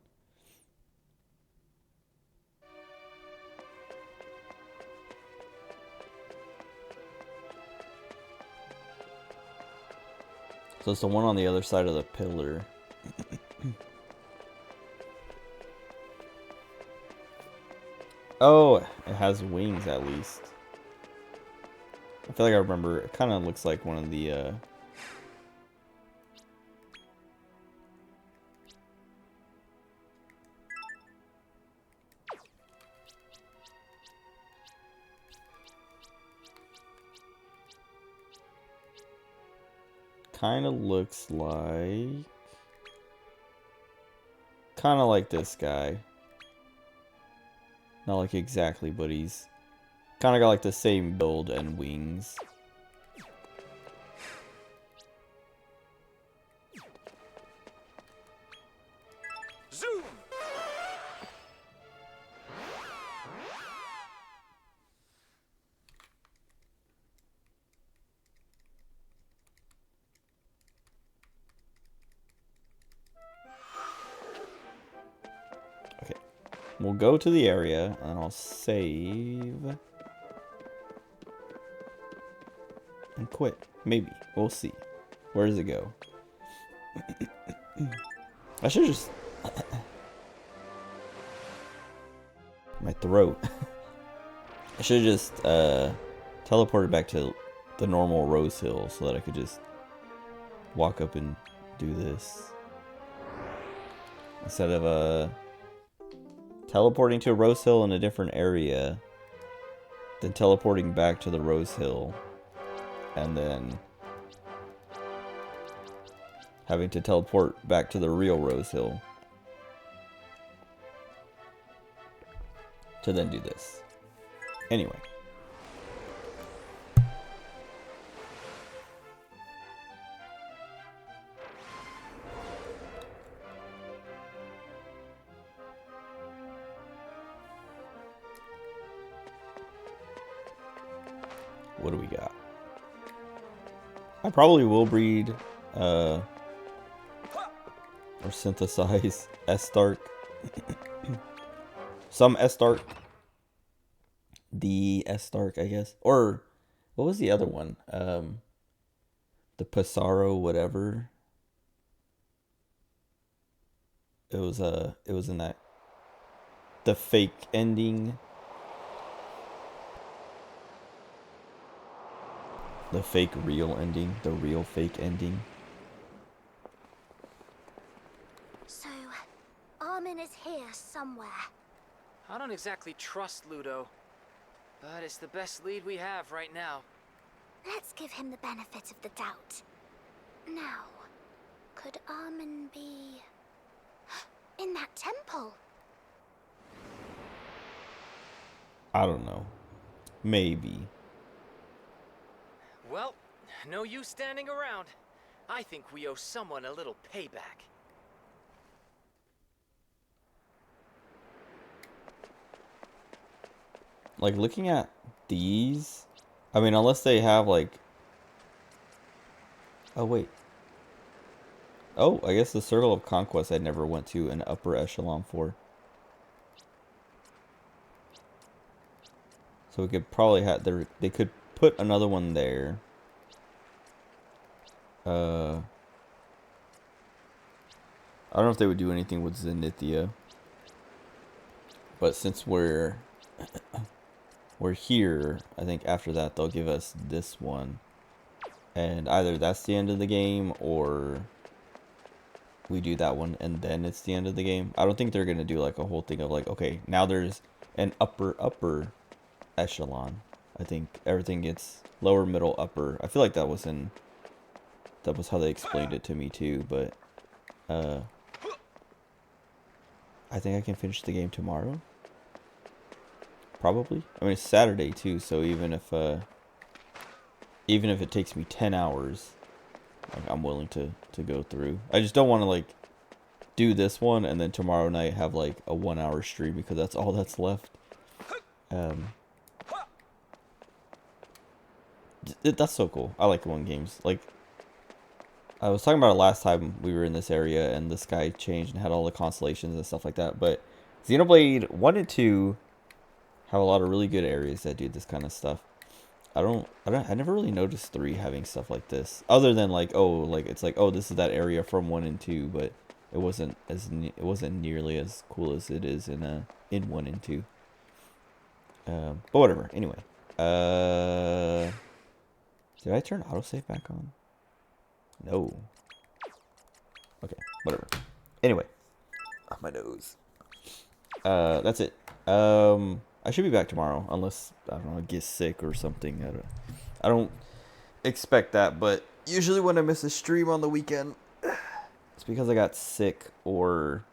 So it's the one on the other side of the pillar. Oh, it has wings at least. I feel like I remember, it kind of looks like one of the, kind of looks like... kind of like this guy. Not like exactly, but he's kind of got like the same build and wings. Zoom! we'll go to the area, and I'll save. And quit. Maybe. We'll see. Where does it go? I should just... My throat. I should just teleported back to the normal Rose Hill so that I could just walk up and do this. Instead of teleporting to a Rose Hill in a different area, then teleporting back to the Rose Hill, and then having to teleport back to the real Rose Hill to then do this. Anyway. What do we got? I probably will breed or synthesize Estark. Some Estark. The Estark, I guess. Or what was the other one? The Passaro whatever. It was in that the fake ending. The fake real ending, the real fake ending. So, Armin is here somewhere. I don't exactly trust Ludo, but it's the best lead we have right now. Let's give him the benefit of the doubt. Now, could Armin be in that temple? I don't know. Maybe. Well, no use standing around. I think we owe someone a little payback. Like, looking at these, I mean, unless they have, like... Oh, wait. Oh, I guess the Circle of Conquest I never went to an upper echelon for. So we could probably have... They could put another one there. I don't know if they would do anything with Zenithia. But since we're here, I think after that they'll give us this one. And either that's the end of the game, or we do that one and then it's the end of the game. I don't think they're going to do like a whole thing of like, okay, now there's an upper echelon. I think everything gets lower, middle, upper. I feel like that was how they explained it to me too, but I think I can finish the game tomorrow. Probably. I mean, it's Saturday too, so even if it takes me 10 hours, like, I'm willing to go through. I just don't want to like do this one and then tomorrow night have like a 1 hour stream because that's all that's left. That's so cool. I like one games. Like, I was talking about it last time we were in this area and the sky changed and had all the constellations and stuff like that. But Xenoblade 1 and 2 have a lot of really good areas that do this kind of stuff. I never really noticed 3 having stuff like this. Other than like, oh, like it's like, oh, this is that area from 1 and 2, but it wasn't nearly as cool as it is in 1 and 2. But whatever. Anyway, did I turn autosave back on? No. Okay, whatever. Anyway, my nose. That's it. I should be back tomorrow, unless I don't know, I get sick or something. I don't expect that, but usually when I miss a stream on the weekend, it's because I got sick or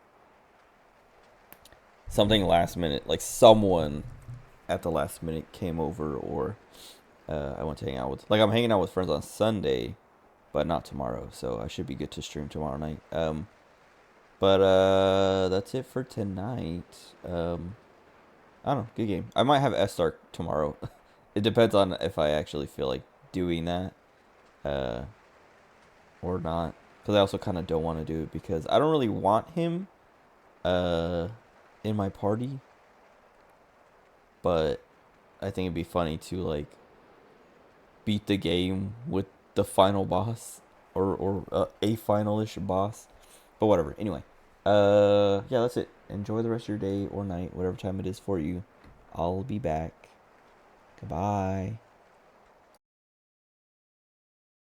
something last minute. Like someone at the last minute came over, or I went to hang out with. Like I'm hanging out with friends on Sunday, but not tomorrow. So I should be good to stream tomorrow night. But that's it for tonight. I don't know, good game. I might have Estark tomorrow. It depends on if I actually feel like doing that or not. Because I also kind of don't want to do it because I don't really want him in in my party. But I think it'd be funny to like beat the game with the final boss or a final-ish boss. But whatever. Anyway, yeah, that's it. Enjoy the rest of your day or night, whatever time it is for you. I'll be back. Goodbye.